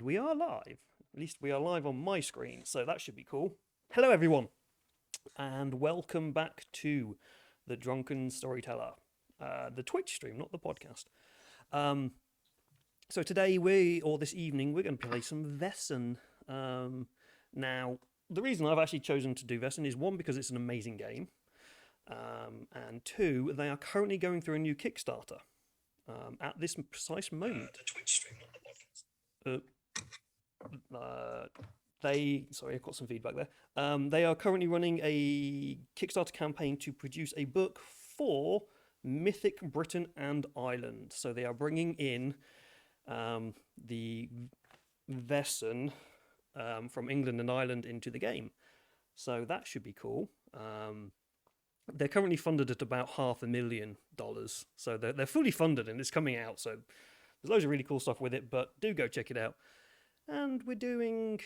And we are live. At least we are live on my screen, so that should be cool. Hello, everyone, and welcome back to the Drunken Storyteller, the Twitch stream, not the podcast. So today this evening, we're going to play some Vaesen. Now, the reason I've actually chosen to do Vaesen is one, because it's an amazing game, and two, they are currently going through a new Kickstarter at this precise moment. The Twitch stream, not the podcast. Sorry, I've got some feedback there. They are currently running a Kickstarter campaign to produce a book for Mythic Britain and Ireland. So they are bringing in the Vaesen from England and Ireland into the game. So that should be cool. They're currently funded at about $500,000. So they're fully funded and it's coming out. So there's loads of really cool stuff with it, but do go check it out. And we're doing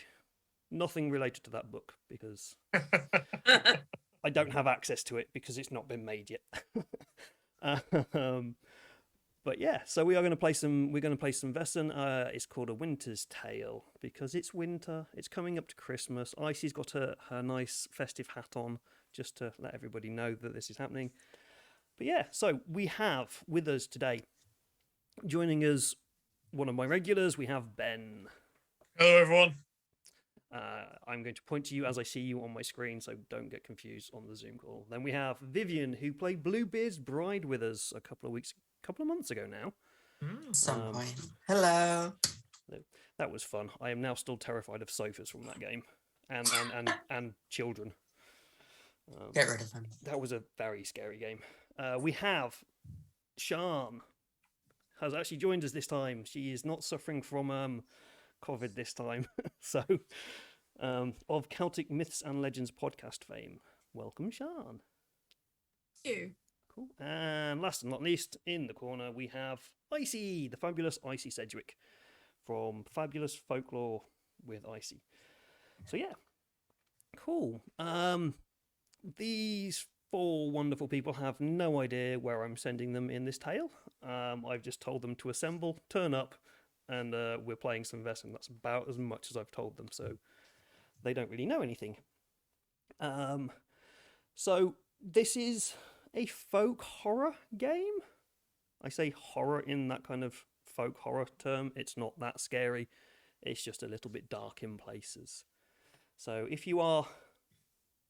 nothing related to that book because I don't have access to it because it's not been made yet. But yeah, so we're going to play some Vaesen. It's called A Winter's Tale because it's winter. It's coming up to Christmas. Icy's got her nice festive hat on just to let everybody know that this is happening. But yeah, so we have with us today, joining us, one of my regulars, we have Ben. Hello, everyone. I'm going to point to you as I see you on my screen, so don't get confused on the Zoom call. Then we have Vivian, who played Bluebeard's bride with us a couple of months ago now. Some point. Hello. That was fun. I am now still terrified of sofas from that game, and children. Get rid of them. That was a very scary game. We have Sian has actually joined us this time. She is not suffering from COVID this time. So, of Celtic Myths and Legends podcast fame. Welcome, Sian. Thank you. Cool. And last but not least, in the corner, we have Icy, the fabulous Icy Sedgwick from Fabulous Folklore with Icy. So yeah, cool. These four wonderful people have no idea where I'm sending them in this tale. I've just told them to assemble, turn up, and we're playing some Vaesen. That's about as much as I've told them, so they don't really know anything. So this is a folk horror game. I say horror in that kind of folk horror term. It's not that scary. It's just a little bit dark in places. So if you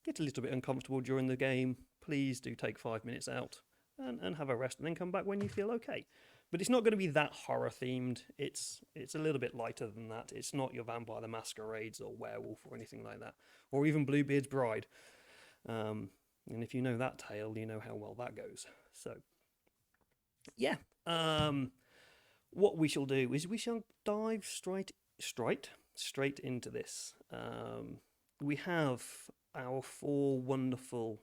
get a little bit uncomfortable during the game, please do take 5 minutes out and have a rest and then come back when you feel okay. But it's not going to be that horror themed. It's a little bit lighter than that. It's not your Vampire the Masquerades or Werewolf or anything like that, or even Bluebeard's Bride. And if you know that tale, you know how well that goes. So yeah, what we shall do is we shall dive straight into this. We have our four wonderful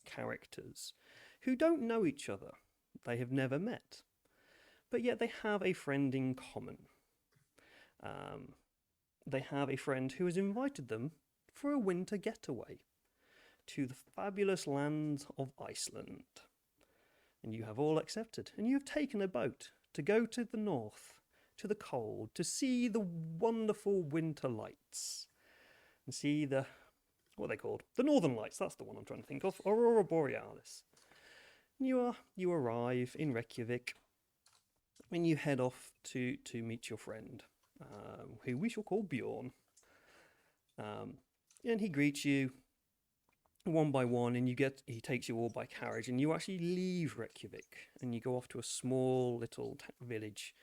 characters who don't know each other. They have never met, but yet they have a friend in common. They have a friend who has invited them for a winter getaway to the fabulous lands of Iceland. And you have all accepted, and you have taken a boat to go to the north, to the cold, to see the wonderful winter lights, and see what are they called? The Northern Lights, that's the one I'm trying to think of. Aurora Borealis. You arrive in Reykjavik, and you head off to meet your friend, who we shall call Bjorn. And he greets you one by one, and he takes you all by carriage, and you actually leave Reykjavik, and you go off to a small little village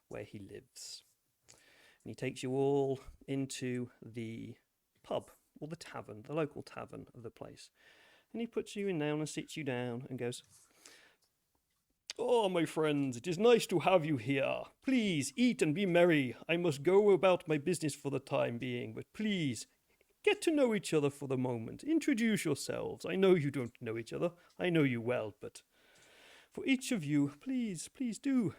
where he lives. And he takes you all into the pub, or the tavern, the local tavern of the place. And he puts you in down and sits you down and goes, "Oh, my friends, it is nice to have you here. Please eat and be merry. I must go about my business for the time being, but please get to know each other for the moment. Introduce yourselves. I know you don't know each other. I know you well, but for each of you, please do.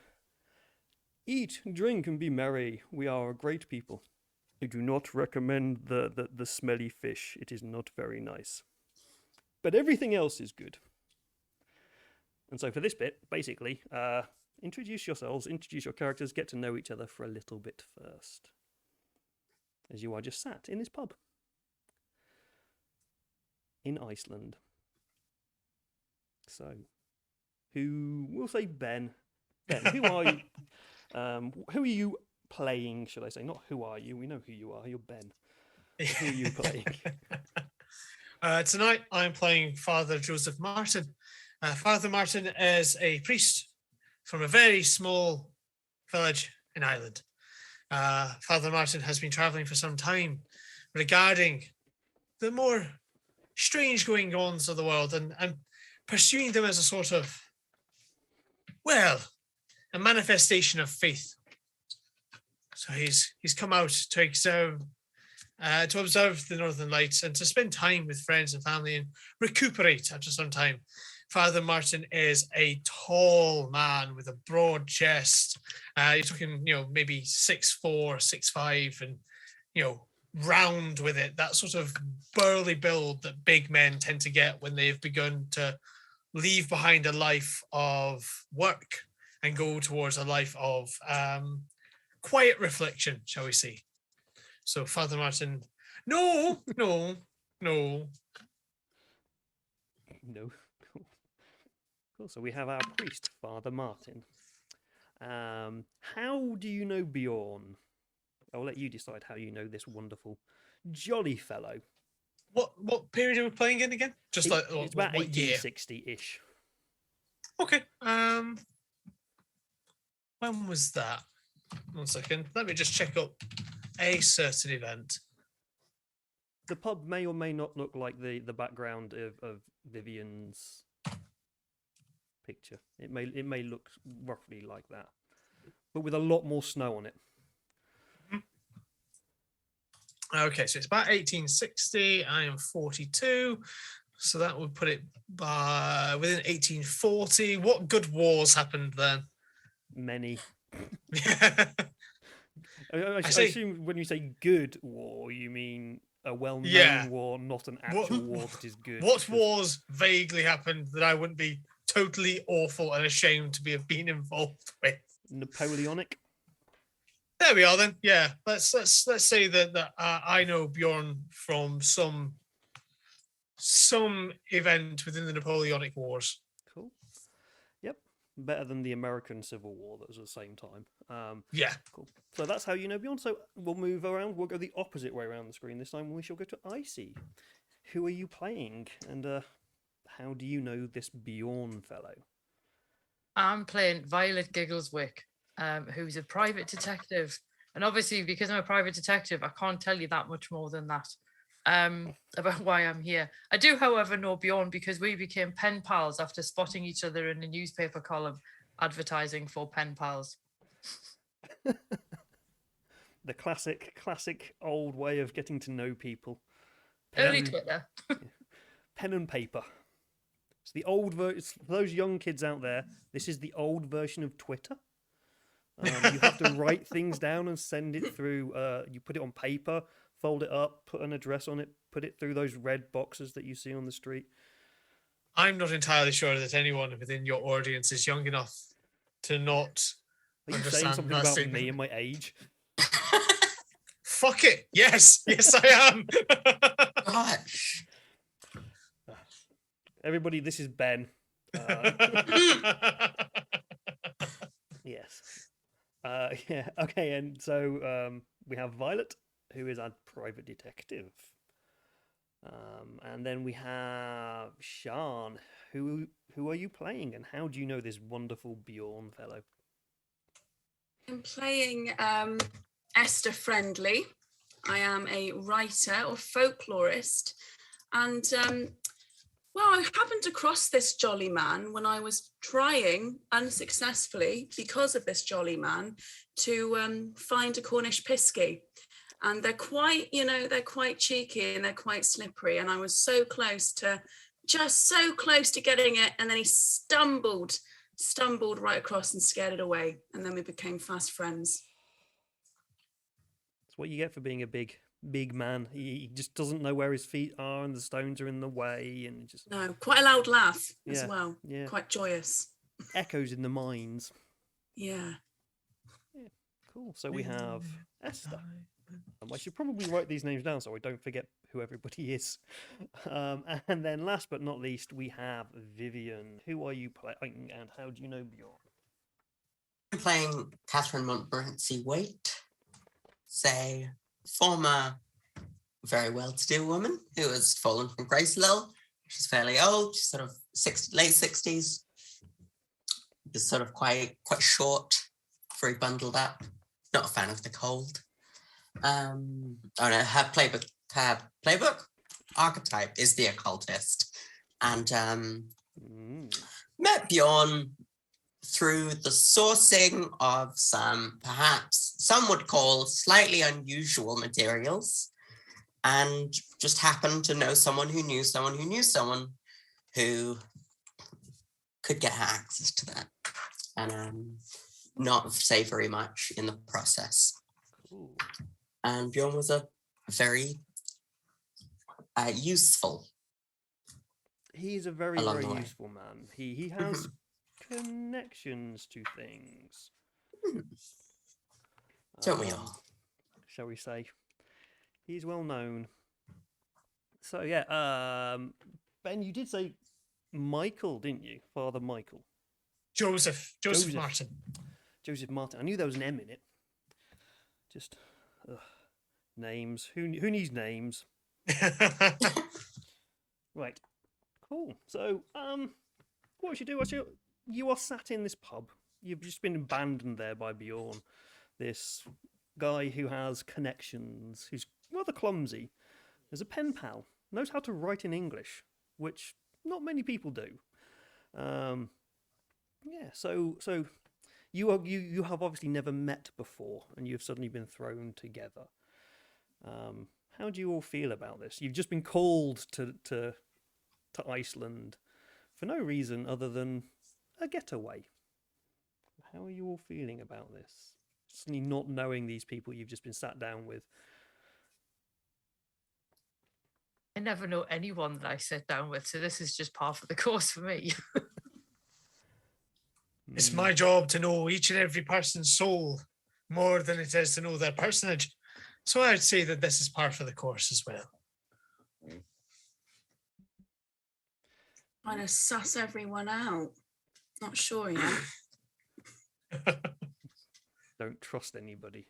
Eat, drink, and be merry. We are a great people. I do not recommend the smelly fish. It is not very nice. But everything else is good." And so for this bit, basically, introduce yourselves, introduce your characters, get to know each other for a little bit first. as you are just sat in this pub in Iceland. So, we'll say Ben. Ben, who are you? Who are you playing? Should I say? Not who are you? We know who you are. You're Ben. But who are you playing? Tonight I'm playing Father Joseph Martin. Father Martin is a priest from a very small village in Ireland. Father Martin has been travelling for some time regarding the more strange going-ons of the world and pursuing them as a sort of, well, a manifestation of faith. So he's come out to observe the Northern Lights and to spend time with friends and family and recuperate after some time. Father Martin is a tall man with a broad chest. You're talking, maybe 6'4", 6'5", and, round with it. That sort of burly build that big men tend to get when they've begun to leave behind a life of work and go towards a life of quiet reflection, shall we say. So Father Martin, no. No. Cool. So we have our priest, Father Martin. How do you know Bjorn? I'll let you decide how you know this wonderful, jolly fellow. What period are we playing in again? Just It's about 1860-ish. Okay. When was that? 1 second. Let me just check up a certain event. The pub may or may not look like the background of Vivian's picture. It may look roughly like that, but with a lot more snow on it. Okay, so it's about 1860. I am 42, so that would put it by within 1840. What good wars happened then? Many. I assume when you say good war, you mean a well-known war, not an actual war that is good. What wars vaguely happened that I wouldn't be totally awful and ashamed to have been involved with? Napoleonic. There we are then. Yeah, let's say that I know Bjorn from some event within the Napoleonic Wars. Cool. Yep. Better than the American Civil War that was at the same time. Yeah. Cool. So that's how you know Bjorn. So we'll move around. We'll go the opposite way around the screen this time. We shall go to Icy. Who are you playing? And how do you know this Bjorn fellow? I'm playing Violet Giggleswick, who's a private detective. And obviously, because I'm a private detective, I can't tell you that much more than that about why I'm here. I do, however, know Bjorn because we became pen pals after spotting each other in a newspaper column advertising for pen pals. The classic old way of getting to know people. Early Twitter. Pen and paper. It's the old for those young kids out there. This is the old version of Twitter. You have to write things down and send it through. You put it on paper, fold it up, put an address on it, put it through those red boxes that you see on the street. I'm not entirely sure that anyone within your audience is young enough to not Are you saying something about me and my age? Fuck it. Yes, I am. Gosh. Everybody, this is Ben. Yes. Yeah. Okay. And so we have Violet, who is our private detective. And then we have Sian. Who are you playing, and how do you know this wonderful Bjorn fellow? I'm playing Esther Friendly. I am a writer or folklorist, and well, I happened across this jolly man when I was trying unsuccessfully, because of this jolly man, to find a Cornish piskie. And they're quite, they're quite cheeky and they're quite slippery. And I was just so close to getting it. And then he stumbled right across and scared it away. And then we became fast friends. That's what you get for being a big man. He just doesn't know where his feet are, and the stones are in the way, and just quite a loud laugh as well. Yeah, quite joyous. Echoes in the mines. Yeah. Cool. So we have Esther. I should probably write these names down so I don't forget who everybody is. And then last but not least, we have Vivian. Who are you playing and how do you know Bjorn? I'm playing Catherine Montmorency Waite, a former very well-to-do woman who has fallen from grace a little. She's fairly old, she's sort of late 60s. Is sort of quite short, very bundled up. Not a fan of the cold. Oh no, her playbook archetype is the occultist, and met Bjorn through the sourcing of some, perhaps some would call slightly unusual materials, and just happened to know someone who knew someone who knew someone who could get her access to that, and not say very much in the process. Cool. And Bjorn was a very useful. He's a very, along very the way. useful man. He has connections to things. Don't we all? Shall we say? He's well known. So yeah, Ben, you did say Michael, didn't you? Father Michael. Joseph Martin. Joseph Martin. I knew there was an M in it. Just names. Who needs names? Right. Cool. So, what you do? You are sat in this pub. You've just been abandoned there by Bjorn, this guy who has connections, who's rather clumsy. There's a pen pal, knows how to write in English, which not many people do. Yeah. So you have obviously never met before, and you've suddenly been thrown together. How do you all feel about this? You've just been called to Iceland for no reason other than a getaway. How are you all feeling about this? Suddenly not knowing these people you've just been sat down with. I never know anyone that I sit down with, so this is just par for the course for me. It's my job to know each and every person's soul more than it is to know their personage. So I would say that this is par for the course as well. Trying to suss everyone out. Not sure yet. Don't trust anybody.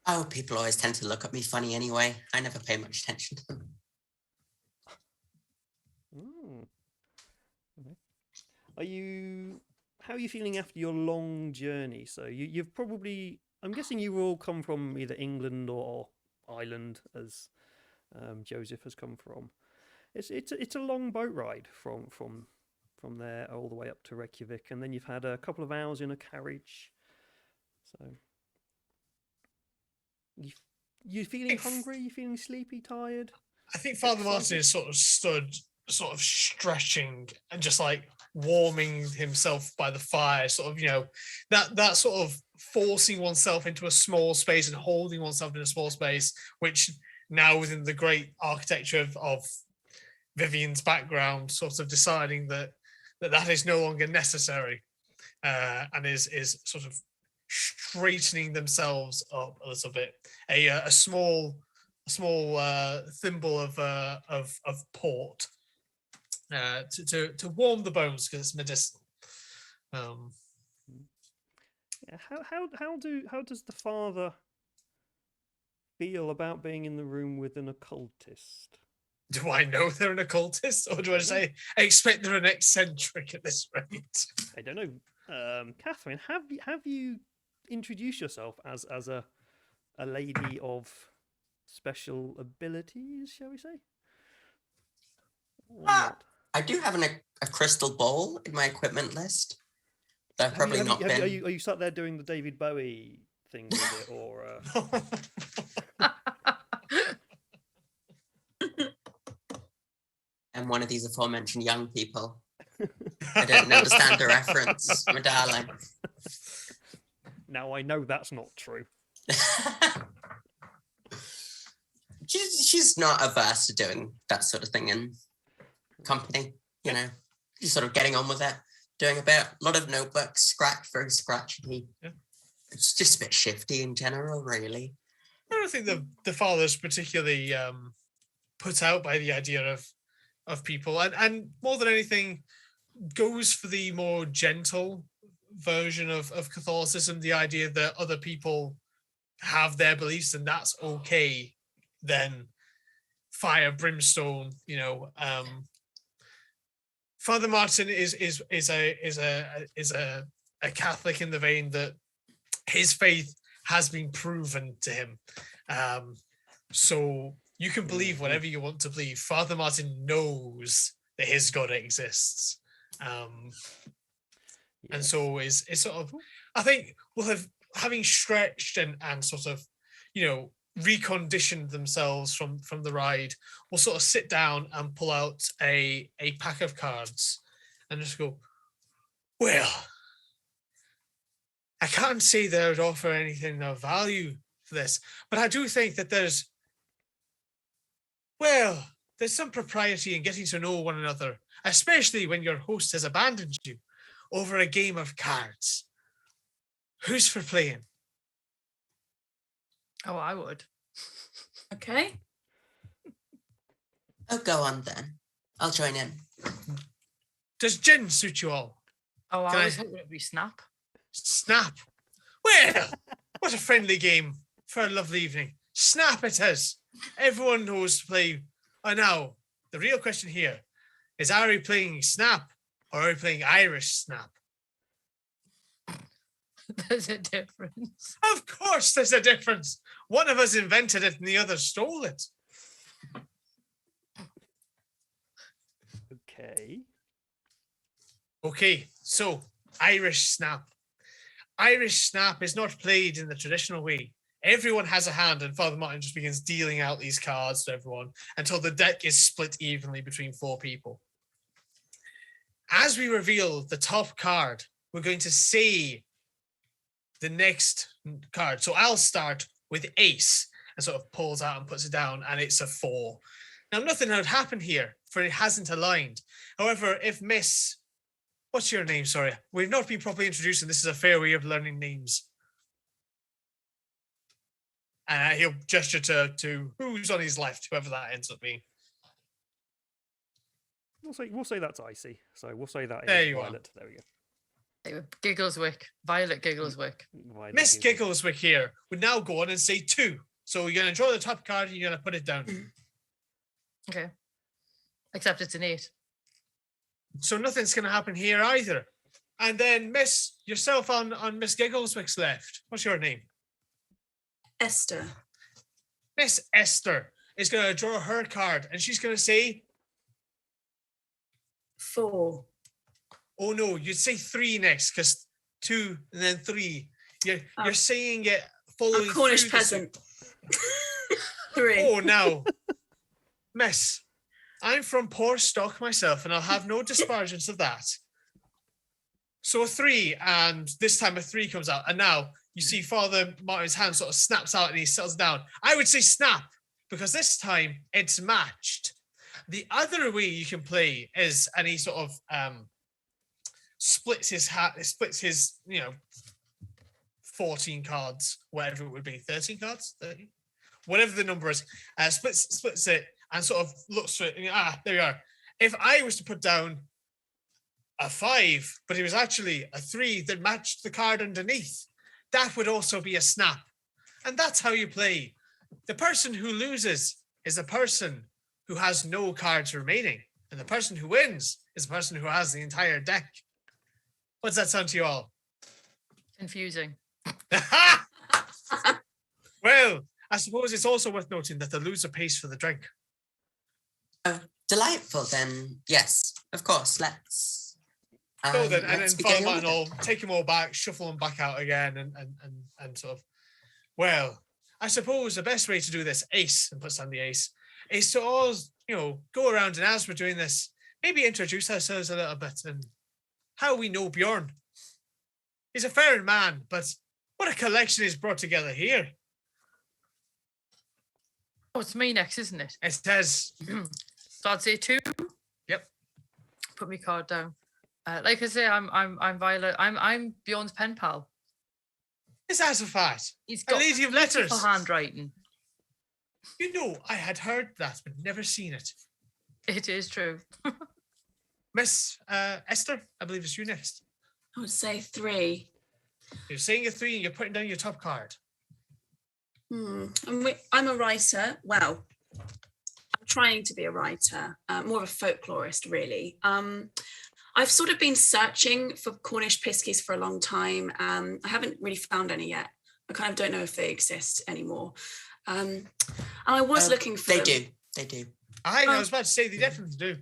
Oh, people always tend to look at me funny anyway. I never pay much attention to them. Okay. How are you feeling after your long journey? So you've probably, I'm guessing you all come from either England or Ireland, as Joseph has come from. It's a long boat ride from there all the way up to Reykjavik, and then you've had a couple of hours in a carriage. So you feeling hungry? You feeling sleepy, tired? I think Father Martin is sort of stood, sort of stretching and just like warming himself by the fire, sort of, that sort of forcing oneself into a small space and holding oneself in a small space, which now within the great architecture of Vivian's background, sort of deciding that is no longer necessary, and is sort of straightening themselves up a little bit. A small thimble of port to warm the bones because it's medicinal. Yeah, how does the father feel about being in the room with an occultist? Do I know they're an occultist, or do I say I expect they're an eccentric at this rate? I don't know. Catherine, have you introduced yourself as a lady of special abilities, shall we say? Or not? I do have a crystal ball in my equipment list. I've probably not been. Are you sat there doing the David Bowie thing with it, or? I'm one of these aforementioned young people. I don't understand the reference, my darling. Now I know that's not true. She's not averse to doing that sort of thing in company, just sort of getting on with it, doing a lot of notebooks, very scratchy. Yeah. It's just a bit shifty in general, really. I don't think the father's particularly put out by the idea of people, and more than anything, goes for the more gentle version of Catholicism, the idea that other people have their beliefs and that's okay, then fire, brimstone, Father Martin is a Catholic in the vein that his faith has been proven to him. So you can believe whatever you want to believe. Father Martin knows that his God exists. And so is sort of, I think having stretched and sort of, reconditioned themselves from the ride, will sort of sit down and pull out a pack of cards and just go, well, I can't say that I would offer anything of value for this, but I do think that there's some propriety in getting to know one another, especially when your host has abandoned you over a game of cards. Who's for playing? Oh, I would. Okay. Oh, go on then. I'll join in. Does gin suit you all? Oh, Can I I- was hoping it'd be Snap. Snap. Well, what a friendly game for a lovely evening. Snap it is. Everyone knows to play. Now, the real question here is, are we playing Snap or are we playing Irish Snap? There's a difference. Of course there's a difference. One of us invented it and the other stole it. Okay. Okay, so Irish Snap. Irish Snap is not played in the traditional way. Everyone has a hand, and Father Martin just begins dealing out these cards to everyone until the deck is split evenly between 4 people. As we reveal the top card, we're going to say the next card. So I'll start with Ace and sort of pulls out and puts it down, and it's a 4. Now, nothing would happen here, for it hasn't aligned. However, if Miss... What's your name? Sorry. We've not been properly introduced, and this is a fair way of learning names. And he'll gesture to who's on his left, whoever that ends up being. We'll say that's Icy. So we'll say that There is you are. Violet. There we go. Giggleswick. Violet Giggleswick. Violet Miss gives- Giggleswick here would now go on and say 2. So you're going to draw the top card and you're going to put it down. Okay. Except it's an 8. So nothing's going to happen here either. And then Miss, yourself on Miss Giggleswick's left. What's your name? Esther. Miss Esther is going to draw her card and she's going to say, 4. oh no, you'd say 3 next because 2 and then 3. You're saying it following I'm Cornish through the peasant. 3. Oh, now, Miss, I'm from poor stock myself, and I'll have no disparagement of that. So a 3, and this time a 3 comes out, and now you see Father Martin's hand sort of snaps out and he settles down. I would say snap, because this time it's matched. The other way you can play is, and he sort of splits his 14 cards, whatever it would be, 13 cards, 30, whatever the number is, splits it and sort of looks for it. And, there you are. If I was to put down a 5, but it was actually a 3 that matched the card underneath, that would also be a snap. And that's how you play. The person who loses is the person who has no cards remaining. And the person who wins is the person who has the entire deck. What does that sound to you all? Confusing. Well, I suppose it's also worth noting that the loser pays for the drink. Oh, delightful then. Yes, of course. Let's. So then, and then let's Father begin. Martin will take them all back, shuffle them back out again, and sort of, well, I suppose the best way to do this, Ace, and puts down the ace, is to all, go around and as we're doing this, maybe introduce ourselves a little bit and how we know Bjorn. He's a fair man, but what a collection he's brought together here. Oh, it's me next, isn't it? It says, So I'd say 2. Yep. Put my card down. Like I say, I'm Violet. I'm Bjorn's pen pal. Is that a fact? He's A got lady of beautiful letters. handwriting. You know, I had heard that, but never seen it. It is true. Miss Esther, I believe it's you next. I would say 3. You're saying a 3 and you're putting down your top card. I'm a writer. Well, I'm trying to be a writer, more of a folklorist, really. I've sort of been searching for Cornish piskies for a long time. I haven't really found any yet. I kind of don't know if they exist anymore. And I was looking for them. They do. I was about to say they definitely do.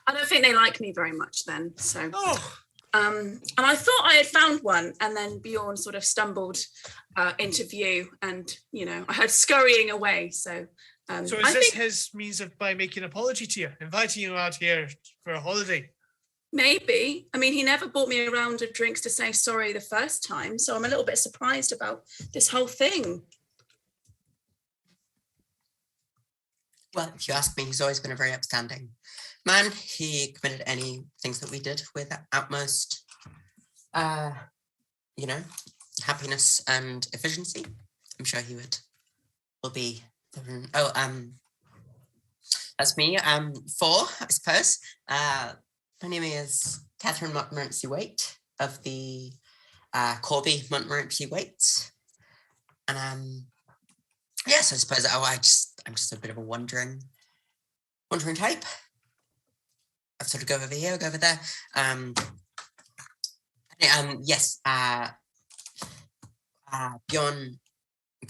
I don't think they like me very much then. So, Oh, and I thought I had found one, and then Bjorn sort of stumbled into view, and I heard scurrying away. So, so I is this think his means of by making an apology to you, inviting you out here for a holiday? maybe. I mean, he never bought me a round of drinks to say sorry the first time, so I'm a little bit surprised about this whole thing. Well, if you ask me, he's always been a very upstanding man. He committed any things that we did with utmost, happiness and efficiency. I'm sure he will be. That's me. 4, I suppose. My name is Catherine Montmorency Waite of the Corby Montmorency Waite, and yes, I suppose. I'm just a bit of a wandering type. I sort of go over here, go over there. Yes. Bjorn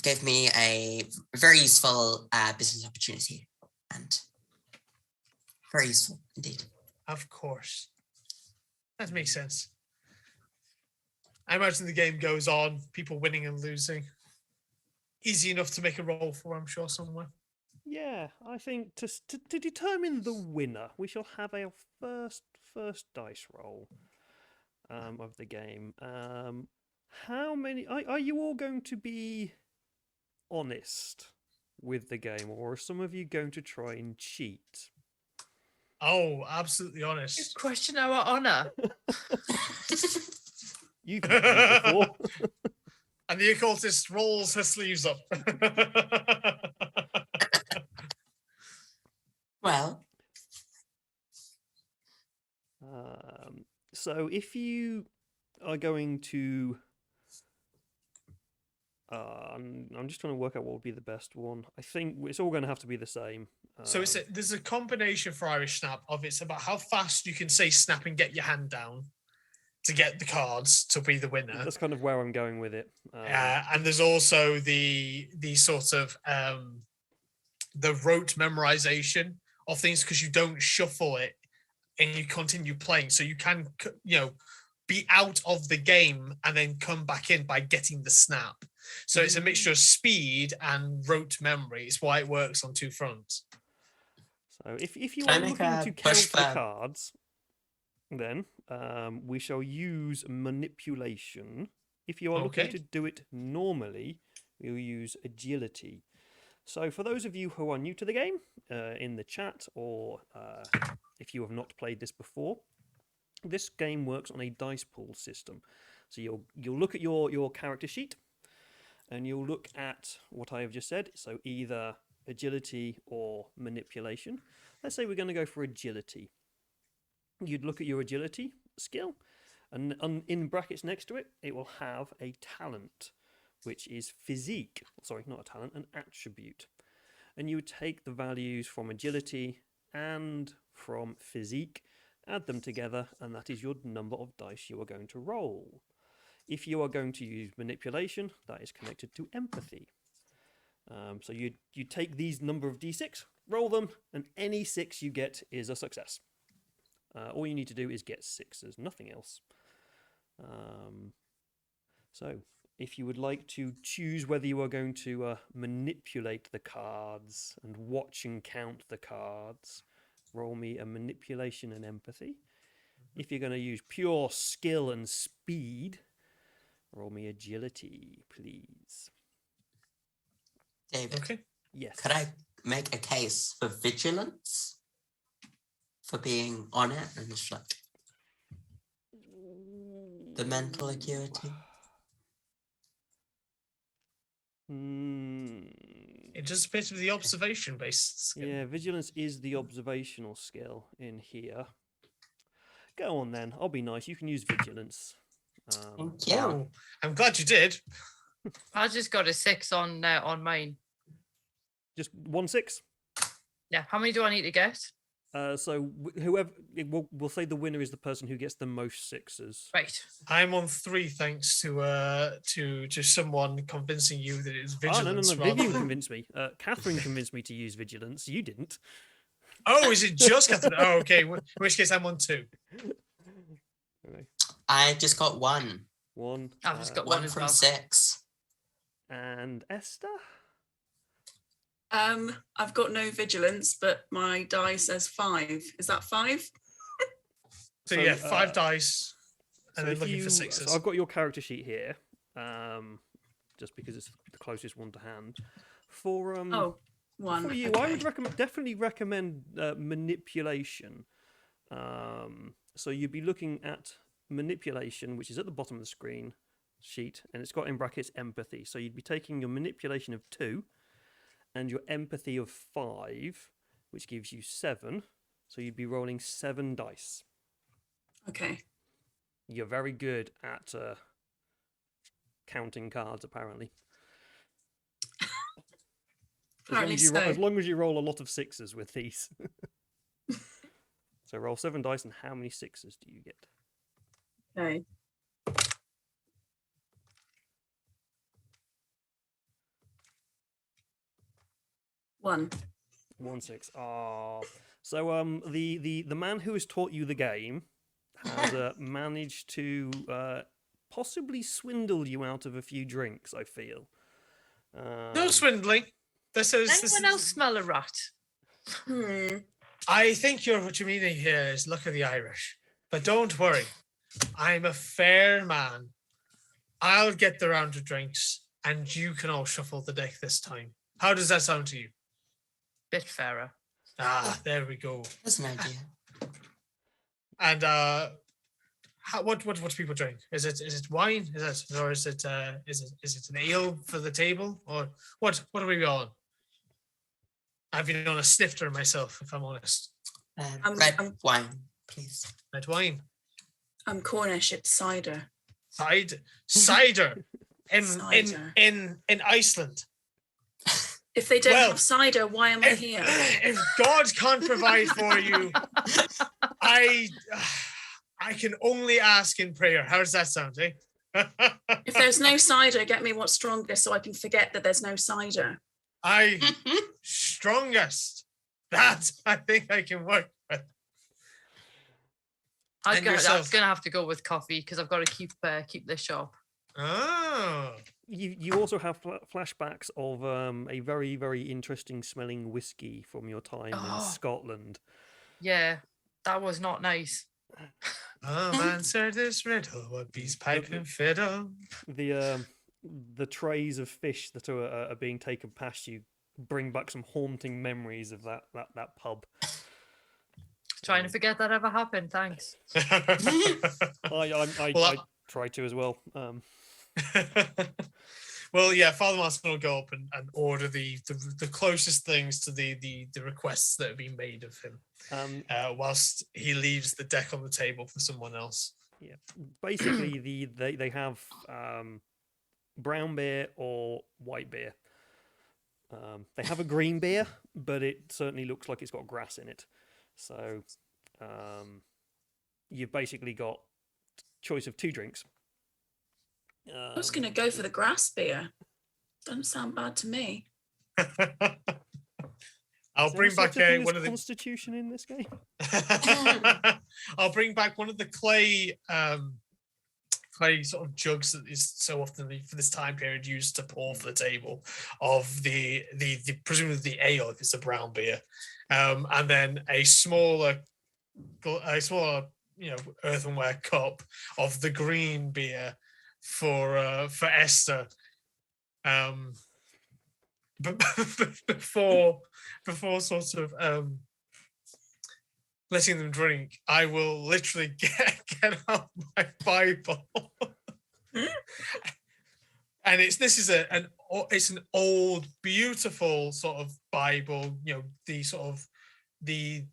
gave me a very useful business opportunity, and very useful indeed. Of course. That makes sense. I imagine the game goes on, people winning and losing. Easy enough to make a roll for, I'm sure, somewhere. Yeah, I think to determine the winner, we shall have a first dice roll of the game. How many are you all going to be honest with the game, or are some of you going to try and cheat? Oh, absolutely You honest. question our honour. You've met me before. And the occultist rolls her sleeves up. Well, so if you are going to, I'm just trying to work out what would be the best one. I think it's all going to have to be the same. So there's a combination for Irish Snap of it's about how fast you can say snap and get your hand down to get the cards to be the winner. That's kind of where I'm going with it. And there's also the sort of the rote memorization of things, because you don't shuffle it and you continue playing, so you can be out of the game and then come back in by getting the snap. So it's a mixture of speed and rote memory. It's why it works on 2 fronts. So if you Can I are make looking a to push count the for- cards, then we shall use manipulation. If you are looking Okay. to do it normally, we'll use agility. So for those of you who are new to the game, in the chat, or if you have not played this before, this game works on a dice pool system. So you'll look at your character sheet, and you'll look at what I have just said. So either agility or manipulation. Let's say we're going to go for agility. You'd look at your agility skill, and in brackets next to it, it will have a talent, which is physique. Sorry, not a talent, an attribute. And you would take the values from agility and from physique, add them together, and that is your number of dice you are going to roll. If you are going to use manipulation, that is connected to empathy. So you take these number of d6, roll them, and any 6 you get is a success. All you need to do is get 6s, nothing else. So if you would like to choose whether you are going to manipulate the cards and watch and count the cards, roll me a manipulation and empathy. If you're going to use pure skill and speed, roll me agility, please. David, Okay. Yes. could I make a case for vigilance? For being on it and just like the mental acuity? It just appears to be the observation-based skill. Yeah, vigilance is the observational skill in here. Go on then. I'll be nice. You can use vigilance. Thank you. Oh, I'm glad you did. I just got a 6 on mine. Just 1 6. Yeah. How many do I need to get? So whoever we'll say the winner is the person who gets the most 6s. Right. I'm on 3 thanks to someone convincing you that it's vigilance. Oh, no. Vivian convinced me. Catherine convinced me to use vigilance. You didn't. Oh, is it just Catherine? Oh, okay. In which case, I'm on 2. Okay. I just got 1. 1. I've just got 1 one as from well. 6. And Esther. I've got no vigilance, but my die says 5. Is that 5? So yeah, 5 dice, and then looking for 6s. So I've got your character sheet here, just because it's the closest one to hand. For 1. for you, I would definitely recommend manipulation. So you'd be looking at manipulation, which is at the bottom of the screen sheet, and it's got in brackets empathy. So you'd be taking your manipulation of 2 and your empathy of 5, which gives you 7. So you'd be rolling 7 dice. Okay. You're very good at counting cards, apparently. Apparently so. As long as you roll a lot of 6s with these. So roll 7 dice, and how many 6s do you get? Okay. One. 1 6. Ah. So the man who has taught you the game has managed to possibly swindle you out of a few drinks, I feel. No swindling. This is. Anyone else smell a rat? I think what you're meaning here is look at the Irish. But don't worry, I'm a fair man. I'll get the round of drinks, and you can all shuffle the deck this time. How does that sound to you? Bit fairer. Ah, there we go. That's an idea. And what do people drink? Is it wine? Is it an ale for the table, or what are we on? I've been on a snifter myself, if I'm honest. Red wine, please. Red wine. I'm Cornish. It's cider. Cider in Cider. in Iceland. If they don't Well, have cider, why am I here? If God can't provide for you, I can only ask in prayer. How does that sound, eh? If there's no cider, get me what's strongest so I can forget that there's no cider. Strongest. That I think I can work with. I And was yourself? gonna have to go with coffee because I've got to keep this sharp. Oh. You also have flashbacks of a very, very interesting smelling whiskey from your time in Scotland. Yeah, that was not nice. Answer this riddle. What beats pipe and fiddle? The trays of fish that are being taken past you bring back some haunting memories of that pub. Trying to forget that ever happened. Thanks. I try to as well. Well, yeah, Father Martin will go up and order the closest things to the requests that have been made of him, whilst he leaves the deck on the table for someone else. Yeah, basically they have brown beer or white beer. They have a green beer, but it certainly looks like it's got grass in it. So you've basically got choice of 2 drinks. I was going to go for the grass beer. Doesn't sound bad to me. I'll bring back one of the constitution in this game. I'll bring back one of the clay sort of jugs that is so often for this time period used to pour for the table of the presumably the ale if it's a brown beer, and then a smaller earthenware cup of the green beer for Esther. But before sort of letting them drink, I will literally get out my Bible And it's an old, beautiful sort of Bible. You know, the sort of the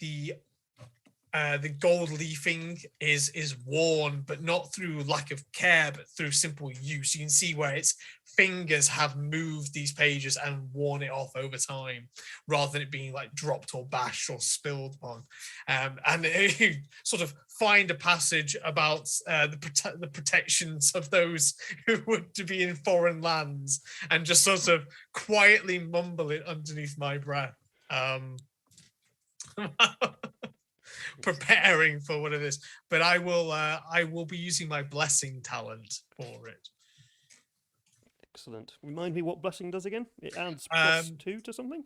gold leafing is worn, but not through lack of care, but through simple use. You can see where its fingers have moved these pages and worn it off over time, rather than it being like dropped or bashed or spilled upon. And you sort of find a passage about the protections of those who were to be in foreign lands, and just sort of quietly mumble it underneath my breath. Preparing for what it is, but I will be using my blessing talent for it. Excellent. Remind me what blessing does again? It adds +2 to something?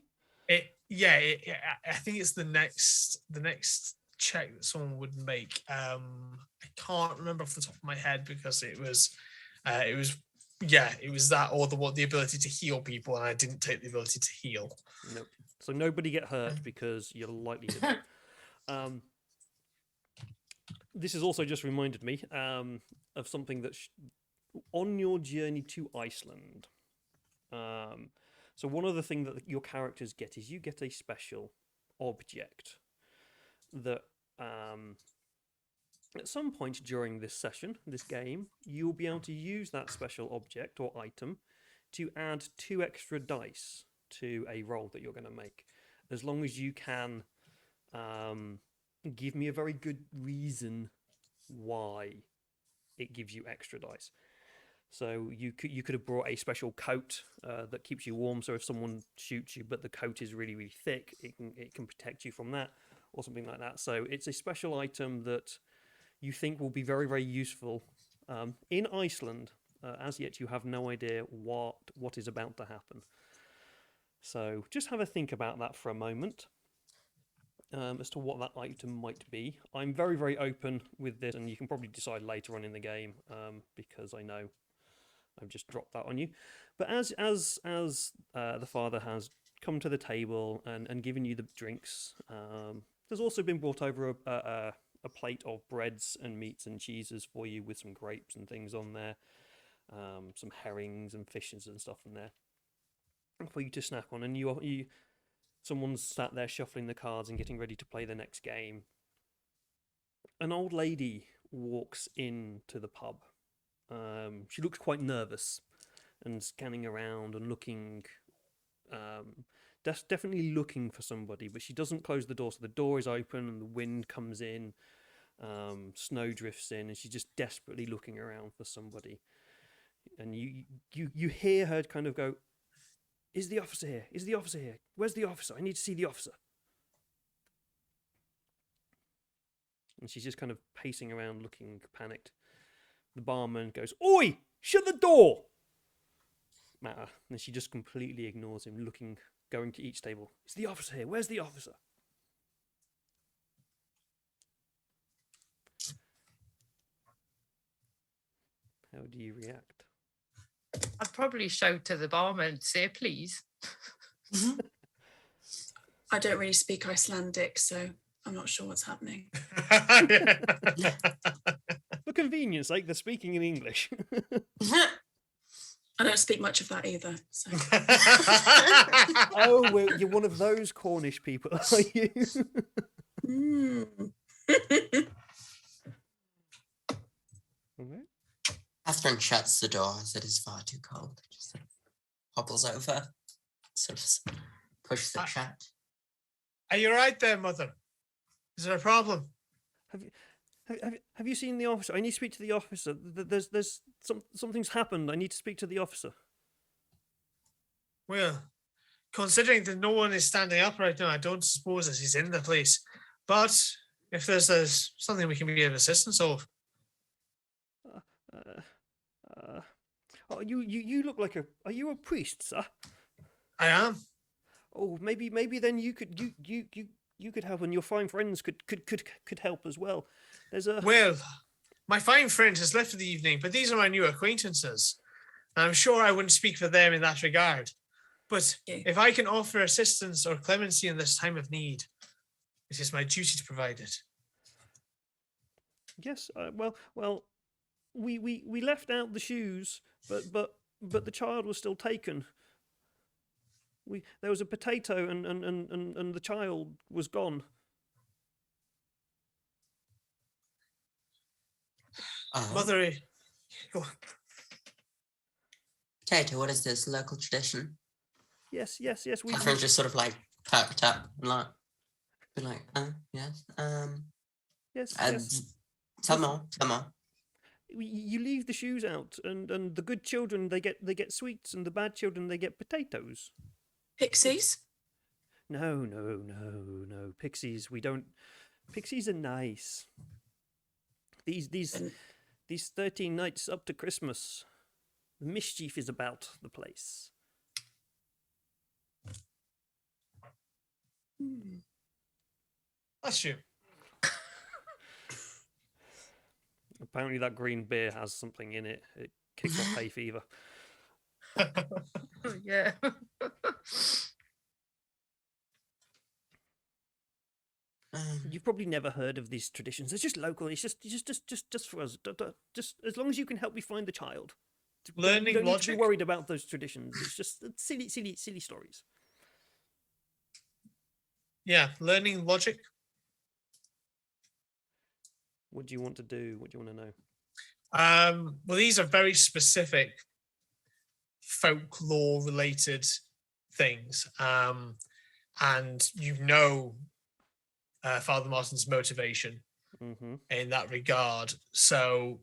I think it's the next check that someone would make. I can't remember off the top of my head, because it was that, or the ability to heal people, and I didn't take the ability to heal. Nope. So nobody get hurt, because you're likely to. This has also just reminded me of something that on your journey to Iceland. So one of the things that your characters get is you get a special object that at some point during this session, this game, you'll be able to use that special object or item to add 2 extra dice to a roll that you're going to make, as long as you can give me a very good reason why it gives you extra dice. So you could have brought a special coat that keeps you warm, so if someone shoots you but the coat is really, really thick, it can protect you from that, or something like that. So it's a special item that you think will be very, very useful in Iceland. As yet you have no idea what is about to happen. So just have a think about that for a moment. As to what that item might be. I'm very, very open with this, and you can probably decide later on in the game, because I know I've just dropped that on you. But as the father has come to the table and given you the drinks, there's also been brought over a plate of breads and meats and cheeses for you, with some grapes and things on there, some herrings and fishes and stuff in there for you to snack on. And someone's sat there shuffling the cards and getting ready to play the next game. An old lady walks into the pub. She looks quite nervous and scanning around and looking, definitely looking for somebody, but she doesn't close the door, so the door is open and the wind comes in, snow drifts in, and she's just desperately looking around for somebody. And you hear her kind of go, "Is the officer here? Is the officer here? Where's the officer? I need to see the officer." And she's just kind of pacing around looking panicked. The barman goes, "Oi! Shut the door!" Matter. And she just completely ignores him, going to each table. "Is the officer here? Where's the officer?" How do you react? I'd probably shout to the barman, say please. I don't really speak Icelandic, so I'm not sure what's happening. For convenience sake, they're speaking in English. I don't speak much of that either. So. Oh, well, you're one of those Cornish people, are you? Okay. Catherine shuts the door as it is far too cold. Just sort of hobbles over, sort of pushes it shut. Are you right there, Mother? Is there a problem? Have you seen the officer? I need to speak to the officer. There's something's happened. I need to speak to the officer. Well, considering that no one is standing up right now, I don't suppose that he's in the place. But if there's something we can be of assistance of. Oh, you look like are you a priest, sir? I am. Oh, maybe then you could help, and your fine friends could help as well. Well, my fine friend has left for the evening, but these are my new acquaintances. I'm sure I wouldn't speak for them in that regard. But if I can offer assistance or clemency in this time of need, it is my duty to provide it. Yes. Well. We left out the shoes, but but the child was still taken. There was a potato, and the child was gone. Oh, Mother, go on. potato, what is this? Local tradition? Yes. We Catherine just sort of like perked up and like, be like, yes. yes. Tell more. You leave the shoes out, and the good children they get sweets, and the bad children they get potatoes. Pixies? No. Pixies, we don't. Pixies are nice. These 13 nights up to Christmas, the mischief is about the place. Bless you. Apparently, that green beer has something in it. It kicks off hay fever. Yeah. You've probably never heard of these traditions. It's just local. It's just for us. Just as long as you can help me find the child. Learning you don't need to logic? be worried about those traditions. It's just silly stories. Yeah, learning logic. What do you want to do? What do you want to know? Well, these are very specific folklore related things. And Father Martin's motivation in that regard. So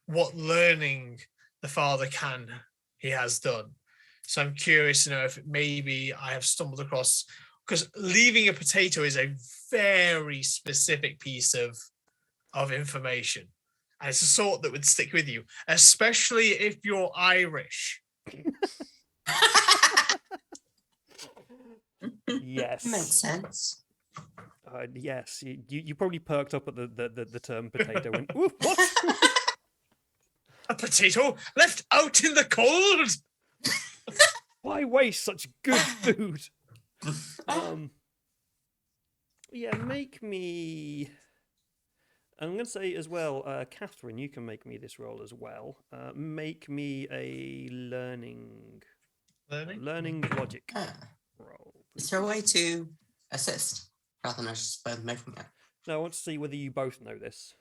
what learning the father he has done. So I'm curious to know if maybe I have stumbled across, because leaving a potato is a very specific piece of information. And it's a sort that would stick with you, especially if you're Irish. Yes. Makes sense. Yes, you probably perked up at the term potato. And ooh, what? A potato left out in the cold. Why waste such good food? Yeah, make me. I'm going to say as well, Catherine, you can make me this roll as well. Make me a learning logic roll. Is there a way to assist rather than just both making it? No, I want to see whether you both know this.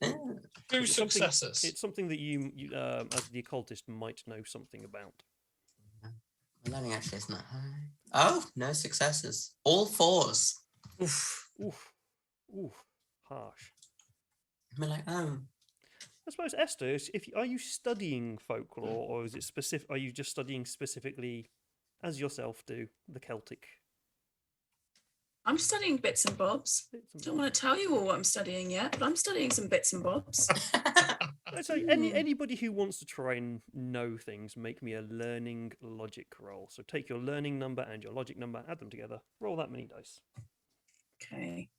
Two It's successes. It's something that you as the occultist, might know something about. My learning actually isn't that high. Oh, no successes. All fours. Oof. Harsh. I'm like, I suppose, Esther, are you studying folklore, or is it specific? Are you just studying specifically, as yourself do, the Celtic? I'm studying bits and bobs. Don't want to tell you all what I'm studying yet, but I'm studying some bits and bobs. So anybody who wants to try and know things, make me a learning logic roll. So take your learning number and your logic number, add them together, roll that many dice. Okay,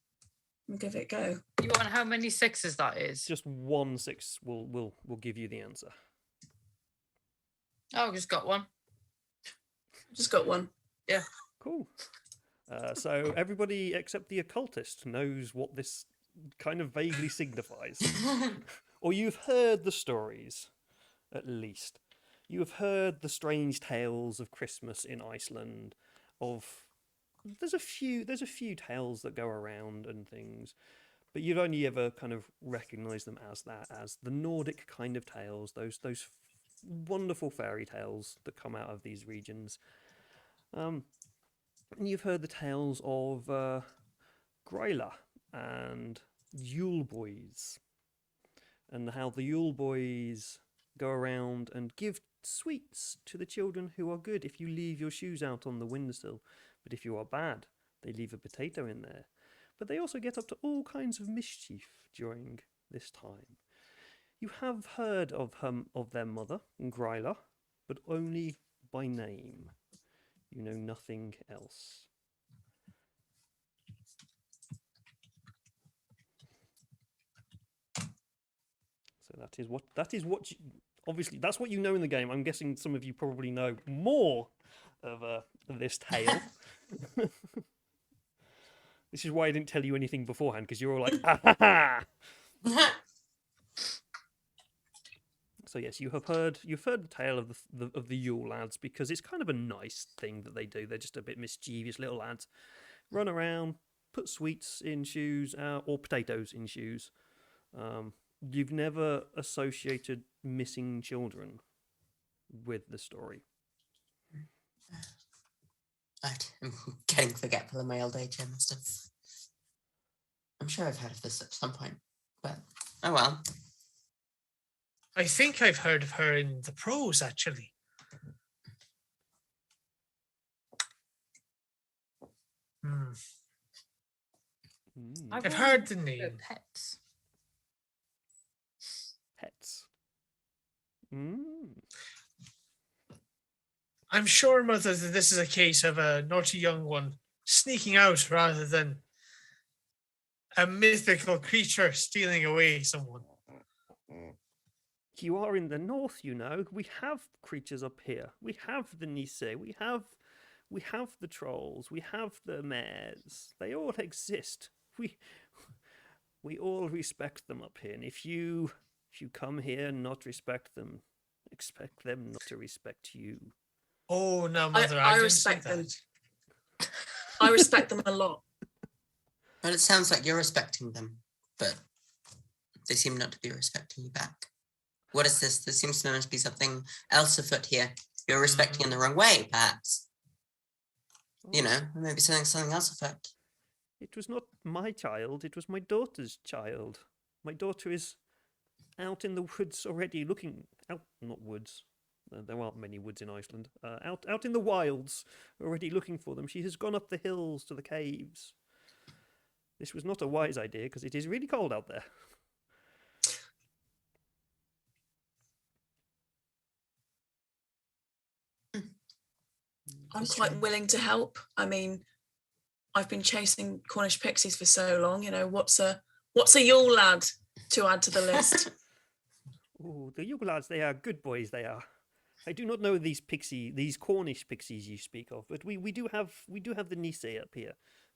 we'll give it a go. You want how many sixes that is? Just 1 6 will give you the answer. Oh, just got one. Just got one. Yeah. Cool. So everybody except the occultist knows what this kind of vaguely signifies. Or you've heard the stories, at least. You have heard the strange tales of Christmas in Iceland. There's a few tales that go around and things, but you've only ever kind of recognised them as the Nordic kind of tales, those wonderful fairy tales that come out of these regions. And you've heard the tales of Gryla and Yule Boys, and how the Yule Boys go around and give sweets to the children who are good if you leave your shoes out on the windowsill, but if you are bad, they leave a potato in there. But they also get up to all kinds of mischief during this time. You have heard of their mother, Gryla, but only by name. You know nothing else. So that is what you, obviously that's what you know in the game. I'm guessing some of you probably know more of this tale. This is why I didn't tell you anything beforehand, because you're all like, ah ha ha. So yes, you've heard the tale of the Yule Lads, because it's kind of a nice thing that they do. They're just a bit mischievous little lads, run around, put sweets in shoes or potatoes in shoes. You've never associated missing children with the story. Right. I'm getting forgetful in my old age, I must have. I'm sure I've heard of this at some point, but oh well. I think I've heard of her in the prose, actually. I've heard the name. Pets. Pets. I'm sure, Mother, that this is a case of a naughty young one sneaking out rather than a mythical creature stealing away someone. You are in the north, you know. We have creatures up here. We have the Nisse. We have the trolls. We have the mares. They all exist. We all respect them up here. And if you come here and not respect them, expect them not to respect you. Oh, no, Mother, I didn't respect say them. that. I respect them a lot. Well, it sounds like you're respecting them, but they seem not to be respecting you back. What is this? There seems to be something else afoot here. You're respecting in the wrong way, perhaps. You know, maybe something else afoot. It was not my child, it was my daughter's child. My daughter is out in the woods already looking out, not woods. There aren't many woods in Iceland. Out in the wilds, already looking for them. She has gone up the hills to the caves. This was not a wise idea, because it is really cold out there. I'm quite willing to help. I mean, I've been chasing Cornish pixies for so long. You know, what's a Yule lad to add to the list? Oh, the Yule Lads, they are good boys, they are. I do not know these Cornish pixies you speak of, but we do have the Nisse up here,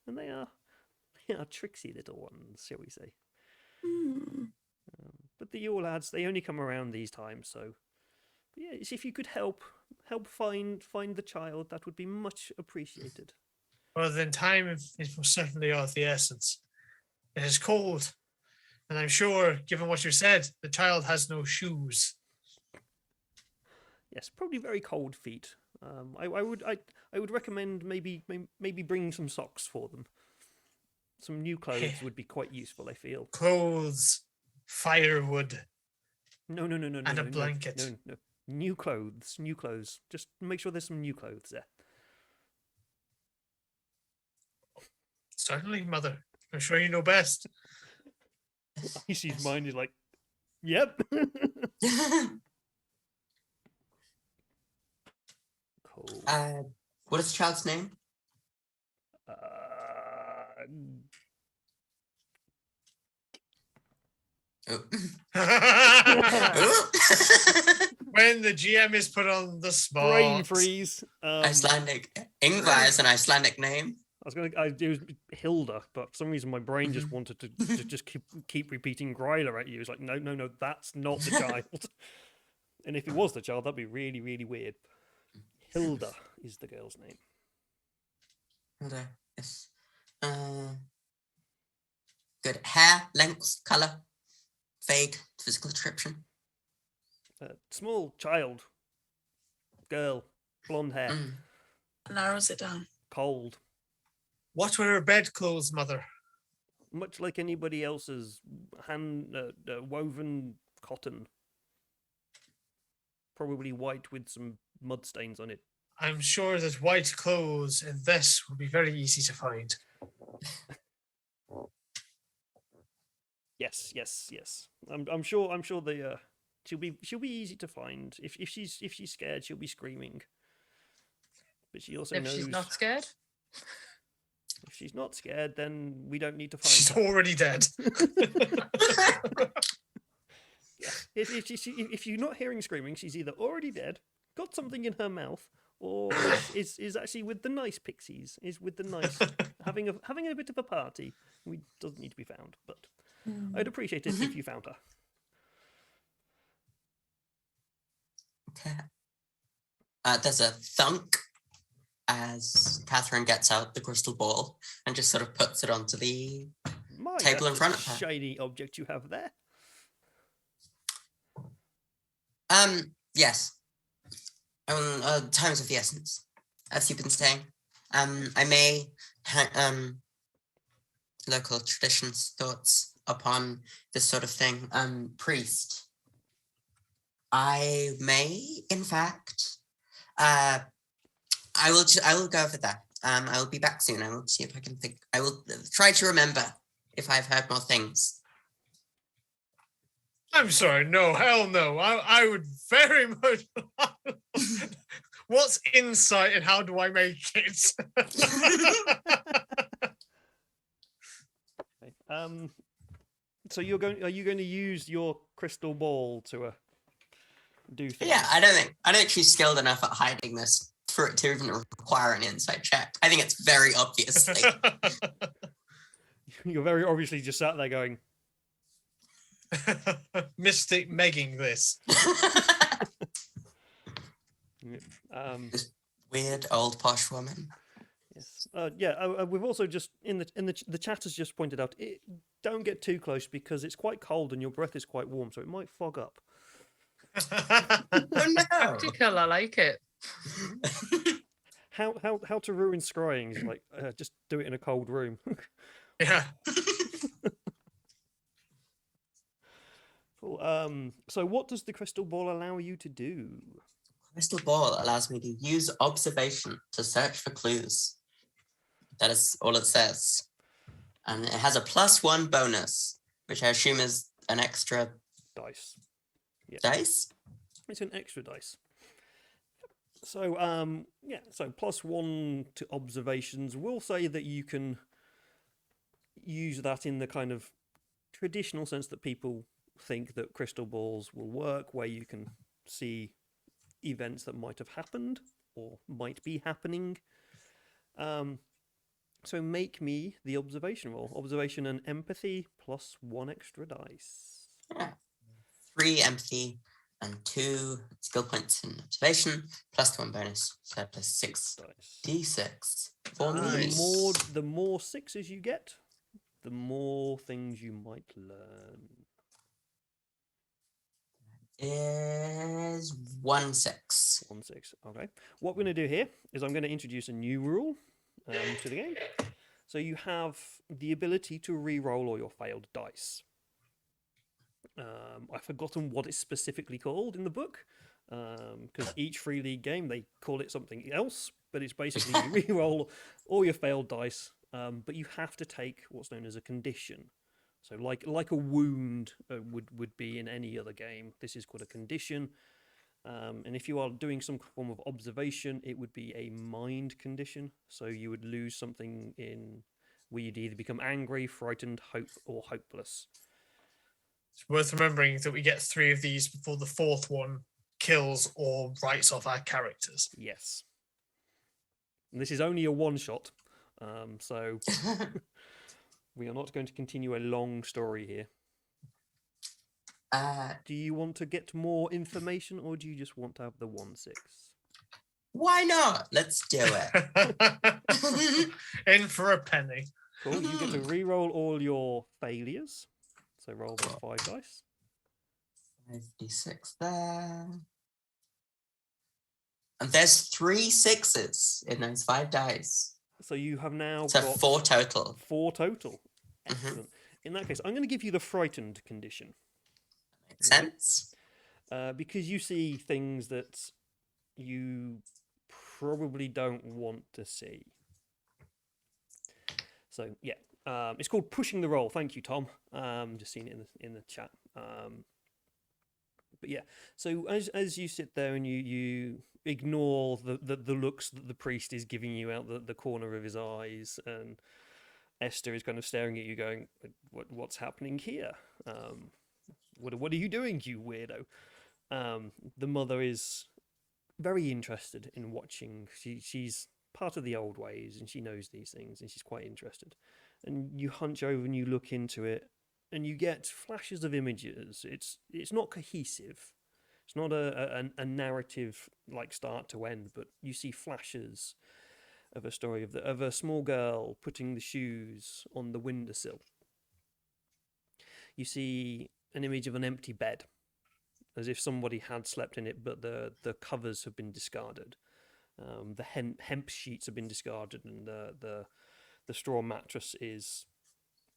and they are tricksy little ones, shall we say? But the Yule Lads, they only come around these times, so yes, if you could help find the child, that would be much appreciated. Well, then time is most certainly of the essence. It is cold, and I'm sure, given what you said, the child has no shoes. Yes, probably very cold feet. I would recommend maybe bringing some socks for them. Some new clothes would be quite useful, I feel. Clothes, firewood, No, and a blanket. No. New clothes. Just make sure there's some new clothes there. Certainly, Mother. I'm sure you know best. Icy's mind is like, yep. Cool. What is the child's name? When the GM is put on the spot. Brain freeze. Icelandic. Ingvar is an Icelandic name. It was Hilda, but for some reason my brain just wanted to just keep repeating Gryla at you. It's like, no, that's not the child. And if it was the child, that'd be really, really weird. Hilda is the girl's name. Hilda, yes. Good. Hair, length, colour, vague physical description. Small child, girl, blonde hair. Narrows it down. Cold. What were her bedclothes, Mother? Much like anybody else's, hand woven cotton. Probably white with some mud stains on it. I'm sure that white clothes in this will be very easy to find. Yes. I'm sure they she'll be easy to find. If she's scared, she'll be screaming. But she also knows. If she's not scared. If she's not scared, then we don't need to find She's her. already dead. Yeah. If you're not hearing screaming, she's either already dead, got something in her mouth, or is actually with the nice pixies. Is with the nice having a bit of a party. We doesn't need to be found, but I'd appreciate it if you found her. There's a thunk as Catherine gets out the crystal ball and just sort of puts it onto the table in that's front a of her. shiny object you have there. Yes. Time's of the essence, as you've been saying. I may local traditions, thoughts upon this sort of thing. Priest. I may, in fact, I will go over that. I will be back soon. I will see if I can think. I will try to remember if I've heard more things. I'm sorry, no, hell no. I would very much. What's insight and how do I make it? Okay. So are you going to use your crystal ball to do things? Yeah, I don't think she's skilled enough at hiding this for it to even require an insight check. I think it's very obviously. You're very obviously just sat there going, Mystic megging this. This weird old posh woman. yes. We've also just in the chat has just pointed out don't get too close because it's quite cold and your breath is quite warm, so it might fog up. Oh no! Practical, I like it. How to ruin scrying is like just do it in a cold room. Yeah. Cool. So what does the crystal ball allow you to do? Crystal ball allows me to use observation to search for clues. That is all it says. And it has a +1 bonus, which I assume is an extra Dice. Yeah. dice. It's an extra dice. So so +1 to observations. We'll say that you can use that in the kind of traditional sense that people think that crystal balls will work, where you can see events that might have happened or might be happening. So make me the observation roll. Observation and empathy +1 extra dice. Yeah. 3 empathy and 2 skill points in observation, +1 bonus, so plus 6 Dice. d6 for me. Nice. The more sixes you get, the more things you might learn. Is 1 6. 1 6. Okay. What we're going to do here is I'm going to introduce a new rule to the game. So you have the ability to re-roll all your failed dice. I've forgotten what it's specifically called in the book, because each Free League game they call it something else, but it's basically you re-roll all your failed dice, but you have to take what's known as a condition. So like a wound would be in any other game, this is called a condition. And if you are doing some form of observation, it would be a mind condition. So you would lose something in where you'd either become angry, frightened, hope, or hopeless. It's worth remembering that we get 3 of these before the 4th one kills or writes off our characters. Yes. And this is only a one-shot, so we are not going to continue a long story here. Do you want to get more information, or do you just want to have the 1 6? Why not? Let's do it. In for a penny. Cool. You get to re-roll all your failures. So roll those 5 dice. 5d6 there. And there's 3 6s in those 5 dice. So you have now So got 4 total. 4 total. Excellent. In that case, I'm going to give you the frightened condition. Makes sense. Because you see things that you probably don't want to see. So yeah, it's called pushing the roll. Thank you, Tom. Just seen it in the chat. But yeah, so as you sit there and you ignore the looks that the priest is giving you out the corner of his eyes, and Esther is kind of staring at you, going, "What's happening here? What are you doing, you weirdo?" The mother is very interested in watching. She's part of the old ways, and she knows these things, and she's quite interested. And you hunch over and you look into it, and you get flashes of images. It's not cohesive. It's not a narrative like start to end, but you see flashes of a story of a small girl putting the shoes on the windowsill. You see an image of an empty bed, as if somebody had slept in it, but the covers have been discarded. The hemp sheets have been discarded, and the straw mattress is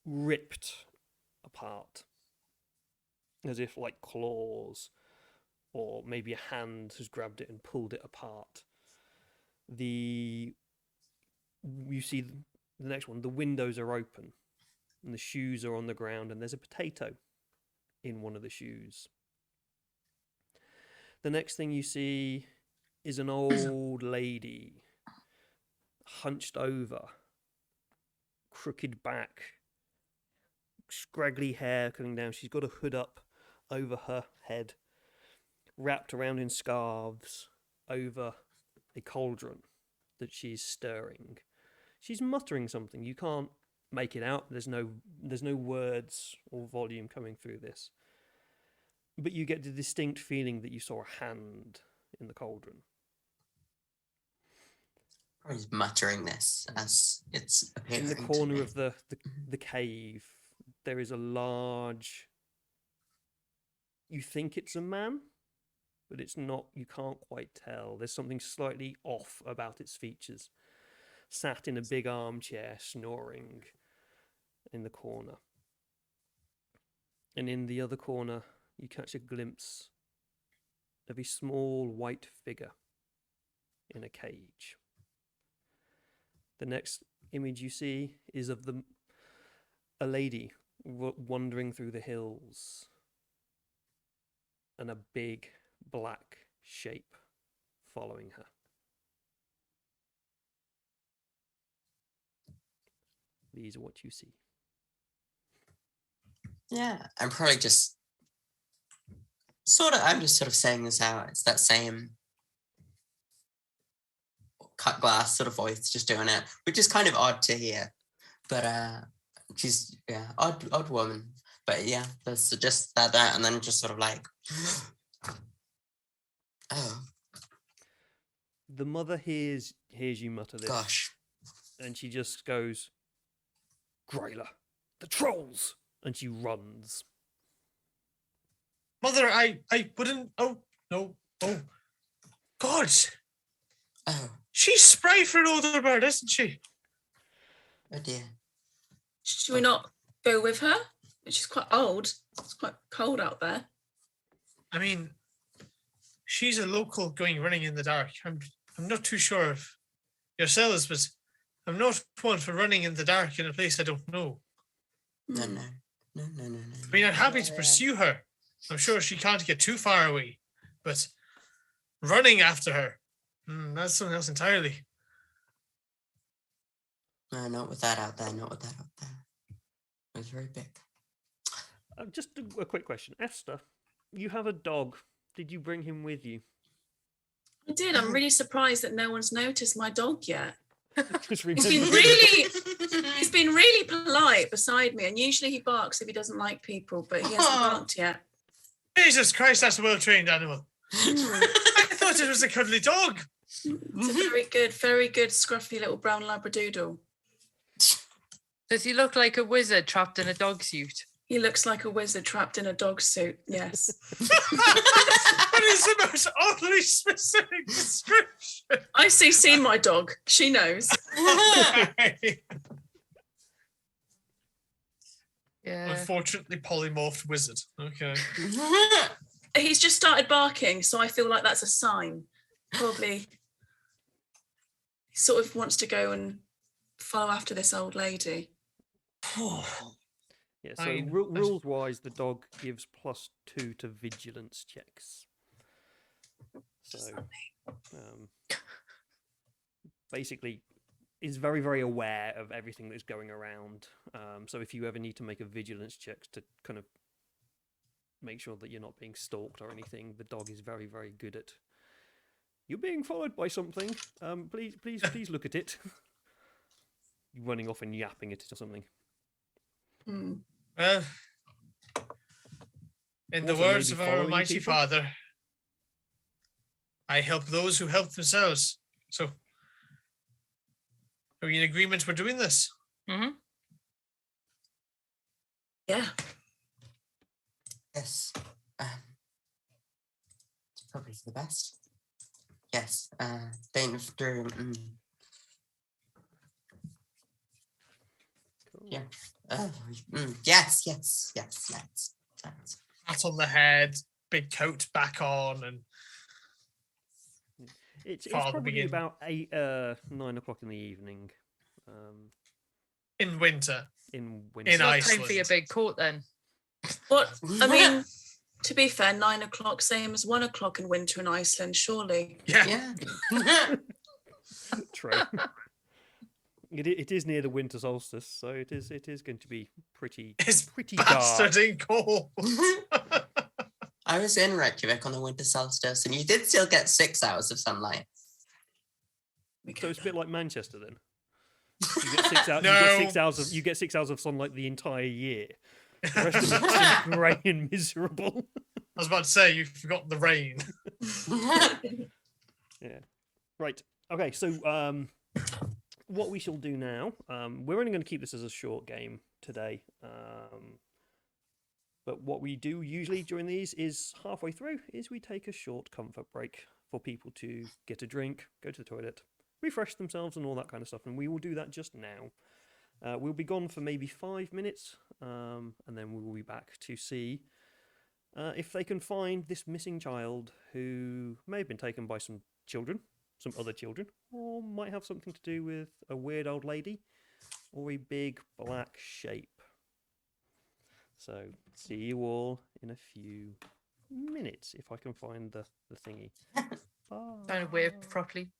ripped apart, as if like claws, or maybe a hand has grabbed it and pulled it apart. You see the next one. The windows are open, and the shoes are on the ground, and there's a potato in one of the shoes. The next thing you see is an old lady, hunched over, crooked back, scraggly hair coming down. She's got a hood up over her head, wrapped around in scarves over a cauldron that she's stirring. She's muttering something. You can't make it out. There's no words or volume coming through this. But you get the distinct feeling that you saw a hand in the cauldron. He's muttering this as it's appearing. In the corner of the cave, there is a large... You think it's a man, but it's not. You can't quite tell. There's something slightly off about its features. Sat in a big armchair, snoring in the corner. And in the other corner, you catch a glimpse of a small white figure in a cage. The next image you see is of a lady wandering through the hills, and a big black shape following her. These are what you see. Yeah, I'm probably I'm just sort of saying this out. It's that same cut glass sort of voice just doing it, which is kind of odd to hear. But she's, odd woman. But yeah, there's just that, and then just sort of like, oh. The mother hears you mutter this. Gosh. And she just goes, Grayla, the trolls! And she runs. Mother, I wouldn't. Oh, no. Oh, God. Oh. She's spry for an older bird, isn't she? Oh dear. Should we not go with her? She's quite old. It's quite cold out there. I mean, she's a local going running in the dark. I'm not too sure of yourselves, but I'm not one for running in the dark in a place I don't know. No. I mean, I'm happy to pursue her. I'm sure she can't get too far away, but running after her, that's something else entirely. No, not with that out there. It was very big. Just a quick question. Esther, you have a dog. Did you bring him with you? I did. I'm really surprised that no one's noticed my dog yet. Just He's remember. been really polite beside me, and usually he barks if he doesn't like people, but he hasn't barked yet. Jesus Christ, that's a well-trained animal. I thought it was a cuddly dog. It's a very good, scruffy little brown Labradoodle. Does he look like a wizard trapped in a dog suit? He looks like a wizard trapped in a dog suit, yes. That is the most oddly specific description. Icy's seen my dog. She knows. Yeah. Unfortunately, polymorphed wizard. Okay. He's just started barking, so I feel like that's a sign. Probably he sort of wants to go and follow after this old lady. Yeah, so rules-wise, the dog gives +2 to vigilance checks. So, basically, is very, very aware of everything that's going around. So if you ever need to make a vigilance check to kind of make sure that you're not being stalked or anything, the dog is very, very good at. You're being followed by something. Please look at it. You're running off and yapping at it or something. Well, in the Also words maybe of our following Almighty people? Father, I help those who help themselves. So, are we in agreement we're doing this? Mm-hmm. Yeah. Yes. It's probably for the best. Yes. Dane through. Yeah. Yes. Let's. Pat on the head, big coat back on, and It's Father probably begin. about 9 o'clock in the evening. in winter. In winter. In Not Iceland. time for your big coat then. What? I mean, to be fair, 9 o'clock, same as 1 o'clock in winter in Iceland, surely. Yeah. Yeah. True. It is near the winter solstice, so it is going to be pretty It's dark. bastarding cold. I was in Reykjavik on the winter solstice, and you did still get 6 hours of sunlight. So it's a bit like Manchester then. You get 6 hours. No. You get 6 hours of sunlight the entire year. The rest of it's just grey and miserable. I was about to say, you forgot the rain. Yeah. Right. Okay. So what we shall do now, we're only going to keep this as a short game today. But what we do usually during these is halfway through is we take a short comfort break for people to get a drink, go to the toilet, refresh themselves and all that kind of stuff. And we will do that just now. We'll be gone for maybe 5 minutes, and then we will be back to see if they can find this missing child who may have been taken by some other children, or might have something to do with a weird old lady or a big black shape. So, see you all in a few minutes if I can find the thingy. Trying to wave properly.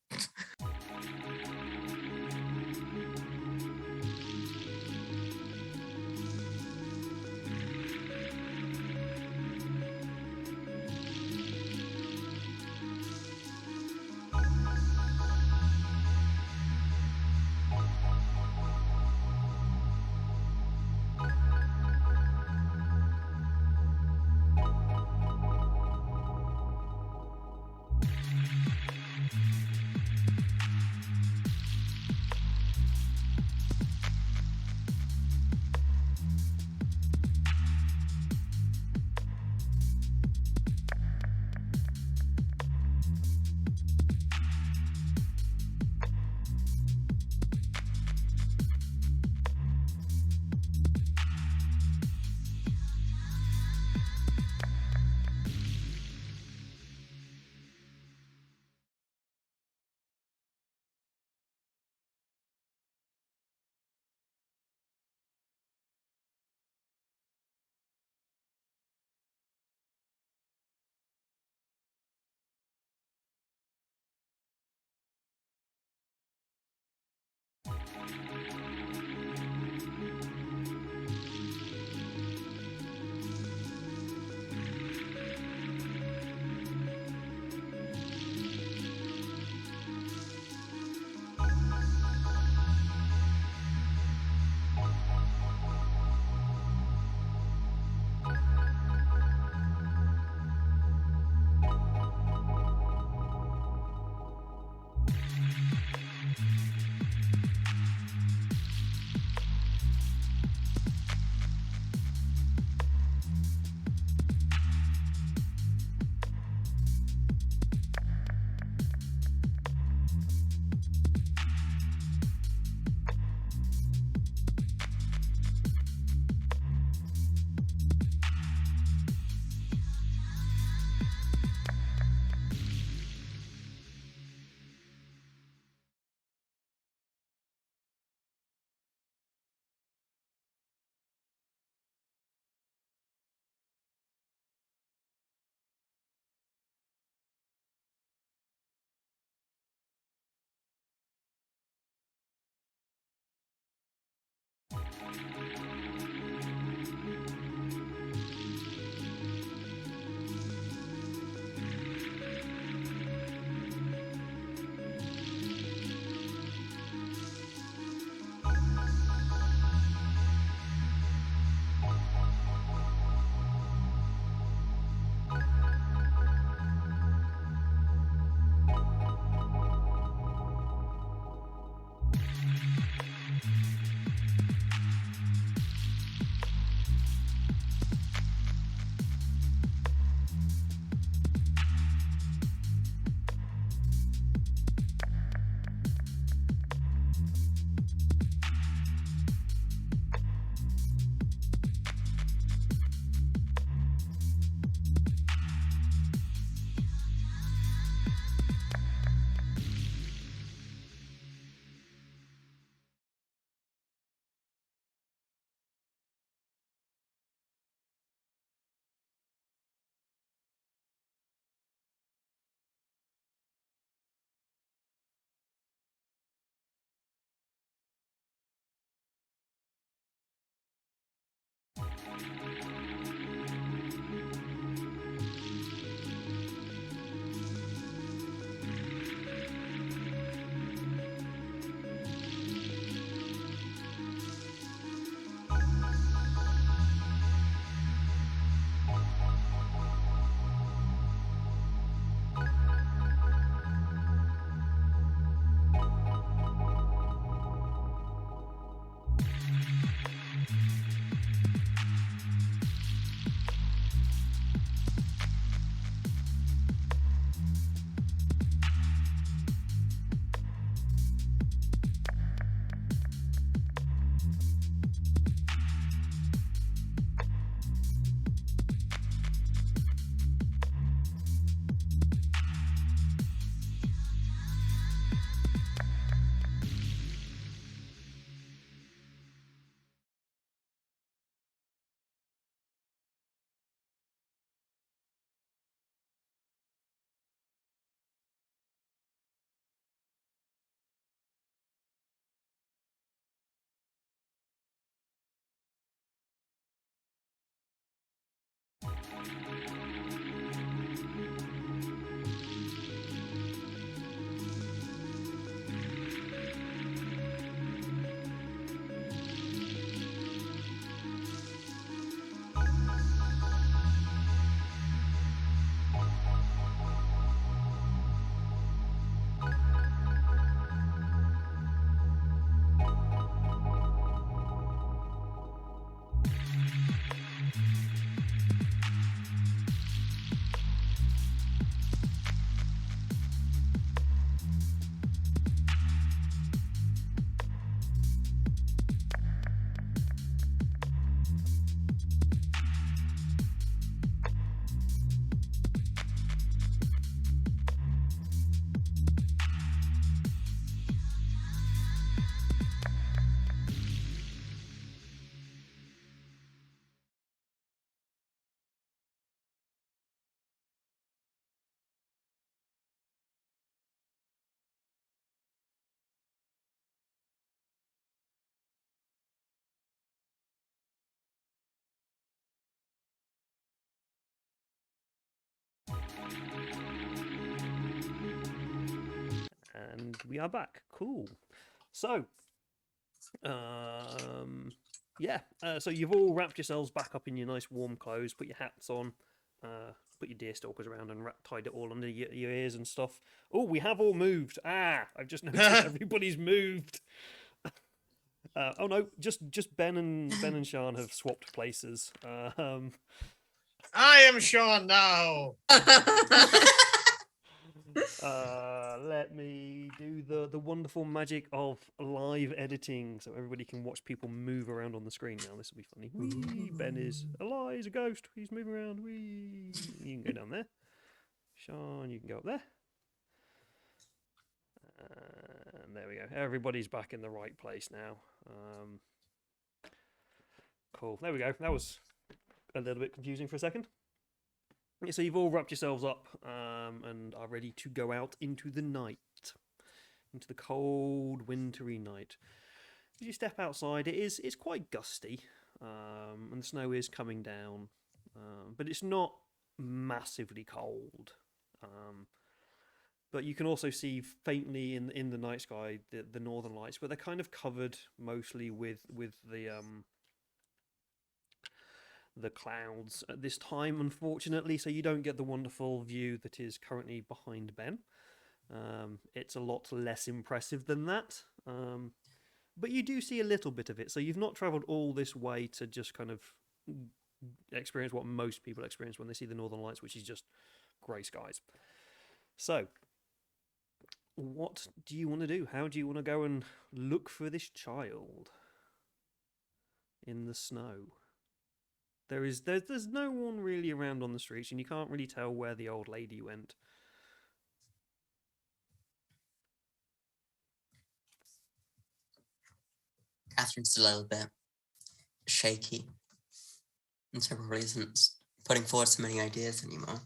we are back. Cool. So, so you've all wrapped yourselves back up in your nice warm clothes, put your hats on, put your deer stalkers around and tied it all under your ears and stuff. Oh, we have all moved. I've just noticed everybody's moved. Oh no, just Ben and Sean have swapped places. I am Sean now. Let me do the wonderful magic of live editing, so everybody can watch people move around on the screen now. This will be funny. Whee! Ben is alive. He's a ghost. He's moving around. Whee! You can go down there. Sean, you can go up there. And there we go. Everybody's back in the right place now. Cool. There we go. That was a little bit confusing for a second. So you've all wrapped yourselves up and are ready to go out into the night, into the cold, wintry night. As you step outside, it's quite gusty, and the snow is coming down, but it's not massively cold. But you can also see faintly in the night sky the northern lights, but they're kind of covered mostly with the clouds at this time, unfortunately, so you don't get the wonderful view that is currently behind Ben. It's a lot less impressive than that, but you do see a little bit of it, so you've not travelled all this way to just kind of experience what most people experience when they see the northern lights, which is just grey skies. So, what do you want to do? How do you want to go and look for this child in the snow? There's no one really around on the streets, and you can't really tell where the old lady went. Catherine's a little bit shaky, and so probably isn't putting forward so many ideas anymore.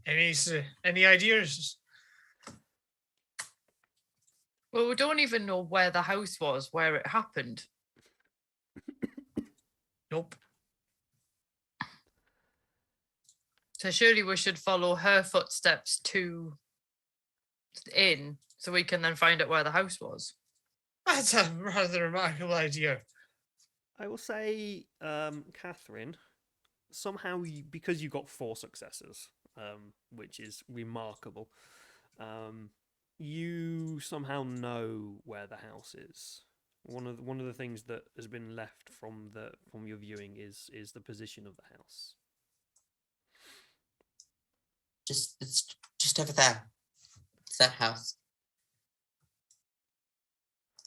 Any ideas? Well, we don't even know where the house was, where it happened. Nope. So surely we should follow her footsteps in, so we can then find out where the house was. That's a rather remarkable idea. I will say, Catherine, somehow, because you got 4 successes, which is remarkable, you somehow know where the house is. One of the things that has been left from your viewing is the position of the house. It's just over there. It's that house.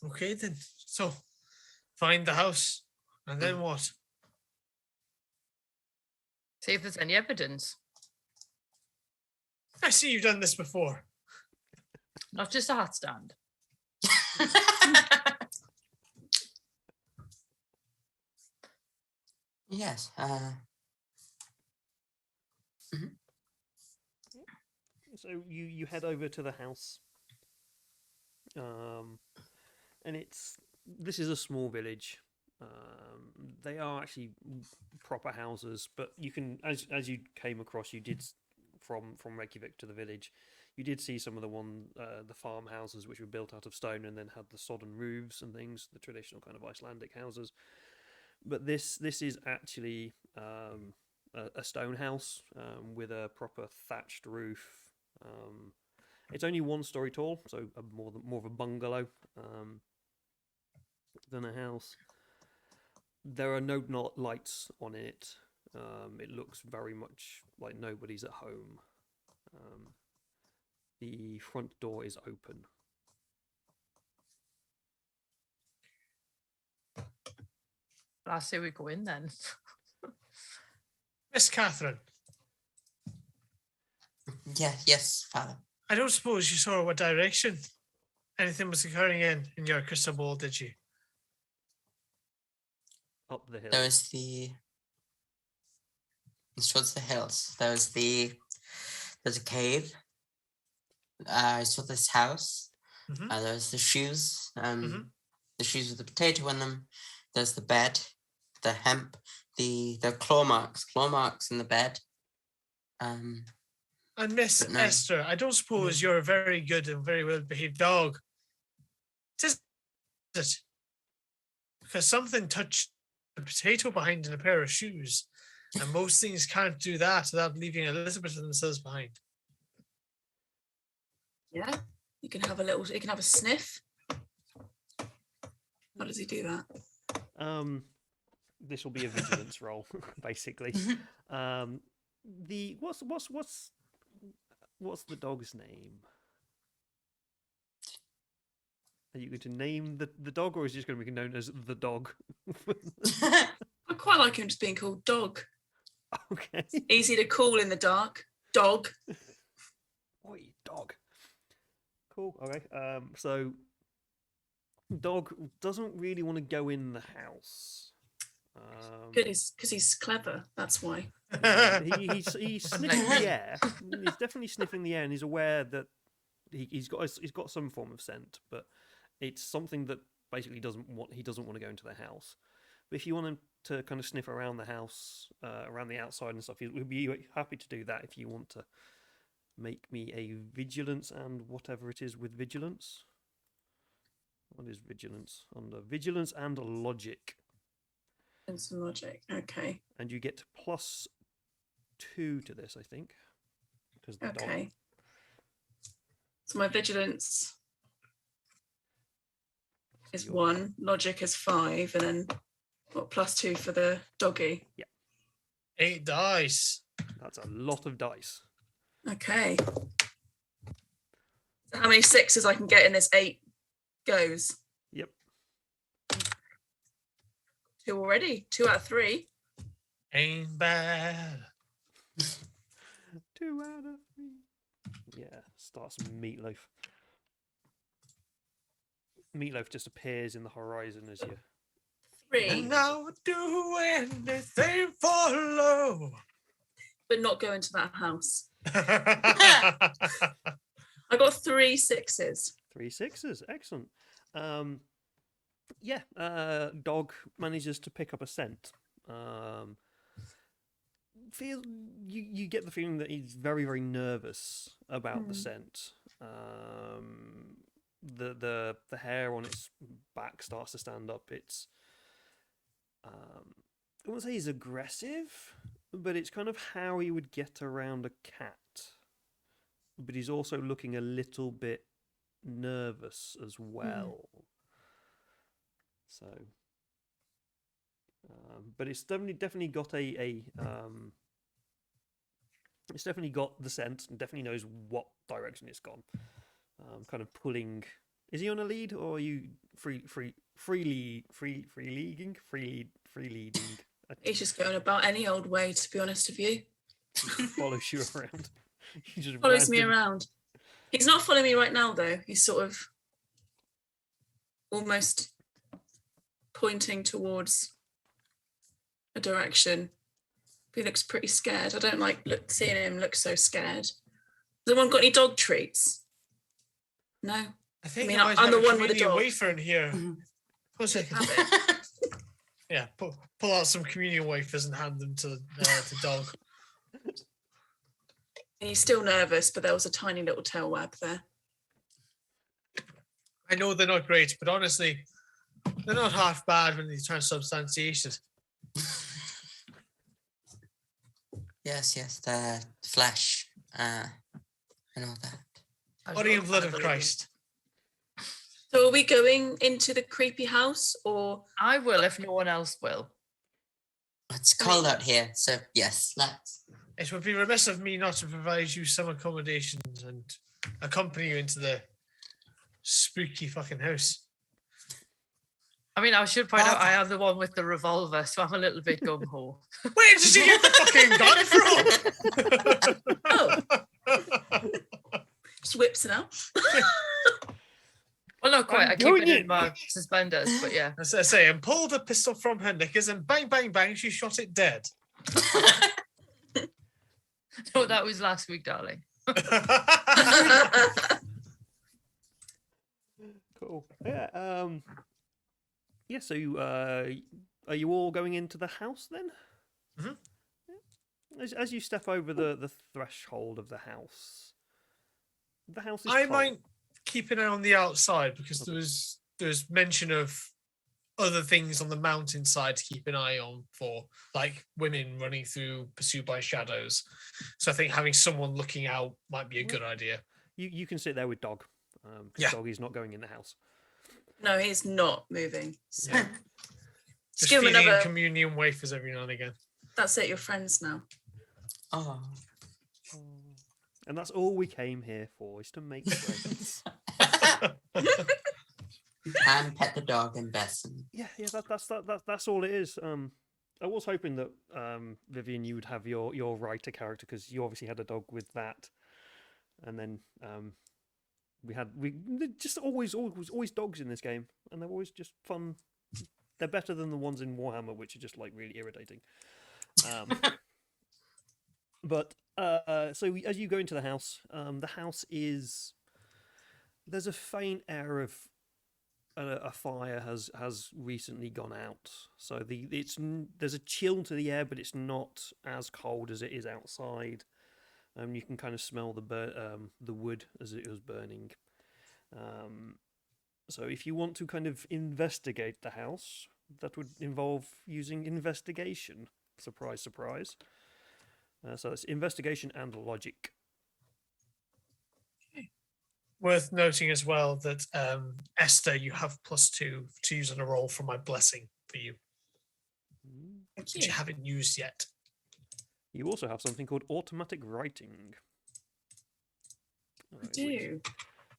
Okay then. So, find the house, and then what? See if there's any evidence. I see you've done this before. Not just a hat stand. Yes. So you head over to the house, and this is a small village. They are actually proper houses, but you can, as you came across, you did from Reykjavik to the village, you did see some of the farmhouses which were built out of stone and then had the sodden roofs and things, the traditional kind of Icelandic houses. But this is actually a stone house with a proper thatched roof. It's only 1 story tall, so more of a bungalow than a house. There are no lights on it. It looks very much like nobody's at home. The front door is open. I say we go in then. Miss Catherine, Yes, Father. I don't suppose you saw what direction anything was occurring in your crystal ball, did you? Up the hill. It's towards the hills. There's a cave. I saw this house. Mhm. There's the shoes. The shoes with the potato in them. There's the bed. the hemp, the claw marks in the bed. And Miss But no. Esther, I don't suppose you're a very good and very well-behaved dog. Is it? Because something touched a potato behind in a pair of shoes, and most things can't do that without leaving a little bit of themselves behind. Yeah, you can have a sniff. How does he do that? This will be a vigilance roll, basically. What's the dog's name? Are you going to name the dog, or is it just going to be known as the dog? I quite like him just being called Dog. Okay. Easy to call in the dark. Dog. Oi, dog. Cool. Okay. So, dog doesn't really want to go in the house. Good, because he's clever. That's why. He's sniffing the air. He's definitely sniffing the air, and he's aware that he's got some form of scent, but it's something that basically he doesn't want to go into the house. But if you want him to kind of sniff around the house, around the outside and stuff, he'll be happy to do that. If you want to make me a vigilance and whatever it is with vigilance. What is vigilance? Under vigilance and logic. And some logic. Okay. And you get +2 to this, I think. Because the Okay. dog. So my vigilance is 1, logic is 5, and then what, +2 for the doggy? 8 dice. That's a lot of dice. Okay. So how many 6s I can get in this 8 goes? Yep. 2 already. 2 out of 3. Ain't bad. 2 out of 3. Yeah, start some meatloaf. Meatloaf just appears in the horizon as you. 3, And I'll do anything for love. but not go into that house. I got 3 6s. 3 6s, excellent. Dog manages to pick up a scent. You get the feeling that he's very, very nervous about the scent. The hair on its back starts to stand up. It's I wouldn't say he's aggressive, but it's kind of how he would get around a cat. But he's also looking a little bit nervous as well. So, but it's definitely got it's definitely got the scent and definitely knows what direction it's gone. Kind of pulling. Is he on a lead, or are you free leading? He's just going about any old way, to be honest with you. Follows you around. He just Follows me random- around. He's not following me right now, though. He's sort of almost pointing towards a direction. He looks pretty scared. I don't like seeing him look so scared. Has anyone got any dog treats? No. I think I mean, I might I'm have the a one with the communion dog. wafer in here. What's it? Have it. Yeah, pull out some communion wafers and hand them to the dog. And he's still nervous, but there was a tiny little tail wag there. I know they're not great, but honestly, they're not half bad when they transubstantiated. Yes, the flesh and all that. Body and blood of Christ. So are we going into the creepy house, or I will if no one else will. It's cold out here, so yes, let's. It would be remiss of me not to provide you some accommodations and accompany you into the spooky fucking house. I mean, I should point out I am the one with the revolver, so I'm a little bit gung ho. Where did you get the fucking gun from? oh, just whips it out. Well, not quite. I'm I keep doing it in it. my suspenders, but yeah. As I say, and pulled a pistol from her knickers and bang, bang, bang, she shot it dead. No, that was last week, darling. Cool. Yeah. Yeah. So are you all going into the house then? Mhm. As you step over the threshold of the house is I cold. might keep an eye on the outside because Okay. there's mention of other things on the mountainside to keep an eye on for, like women running through pursued by shadows. So I think having someone looking out might be a good idea. You can sit there with Dog, because Yeah. Dog is not going in the house. No, he's not moving. So Yeah. Just give him feeding another. communion wafers every now and again. That's it. You're friends now. Oh. And that's all we came here for, is to make friends. And pet the dog and Vaesen. Yeah, that's all it is. I was hoping that Vivian, you would have your writer character, because you obviously had a dog with that, and then we just always dogs in this game, and they're always just fun. They're better than the ones in Warhammer, which are just like really irritating. But so as you go into the house is, there's a faint air of a fire has recently gone out, so there's a chill to the air, but it's not as cold as it is outside. You can kind of smell the wood as it was burning. So if you want to kind of investigate the house, that would involve using investigation. Surprise, surprise. So it's investigation and logic. Worth noting as well that Esther, you have +2 to use on a roll for my blessing for you, Thank which you haven't used yet. You also have something called automatic writing. I do.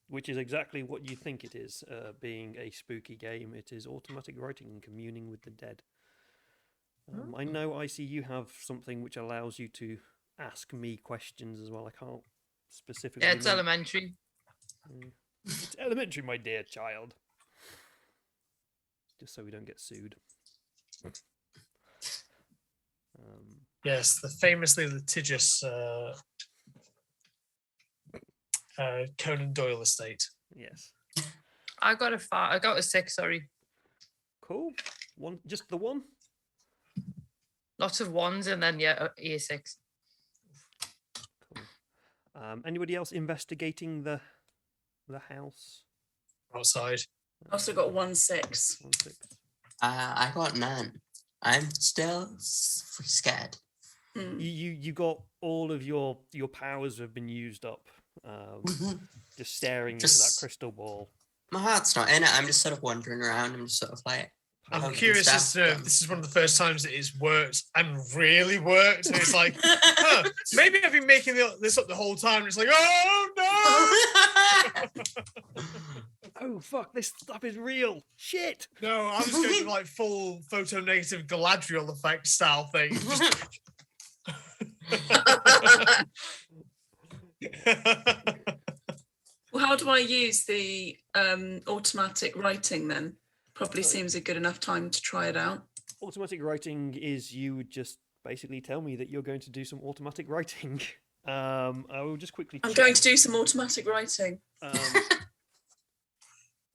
Which is exactly what you think it is, being a spooky game. It is automatic writing and communing with the dead. I know, Icy, you have something which allows you to ask me questions as well. I can't specifically... Yeah, it's elementary. It's elementary, my dear child. Just so we don't get sued. Yes, the famously litigious Conan Doyle estate. Yes. I got a 6, sorry. Cool. One, just the one? Lots of ones, and then year 6. Cool. Anybody else investigating the house? Outside. Also got 1/6. 1/6. I got none. I'm still scared. You got all of your powers have been used up. Just staring into that crystal ball. My heart's not in it. I'm just sort of wandering around. I'm just sort of like... I'm curious as to know if this is one of the first times that it's worked and really worked. And it's like, maybe I've been making this up the whole time. And it's like, oh no! Oh fuck, this stuff is real. Shit. No, I was going to like full photo negative Galadriel effect style thing. Well, how do I use the automatic writing then? Probably seems a good enough time to try it out. Automatic writing is you would just basically tell me that you're going to do some automatic writing. I will just quickly I'm going to do some automatic writing.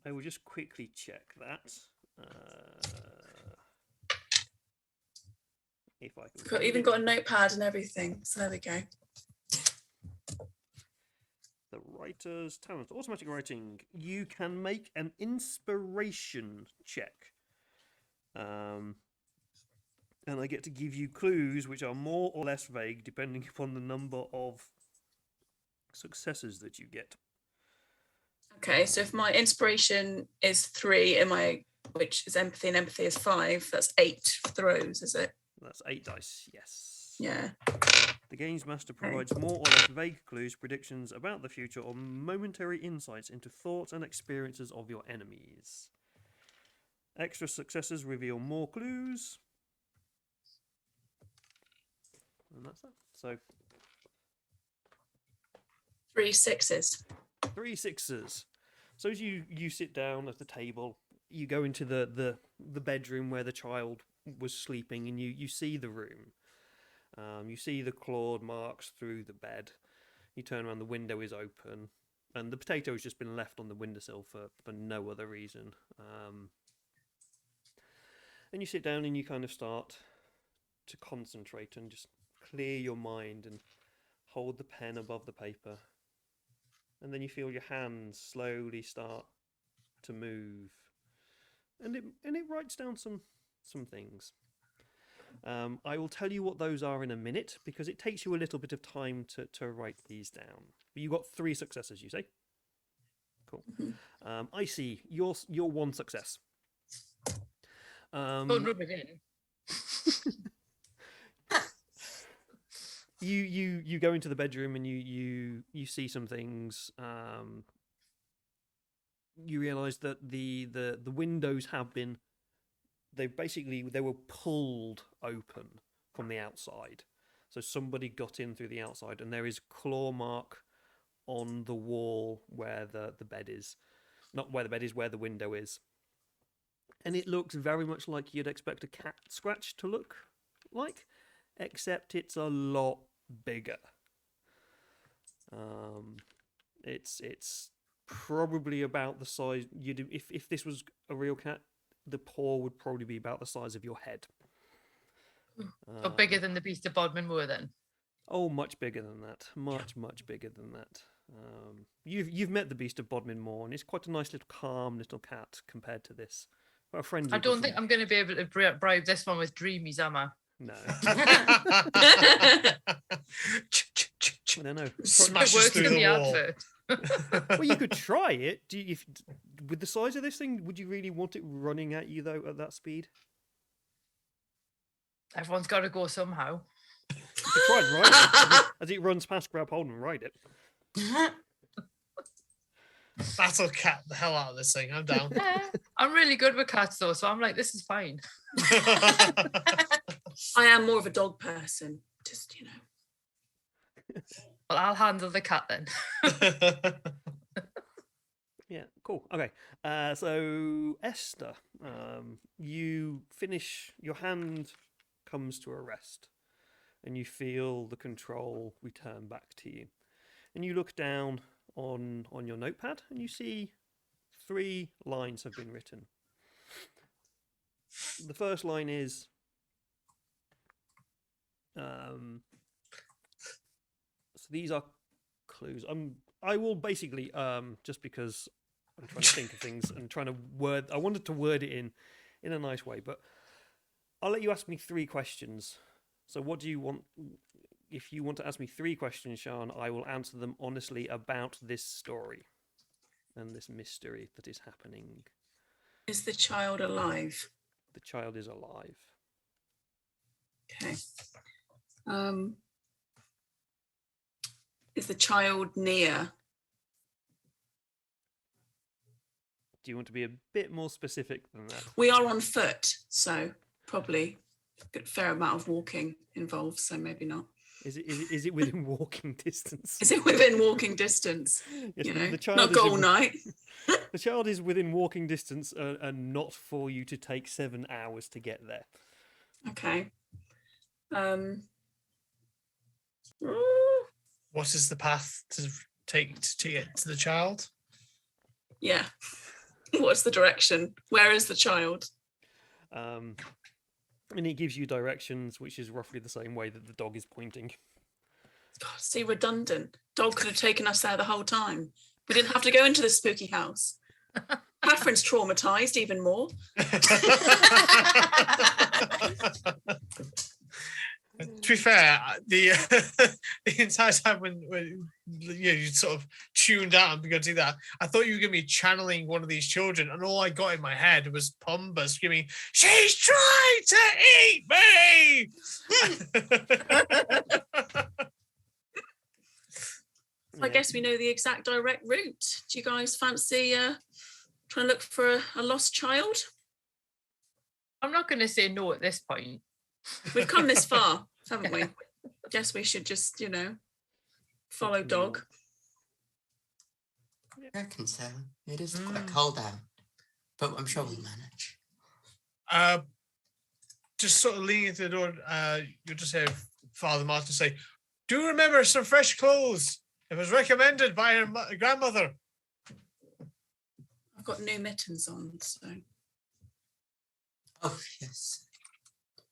I will just quickly check that. If I can Even got a notepad and everything. So there we go. The writer's talent. Automatic writing. You can make an inspiration check. And I get to give you clues which are more or less vague depending upon the number of successes that you get. Okay, so if my inspiration is 3 which is empathy, and empathy is 5, that's 8 throws, is it? That's 8 dice, yes. Yeah. The game's master provides more or less vague clues, predictions about the future, or momentary insights into thoughts and experiences of your enemies. Extra successes reveal more clues. And that's that. So 3 6s. 3 6s. So as you sit down at the table, you go into the bedroom where the child was sleeping, and you see the room. You see the clawed marks through the bed. You turn around, the window is open, and the potato has just been left on the windowsill for no other reason. And you sit down and you kind of start to concentrate and just clear your mind and hold the pen above the paper. And then you feel your hands slowly start to move. And it writes down some things. I will tell you what those are in a minute because it takes you a little bit of time to write these down. But you got 3 successes, you say? Cool. Icy, your 1 success. Don't rub it in. You go into the bedroom and you see some things. You realise that the windows have been they were pulled open from the outside. So somebody got in through the outside, and there is claw mark on the wall where the bed is. Not where the bed is, where the window is. And it looks very much like you'd expect a cat scratch to look like, except it's a lot bigger. It's probably about the size you'd if this was a real cat, the paw would probably be about the size of your head. So bigger than the Beast of Bodmin Moor, then? Oh, much bigger than that. Much bigger than that. You've met the Beast of Bodmin Moor, and it's quite a nice little calm little cat compared to this. Well, I don't think I'm going to be able to bribe this one with dreamies, am I? No. I don't know. Smashes through the wall. Well, you could try it. With the size of this thing, would you really want it running at you though at that speed? Everyone's got to go somehow. You could try and ride it. As it runs past, grab hold and ride it. Battle cat the hell out of this thing. I'm down. I'm really good with cats though, so I'm like, this is fine. I am more of a dog person, just, you know. Well, I'll handle the cat then. Yeah, cool. Okay, so Esther, you finish, your hand comes to a rest, and you feel the control return back to you. And you look down on your notepad, and you see 3 lines have been written. The first line is, so these are clues. I will basically, just because I'm trying to think of things and trying to I wanted to word it in a nice way, but I'll let you ask me 3 questions. So what do you want? If you want to ask me 3 questions, Sian, I will answer them honestly about this story and this mystery that is happening. Is the child alive? The child is alive. Okay. Is the child near? Do you want to be a bit more specific than that? We are on foot, so probably a good fair amount of walking involved, so maybe not. Is it within walking distance? Is it within walking distance? Yes, You know, the child not is go all night. The child is within walking distance and not for you to take 7 hours to get there. Okay. What is the path to take to get to the child? Yeah. What's the direction? Where is the child? And it gives you directions, which is roughly the same way that the dog is pointing. God, see, redundant. Dog could have taken us there the whole time. We didn't have to go into the spooky house. Catherine's traumatized even more. To be fair, the entire time when you sort of tuned out and began to do that, I thought you were going to be channeling one of these children, and all I got in my head was Pumba screaming, "She's trying to eat me!" I guess we know the exact direct route. Do you guys fancy trying to look for a lost child? I'm not going to say no at this point. We've come this far, haven't we? Guess we should just, you know, follow dog. I reckon so. It is quite cold out, but I'm sure we'll manage. Just sort of leaning into the door, you'll just hear Father Martin say, "Do remember some fresh clothes. It was recommended by her grandmother." I've got new mittens on, so. Oh, yes.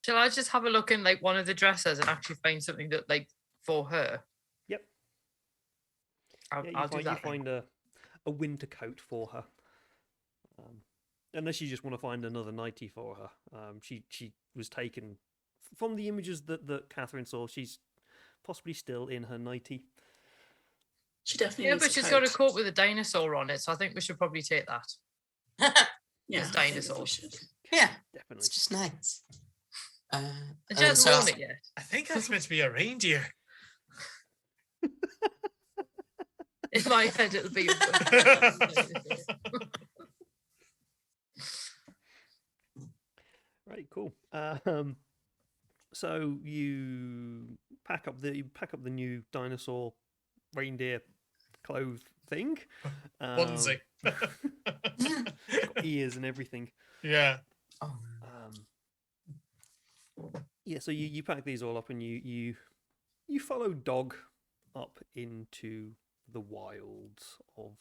Shall I just have a look in like one of the dressers and actually find something that like for her? Yep. I'll Yeah, do you that. find a winter coat for her. Unless you just want to find another nightie for her. She was taken from the images that Catherine saw. She's possibly still in her nightie. She definitely Yeah, needs but a she's coat. got a coat with a dinosaur on it, so I think we should probably take that. Yeah, It's I think we dinosaurs. should. Yeah, Definitely. it's just nice. And she And hasn't so worn it yet. I think that's meant to be a reindeer. In my head, it'll be. Right, cool. So you pack up the new dinosaur reindeer clothes thing. Onesie. It's got ears and everything. Yeah. Oh, Yeah, so you pack these all up and you follow Dog up into the wilds of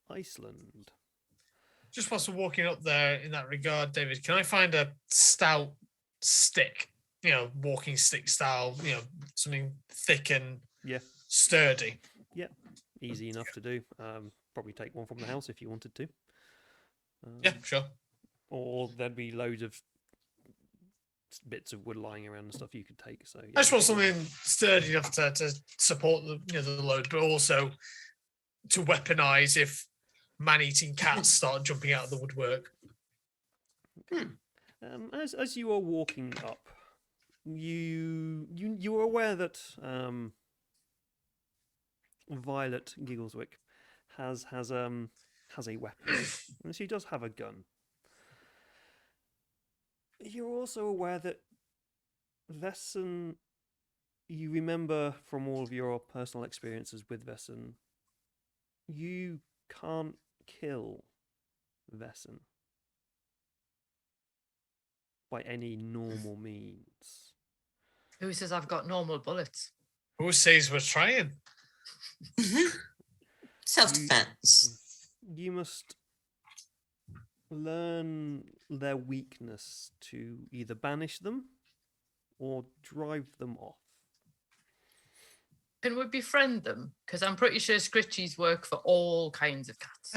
Iceland. Just whilst we're walking up there in that regard, David, can I find a stout stick? Walking stick style, something thick and Yeah. sturdy. Easy enough to do. Probably take one from the house if you wanted to. Yeah, sure. Or there'd be loads of bits of wood lying around and stuff you could take. So yeah, I just want something sturdy enough to support the load, but also to weaponize if man-eating cats start jumping out of the woodwork. As you are walking up, you are aware that Violet Giggleswick has a weapon, and she does have a gun. You're also aware that Vaesen, you remember from all of your personal experiences with Vaesen, you can't kill Vaesen by any normal means. Who says I've got normal bullets? Who says we're trying? self-defense. You must learn their weakness to either banish them or drive them off. Can we befriend them? Because I'm pretty sure scritchies work for all kinds of cats.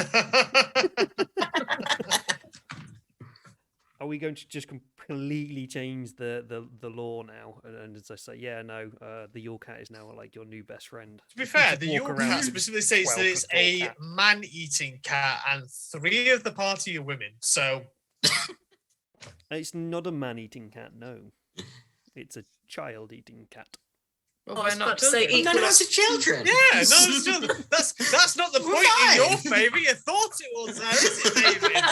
Are we going to just completely change the law now? And as I say, yeah, no, the Yule cat is now like your new best friend. To be You fair, just the walk Yule around cat with specifically states that 12 it's foot tall a cat. man-eating cat, and 3 of the party are women. So It's not a man-eating cat, no. It's a child-eating cat. Well, I we're was not about to say children. None of us are children. yeah, no, it's still, that's not the We're point in your fine. favour. You thought it was, there, is it, David?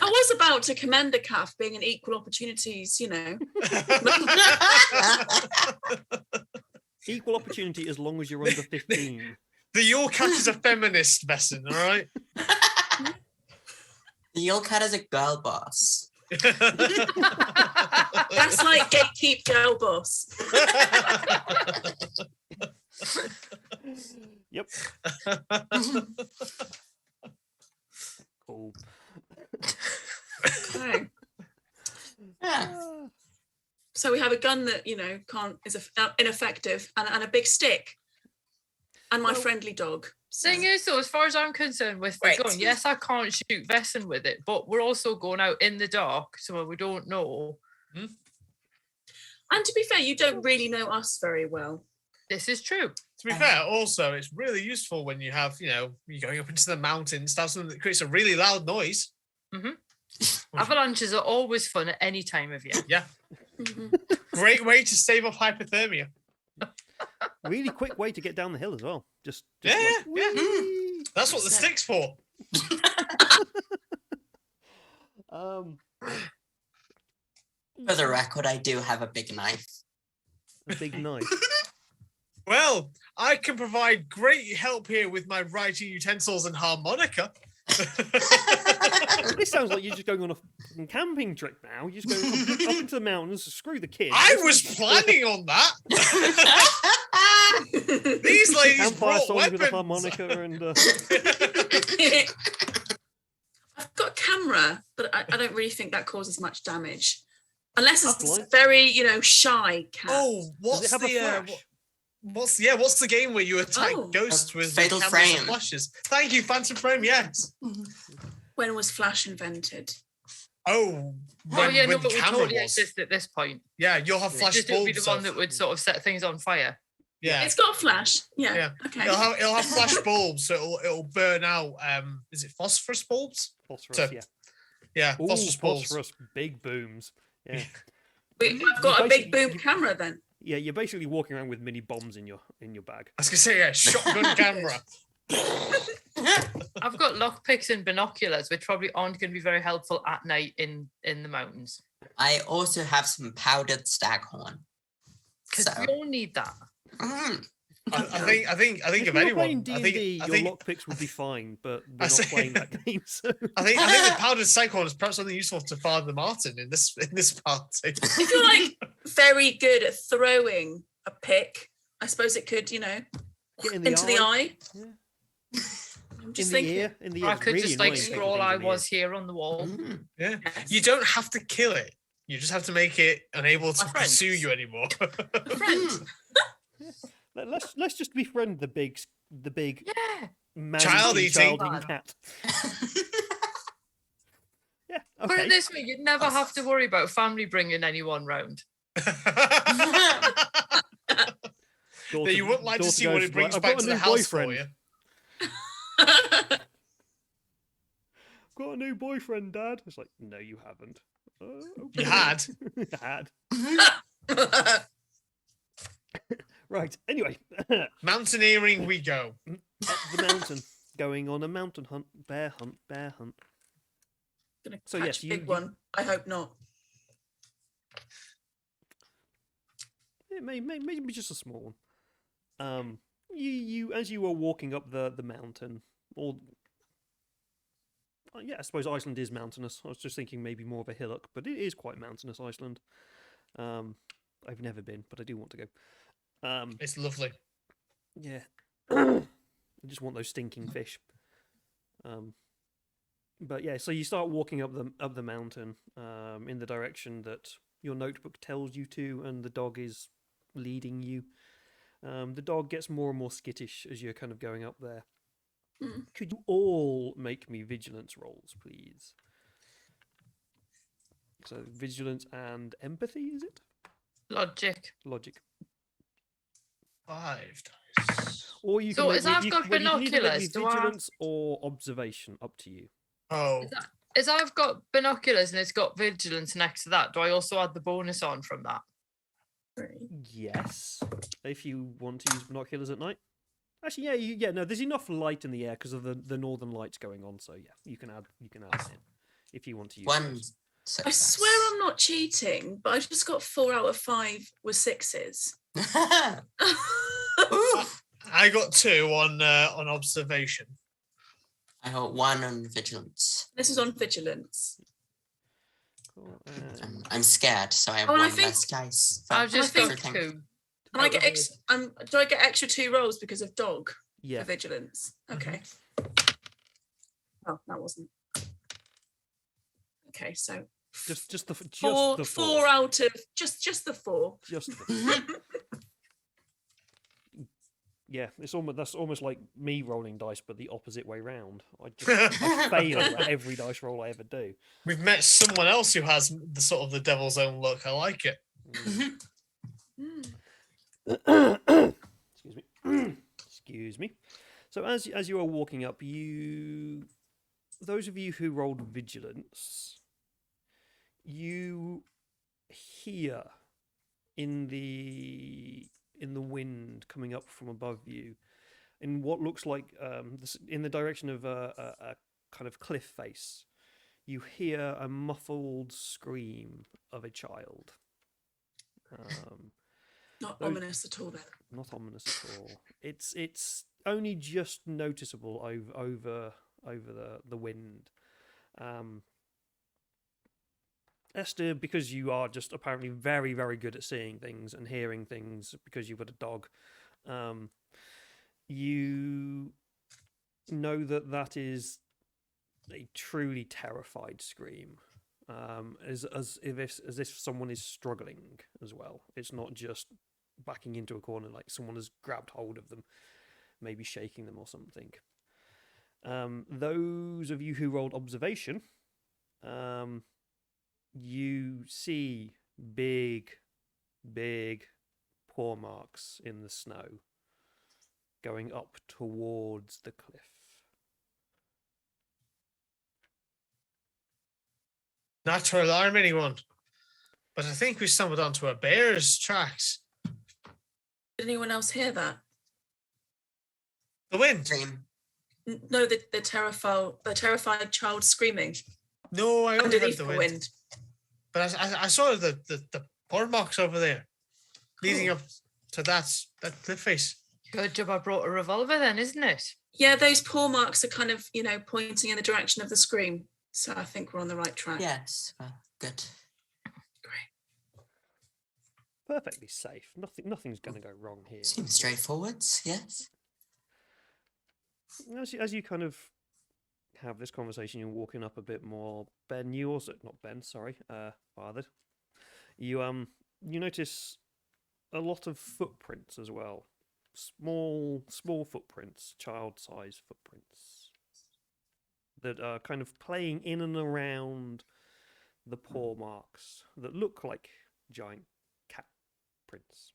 I was about to commend the cat for being an equal opportunities, Equal opportunity as long as you're under 15. The Yule cat is a feminist, Vaesen, all right? The Yule cat is a girl boss. That's like gatekeep girl boss. Yep. Cool. Okay. Yeah. So we have a gun that is ineffective, and a big stick, and my Well- friendly dog. So- Thing is, though, as far as I'm concerned with the Right. gun, yes, I can't shoot Vaesen with it, but we're also going out in the dark, so we don't know. And to be fair, you don't really know us very well. This is true. To be fair, also, it's really useful when you have, you're going up into the mountains, to have something that creates a really loud noise. Avalanches are always fun at any time of year. Yeah. Mhm. Great way to stave off hypothermia. Really quick way to get down the hill as well. Just Yeah, like, yeah. whee! That's what the So- stick's for. For the record, I do have a big knife. A big knife. Well, I can provide great help here with my writing utensils and harmonica. This sounds like you're just going on a fucking camping trip now. You're just going up into the mountains, screw the kids. I was planning on that. These ladies Campfire brought songs with a weapons. harmonica and I've got a camera, but I don't really think that causes much damage. Unless it's Uplight. a very, shy cat. Oh, Does it have a flash? what's the game where you attack Oh. ghosts with Fatal cameras and Frame. flashes? Thank you, Phantom Frame. Yes. When was Flash invented? Oh, Oh yeah, no, when but the we camera totally was. exist at this point. Yeah, you'll have It's flash just it would be the bulbs. one that would sort of set things on fire. Yeah. It's got a flash. Yeah. Yeah. Okay. It'll have flash bulbs, so it'll burn out. Is it phosphorus bulbs? Phosphorus, So- yeah. Yeah, Ooh, phosphorus bulbs. phosphorus, big booms. Yeah. I've got a big boom you- camera then. Yeah, you're basically walking around with mini bombs in your bag. I was gonna say, yeah, shotgun camera. I've got lockpicks and binoculars, which probably aren't going to be very helpful at night in the mountains. I also have some powdered staghorn. Because So, we all need that. I think If of we were anyone. playing I D&D, think your lockpicks would be fine, but we're I not say- playing that game, so... I think the powdered cyclone is perhaps something useful to Father Martin in this party. If you're like very good at throwing a pick, I suppose it could, Get in into the eye. Yeah. I'm just In the thinking. ear, in the ear. I It's could really just like annoying taking scroll things I in the ear. was here on the wall. Yeah, Yes. you don't have to kill it. You just have to make it unable to My friend. pursue you anymore. A friend. Let's just befriend the big Yeah. Child eating. child-eating cat. Yeah, Put okay. it this way, you'd never have to worry about family bringing anyone round. Daughter- you wouldn't like to daughter see what goes, it brings "I've back got to a the new house for boyfriend. you. I've got a new boyfriend, Dad. It's like, no, you haven't. You okay." had. You had. Right. Anyway, Mountaineering we go. up the mountain, going on a mountain hunt, bear hunt, bear hunt. Gonna So, catch yes, a you- big one. I hope not. It maybe just a small one. You as you are walking up the mountain, or yeah, I suppose Iceland is mountainous. I was just thinking maybe more of a hillock, but it is quite mountainous, Iceland. I've never been, but I do want to go. It's lovely. Yeah, I just want those stinking fish. But yeah, so you start walking up the mountain, in the direction that your notebook tells you to, and the dog is leading you. The dog gets more and more skittish as you're kind of going up there. Mm. Could you all make me vigilance rolls, please? So vigilance and empathy, is it? Logic. Logic. 5 dice. Or you can So make as me, I've you, got well, you can either make me binoculars, do I- vigilance or observation, up to you. Oh, As I've got binoculars and it's got vigilance next to that, do I also add the bonus on from that? Yes, if you want to use binoculars at night. Actually, no. There's enough light in the air because of the northern lights going on. So yeah, you can add that in if you want to use. One those. I swear I'm not cheating, but I just got 4 out of 5 with 6s. Ooh. I got 2 on observation. I got 1 on vigilance. This is on vigilance. Cool, I'm scared, so I have Oh, and I 1 think- less dice. for I've just got everything. 2. And I out get of all. do I get extra 2 rolls because of dog yeah. for vigilance? Okay. Oh, that wasn't. Okay, so Just the just four, the 4 out of just the 4. Just yeah. That's almost like me rolling dice, but the opposite way round. I fail at every dice roll I ever do. We've met someone else who has the sort of the devil's own look. I like it. Excuse me. Excuse me. So as you are walking up, those of you who rolled vigilance, you hear in the wind coming up from above you, in what looks like in the direction of a kind of cliff face, you hear a muffled scream of a child. Not Those- ominous at all then. Not ominous at all. It's only just noticeable over the wind. Esther, because you are just apparently very, very good at seeing things and hearing things because you've got a dog, you know that is a truly terrified scream, as if someone is struggling as well. It's not just backing into a corner like someone has grabbed hold of them, maybe shaking them or something. Those of you who rolled observation, you see big paw marks in the snow going up towards the cliff. Not to alarm anyone, but I think we stumbled onto a bear's tracks. Did anyone else hear that? The wind. Dream. No, the terrified child screaming No, I only heard underneath the the wind. wind. But I saw the paw marks over there, leading up to that cliff face. Good job I brought a revolver then, isn't it? Yeah, those paw marks are kind of, pointing in the direction of the scream. So I think we're on the right track. Yes. Good. Great. Perfectly safe. Nothing's going to go wrong here. Seems straightforward. Yes. As you kind of have this conversation, you're walking up a bit more. Ben, you also not Ben, sorry, Father. You notice a lot of footprints as well. Small footprints, child-sized footprints that are kind of playing in and around the paw marks that look like giant cat prints.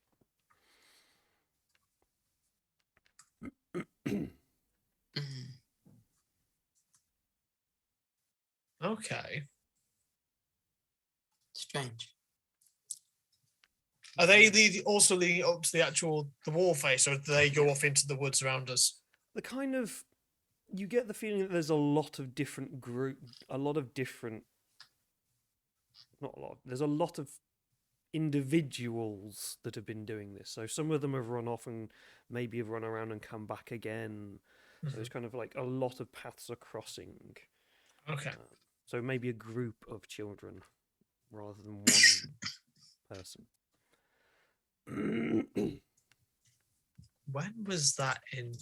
Okay. Strange. Are they also leading up to the wall face, or do they go off into the woods around us? The kind of, you get the feeling that there's a lot of different there's a lot of individuals that have been doing this. So some of them have run off and maybe have run around and come back again. So it's kind of like a lot of paths are crossing. Okay. So maybe a group of children rather than one person. When was that in?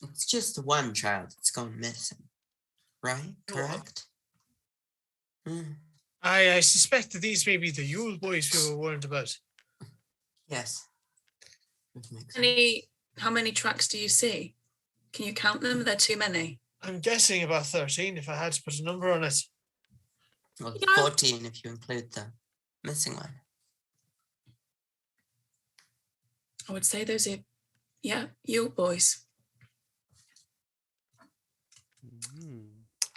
It's just one child that's gone missing, right? Correct? I suspect that these may be the Yule boys we were warned about. Yes. Would make sense. How many tracks do you see? Can you count them? They're too many. I'm guessing about 13 if I had to put a number on it. Well, Yeah. 14 if you include the missing one. I would say those are, Yule boys.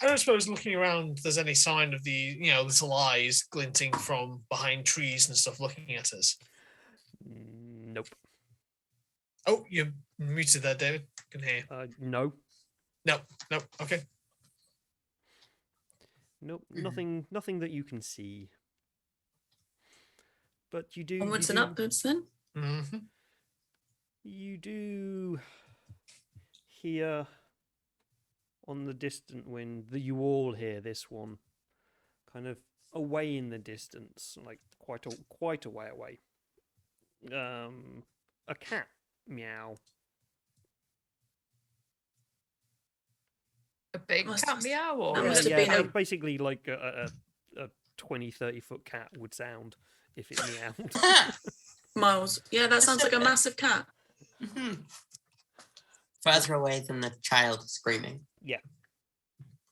I don't suppose looking around there's any sign of the, little eyes glinting from behind trees and stuff looking at us. Nope. Oh, you muted that, David. Can hear. No. No, okay. Nope. Nothing that you can see. But you do. Onwards and upwards then. Mm-hmm. You do hear on the distant wind, you all hear this one, kind of away in the distance, like quite a way away. A cat meow. A big cat meow or That must have been basically like a 20-30 foot cat would sound if it meowed. Miles. Yeah, that sounds like a massive cat. Further away than the child screaming. Yeah.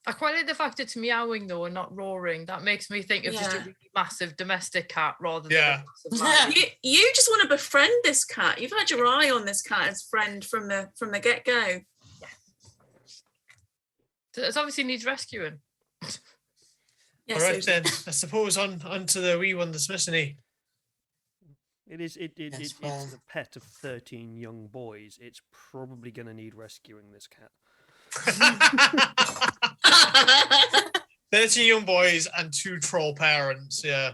I quite like the fact it's meowing though and not roaring. That makes me think of just a really massive domestic cat rather than a massive lion. You just want to befriend this cat. You've had your eye on this cat as friend from the get-go. So it obviously needs rescuing. All right then. I suppose on to the wee one that's missing. It's the pet of 13 young boys. It's probably going to need rescuing, this cat. 13 young boys and 2 troll parents, yeah.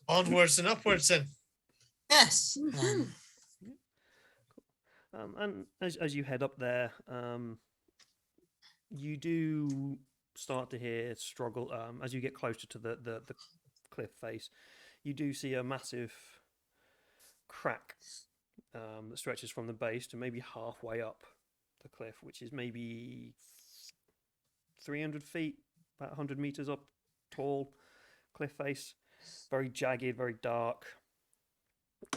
Onwards and upwards then. Yes. And as you head up there, you do start to hear struggle as you get closer to the cliff face. You do see a massive crack that stretches from the base to maybe halfway up the cliff, which is maybe 300 feet, about 100 meters up tall cliff face. Very jagged, very dark.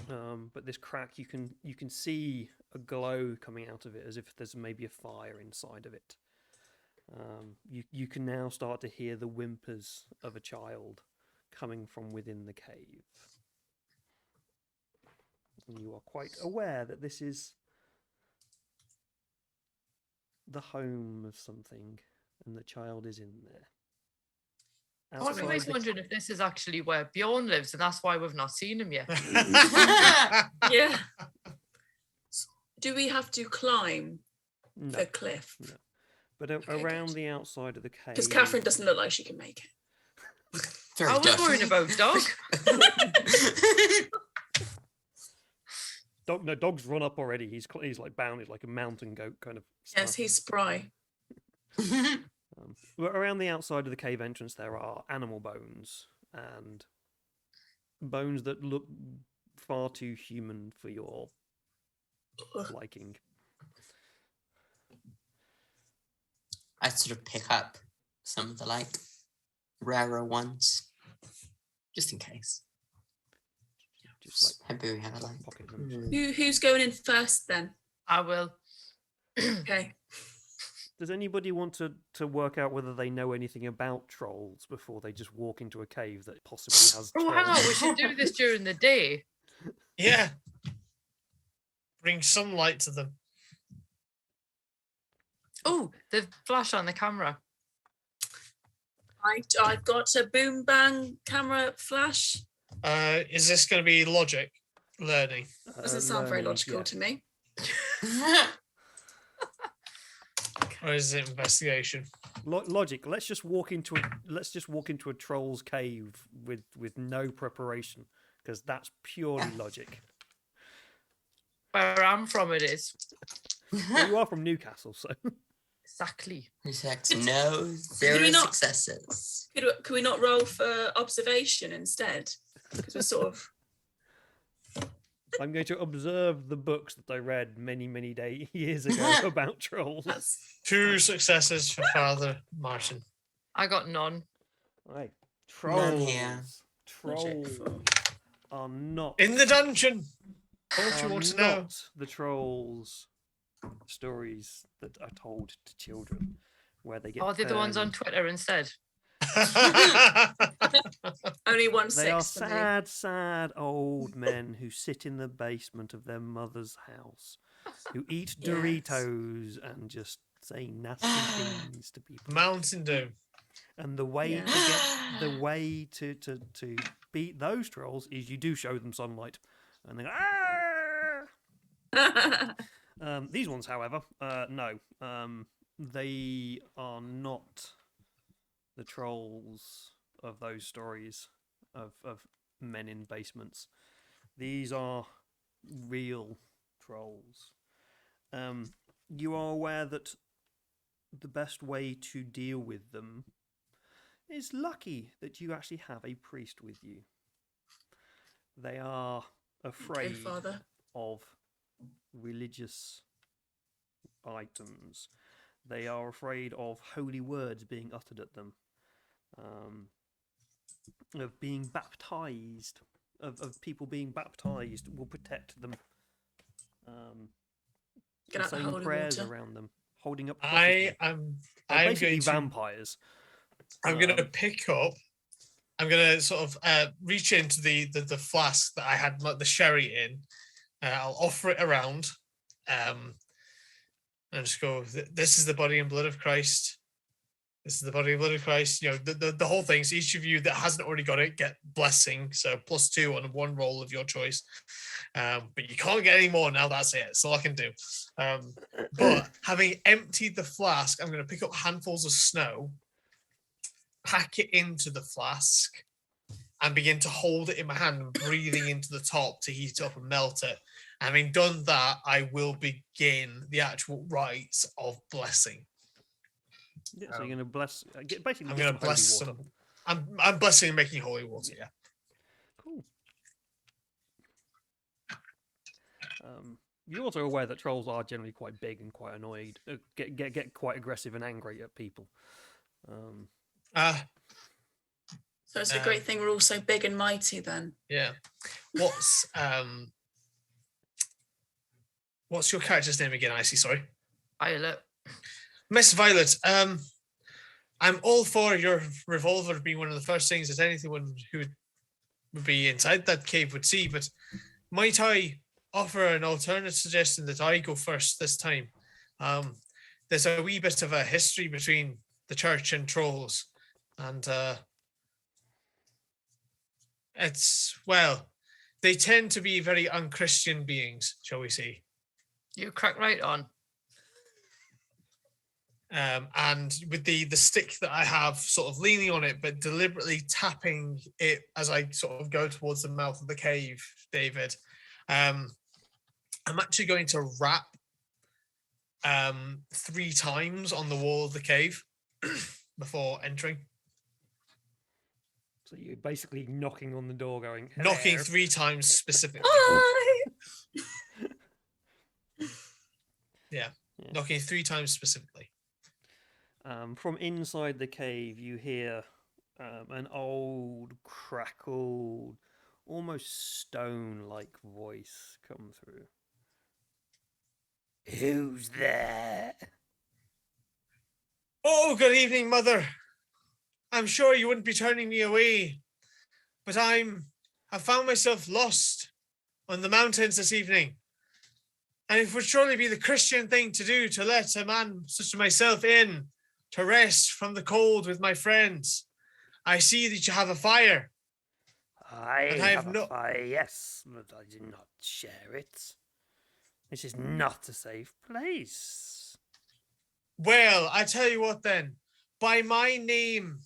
But this crack, you can see a glow coming out of it, as if there's maybe a fire inside of it. You can now start to hear the whimpers of a child coming from within the cave. And you are quite aware that this is the home of something, and the child is in there. I was always wondering if this is actually where Bjorn lives, and that's why we've not seen him yet. Yeah. Do we have to climb the cliff? No. But around the outside of the cave... Because Catherine doesn't look like she can make it. I was worried about Dog. Dog's run up already. He's like bounded like a mountain goat kind of stuff. Yes, he's spry. Around the outside of the cave entrance, there are animal bones, and bones that look far too human for your liking. I sort of pick up some of the like rarer ones, just in case. Just like maybe we have a like. Pocket them. Who's going in first then? I will. Okay. Does anybody want to work out whether they know anything about trolls before they just walk into a cave that possibly has Oh, trolls? hang on. We should do this during the day. Yeah. Bring some light to them. Oh, the flash on the camera. Right, I've got a boom bang camera flash. Is this going to be logic learning? Doesn't sound very logical to me. Or is it investigation? Logic. Let's just walk into a troll's cave with no preparation, because that's purely logic. Where I'm from, it is. Well, you are from Newcastle, so Exactly. No, zero successes. Could we not roll for observation instead? Because we're sort of... I'm going to observe the books that I read many years ago about trolls. 2 successes for Father Martin. I got none. Right. None here. Trolls are not In the dungeon. What you are want to know? not the trolls stories that are told to children, where they get. Oh, they're the ones on Twitter instead. Only 1 They are 6 for me. sad old men who sit in the basement of their mother's house, who eat Yes. Doritos and just say nasty things to people. Mountain Dew. And the way Yeah. to get the way to beat those trolls is you do show them sunlight, and they go, "Ah!" These ones, however, no, they are not the trolls of those stories of men in basements. These are real trolls. You are aware that the best way to deal with them is lucky that you actually have a priest with you. They are afraid Father. of religious items. They are afraid of holy words being uttered at them, of being baptized, of people being baptized will protect them. Get out the saying holy prayers water. around them, holding up. I'm They're basically going to vampires. I'm going to pick up. I'm going to sort of reach into the flask that I had the sherry in. I'll offer it around, and just go. This is the body and blood of Christ. This is the body and blood of Christ. You know, the whole thing. So each of you that hasn't already got it, get blessing. So +2 on 1 roll of your choice. But you can't get any more now. That's it. That's all I can do. But having emptied the flask, I'm going to pick up handfuls of snow, pack it into the flask, and begin to hold it in my hand, breathing into the top to heat it up and melt it. Having done that, I will begin the actual rites of blessing. Yeah, so you're going to bless. Basically, I'm get going to some holy bless water. some. I'm blessing and making holy water. Yeah. Cool. You're also aware that trolls are generally quite big and quite annoyed. Get quite aggressive and angry at people. So it's a great thing we're all so big and mighty then. Yeah. What's your character's name again, Icy? Sorry. Violet. Miss Violet, I'm all for your revolver being one of the first things that anyone who would be inside that cave would see, but might I offer an alternate suggestion that I go first this time? There's a wee bit of a history between the church and trolls, and they tend to be very unchristian beings, shall we say. You crack right on. And with the stick that I have sort of leaning on it, but deliberately tapping it as I sort of go towards the mouth of the cave, David, I'm actually going to rap 3 times on the wall of the cave before entering. So you're basically knocking on the door going... Knocking 3 times specifically. Yeah, knocking 3 times specifically. From inside the cave, you hear an old, crackled, almost stone-like voice come through. Who's there? Oh, good evening, Mother. I'm sure you wouldn't be turning me away, but I found myself lost on the mountains this evening. And it would surely be the Christian thing to do to let a man such as myself in to rest from the cold with my friends. I see that you have a fire. I have a fire, yes, but I do not share it. This is not a safe place. Well, I tell you what then. By my name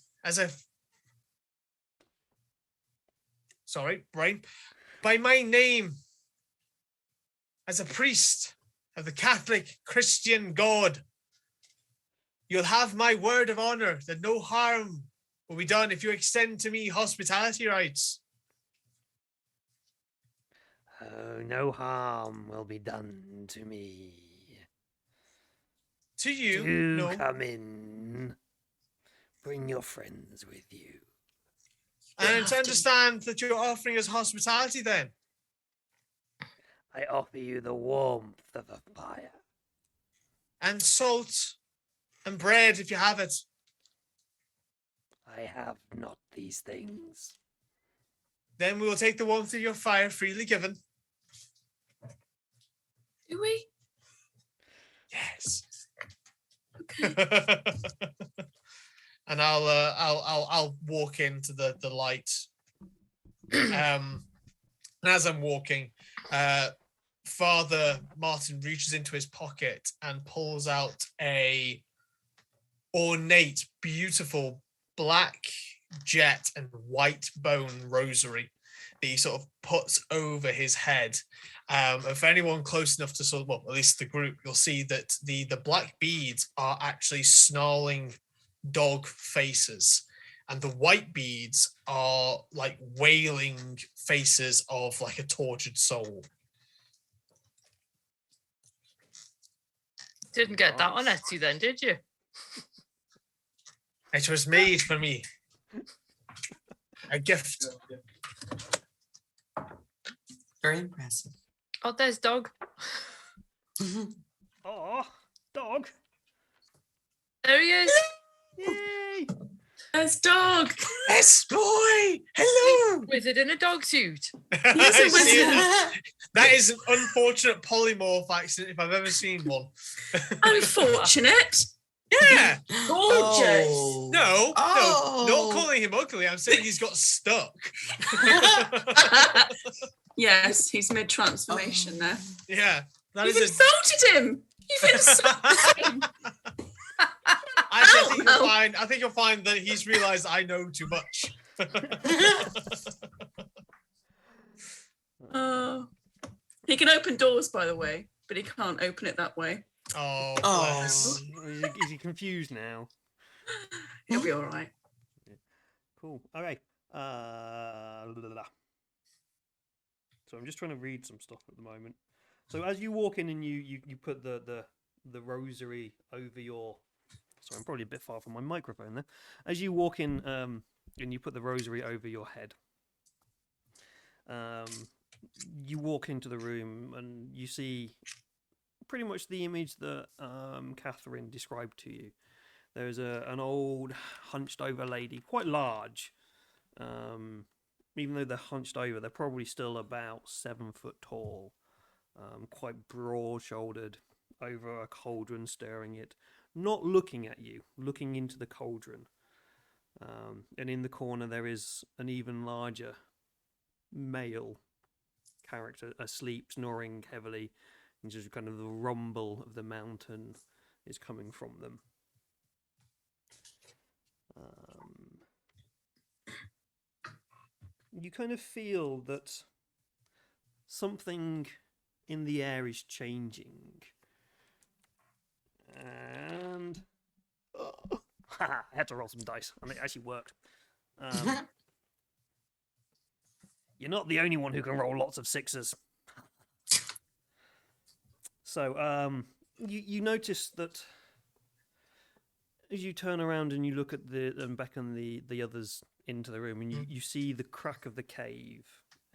By my name as a priest of the Catholic Christian God, you'll have my word of honor that no harm will be done if you extend to me hospitality rights. Oh, no harm will be done to me. To you? Do come in. Bring your friends with you. And to understand that you're offering us hospitality then. I offer you the warmth of a fire. And salt and bread if you have it. I have not these things. Then we will take the warmth of your fire freely given. Do we? Yes. Okay. And I'll walk into the light. And as I'm walking, Father Martin reaches into his pocket and pulls out a ornate, beautiful black jet and white bone rosary that he sort of puts over his head. If anyone close enough to at least the group, you'll see that the black beads are actually snarling dog faces, and the white beads are like wailing faces of like a tortured soul. Didn't get that on Etsy then, did you? It was made for me. A gift. Very impressive. Oh, there's dog. Oh, dog. There he is. Yay! There's dog. Yes, boy. Hello. Wizard in a dog suit. He's a wizard. That is an unfortunate polymorph accident if I've ever seen one. Unfortunate. Yeah. Gorgeous. Oh. No, Oh. not calling him ugly. I'm saying he's got stuck. Yes, he's mid-transformation there. Yeah. That You've is insulted him. You've insulted him. I think you'll find that he's realised I know too much. He can open doors, by the way, but he can't open it that way. Oh, Oh. bless. Is he confused now? He'll be all right. Cool. Okay. So I'm just trying to read some stuff at the moment. So as you walk in and you put the rosary over your... Sorry, I'm probably a bit far from my microphone there. As you walk in and you put the rosary over your head, you walk into the room and you see pretty much the image that Catherine described to you. There's an old hunched over lady, quite large. Even though they're hunched over, they're probably still about 7 foot tall. Quite broad shouldered, over a cauldron, stirring it, not looking at you, looking into the cauldron. And in the corner there is an even larger male character asleep, snoring heavily, and just kind of the rumble of the mountain is coming from them. You kind of feel that something in the air is changing. And I had to roll some dice, and it actually worked. You're not the only one who can roll lots of sixes. So you notice that as you turn around and you look at and beckon the others into the room, and you see the crack of the cave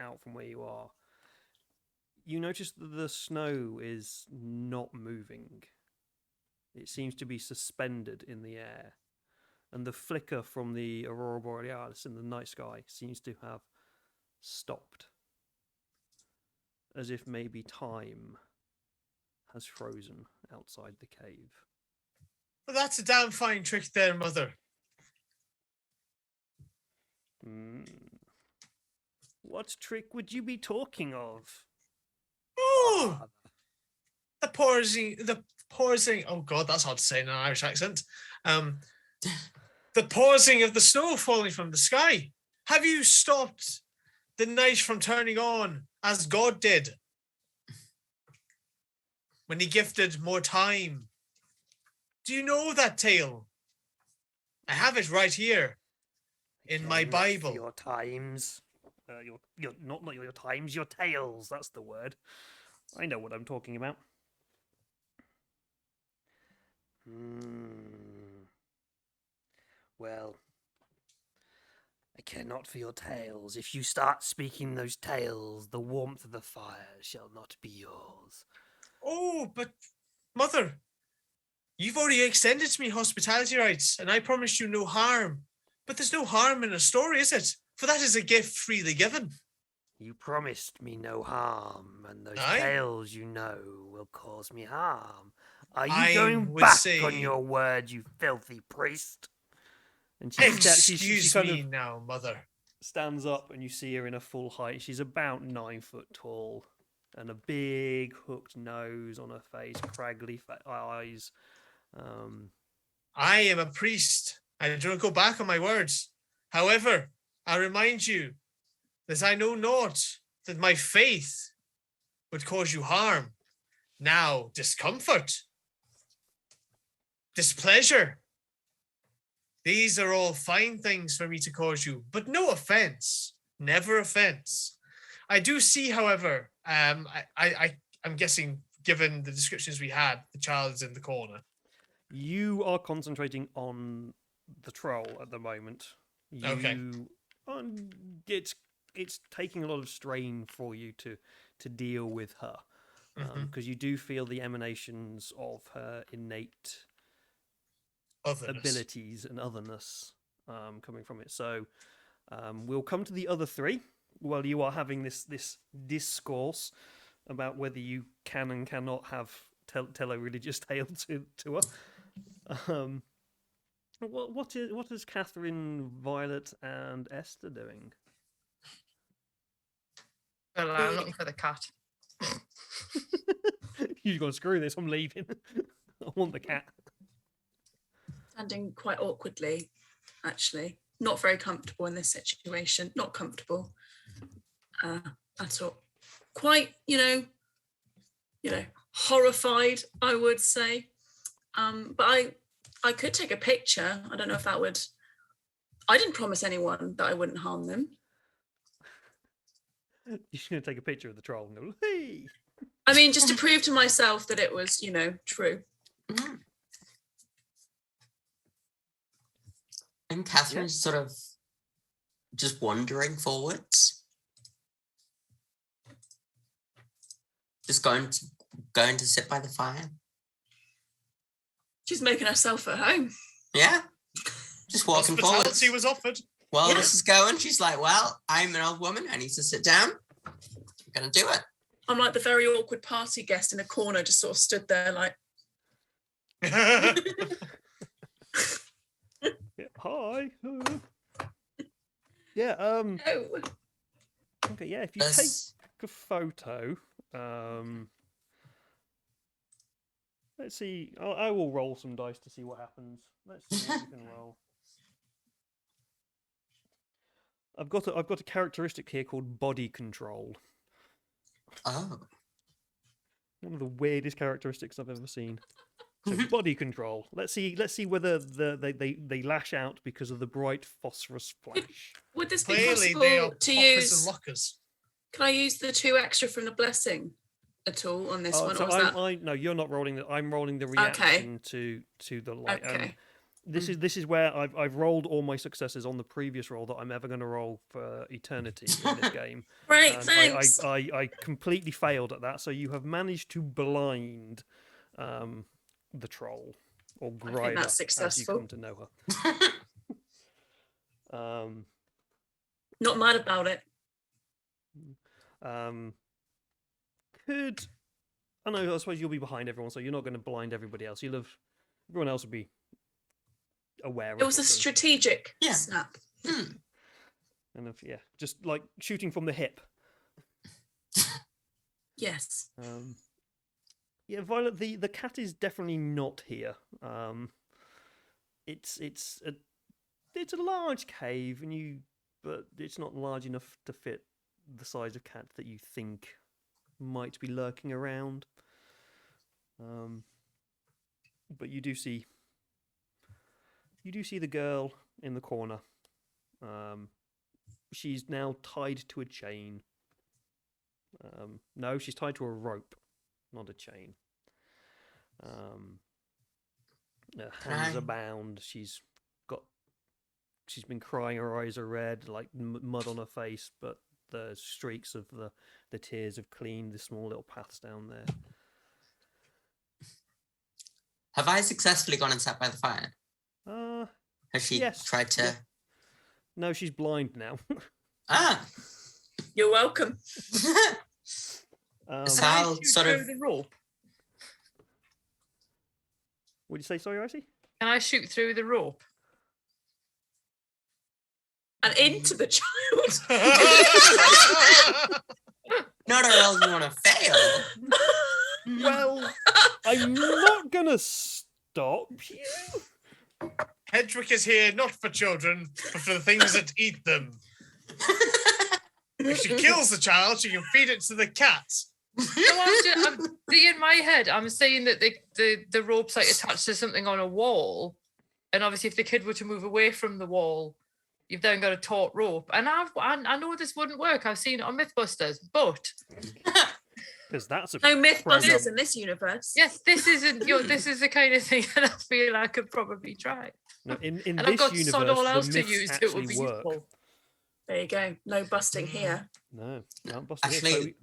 out from where you are, you notice that the snow is not moving. It seems to be suspended in the air, and the flicker from the aurora borealis in the night sky seems to have stopped, as if maybe time has frozen outside the cave. Well, that's a damn fine trick there, Mother. What trick would you be talking of? Oh, the pausing. Oh God, that's hard to say in an Irish accent. The pausing of the snow falling from the sky. Have you stopped the night from turning on as God did when He gifted more time? Do you know that tale? I have it right here in my Bible. Your times, your not your times, your tales. That's the word. I know what I'm talking about. Well, I care not for your tales. If you start speaking those tales, the warmth of the fire shall not be yours. Oh, but Mother, you've already extended to me hospitality rights, and I promised you no harm. But there's no harm in a story, is it? For that is a gift freely given. You promised me no harm, and those Aye. tales you know will cause me harm. Are you I going would back say- on your word, you filthy priest? And she Excuse kind me of now, Mother. stands up, and you see her in a full height. She's about 9 foot tall, and a big hooked nose on her face, craggly eyes. I am a priest. I do not go back on my words. However, I remind you that I know not that my faith would cause you harm. Now, discomfort, displeasure, these are all fine things for me to cause you, but no offense, never offense. I do see, however, I'm guessing, given the descriptions we had, the child is in the corner. You are concentrating on the troll at the moment. Okay. It's taking a lot of strain for you to deal with her, because you do feel the emanations of her innate Otherness. abilities and otherness coming from it. So we'll come to the other three while you are having this discourse about whether you can and cannot tell a religious tale to her. What is Catherine, Violet, and Esther doing? Well, I'm looking for the cat. You're gonna screw this. I'm leaving. I want the cat. Standing quite awkwardly, actually. Not very comfortable in this situation. Not comfortable at all. Quite, horrified, I would say. But I could take a picture. I don't know if that would. I didn't promise anyone that I wouldn't harm them. You're just going to take a picture of the troll and go, hey! I mean, just to prove to myself that it was, true. Mhm. And Catherine's sort of just wandering forwards. Just going to sit by the fire. She's making herself at home. Yeah. Just walking forwards. Hospitality was offered. While Yeah. this is going, she's like, well, I'm an old woman. I need to sit down. I'm going to do it. I'm like the very awkward party guest in a corner, just sort of stood there like, Yeah, hi. Yeah, oh. okay, yeah, if you take There's- a photo, let's see, I will roll some dice to see what happens. Let's see what you can roll. I've got a characteristic here called body control. Oh. One of the weirdest characteristics I've ever seen. So body control. Let's see whether they lash out because of the bright phosphorus flash. Would this be Clearly, they are possible to poppers use? and lockers. Can I use the 2 extra from the blessing at all on this one? So Or is that... no, you're not rolling that. I'm rolling the reaction to the light. Okay. This is where I've rolled all my successes on the previous roll that I'm ever going to roll for eternity in this game. Great, And thanks. I completely failed at that. So you have managed to blind the troll or Gryder, that's as you successful. come to know her. Not mad about it. I suppose you'll be behind everyone, so you're not going to blind everybody else. Everyone else will be aware of It was a what's going on. strategic Yeah. snap. And just like shooting from the hip. Yes. Yeah, Violet, the cat is definitely not here. It's a large cave, but it's not large enough to fit the size of cat that you think might be lurking around. But you do see the girl in the corner. She's now tied to a chain. No, she's tied to a rope, not a chain. Her hands are bound. She's been crying. Her eyes are red, like mud on her face, but the streaks of the tears have cleaned the small little paths down there. Have I successfully gone and sat by the fire? Has she yes, tried to? yeah. No, she's blind now. Ah. You're welcome. Sal shoot sort through of. the rope? What did you say? Sorry, Icy? Can I shoot through the rope? And into the child. Not a roll you want to fail. Well, I'm not gonna stop you. Hedrick is here not for children, but for the things that eat them. If she kills the child, she can feed it to the cat. I'm in my head, I'm saying that the rope's like attached to something on a wall, and obviously if the kid were to move away from the wall, you've then got a taut rope. And I know this wouldn't work. I've seen it on Mythbusters, but Because that's a No Mythbusters program. in this universe. yes, this isn't. This is the kind of thing that I feel I could probably try. No, in And I've this got universe, sod all else the to myths use. It would actually be work. useful. There you go. No busting here. No, not busted. Actually,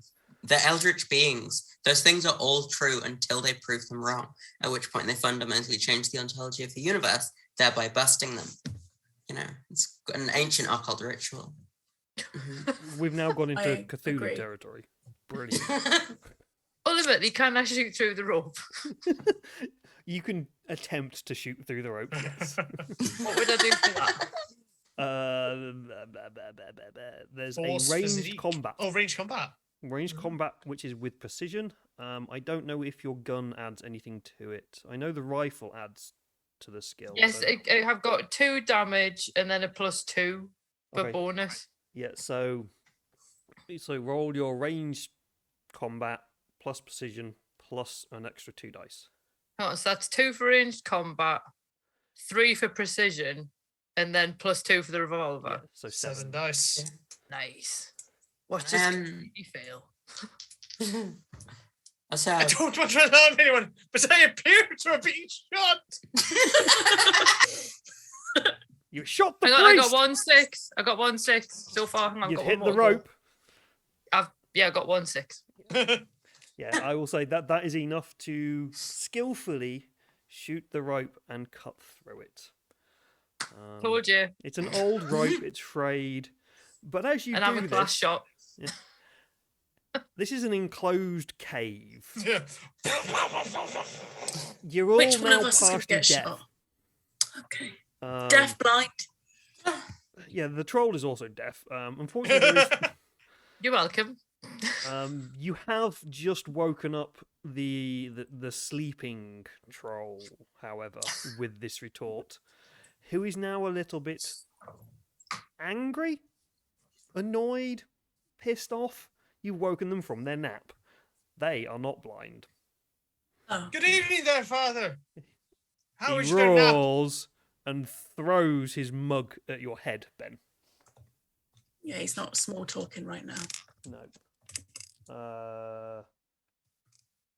the eldritch beings, those things are all true until they prove them wrong, at which point they fundamentally change the ontology of the universe, thereby busting them. You know, it's an ancient occult ritual. We've now gone into I Cthulhu agree. territory. Brilliant. Ultimately, can I shoot through the rope? You can attempt to shoot through the rope, yes. What would I do for that? There's Force a ranged physique. combat. Oh, range combat. Ranged combat, which is with precision. I don't know if your gun adds anything to it. I know the rifle adds to the skill. Yes, but- I have got 2 damage and then a +2 for Okay. bonus. Yeah, so roll your ranged combat plus precision plus an extra 2 dice. Oh, so that's 2 for ranged combat 3 for precision, and then +2 for the revolver. Yeah, so 7 dice. Nice. Watch this completely fail. So I don't want to alarm anyone, but I appear to have been shot. You shot the I priest. got 1 6. I got 1 6 so far. Hang on, You've got hit one the more to go. rope. I got 1 6. Yeah, I will say that is enough to skillfully shoot the rope and cut through it. Told you. It's an old rope. It's frayed, but as you And I'm do a class this, shot. this is an enclosed cave. Yeah. You're all Which one now of us is going to partially get deaf. shot? Okay. Um, Deaf, blind. Yeah, the troll is also deaf. Unfortunately, there is, You're welcome. you have just woken up the sleeping troll, however, with this retort, who is now a little bit angry, annoyed, pissed off. You've woken them from their nap. They are not blind. Oh. Good evening there, Father. How He was your nap? roars and throws his mug at your head, Ben. Yeah, he's not small talking right now. No.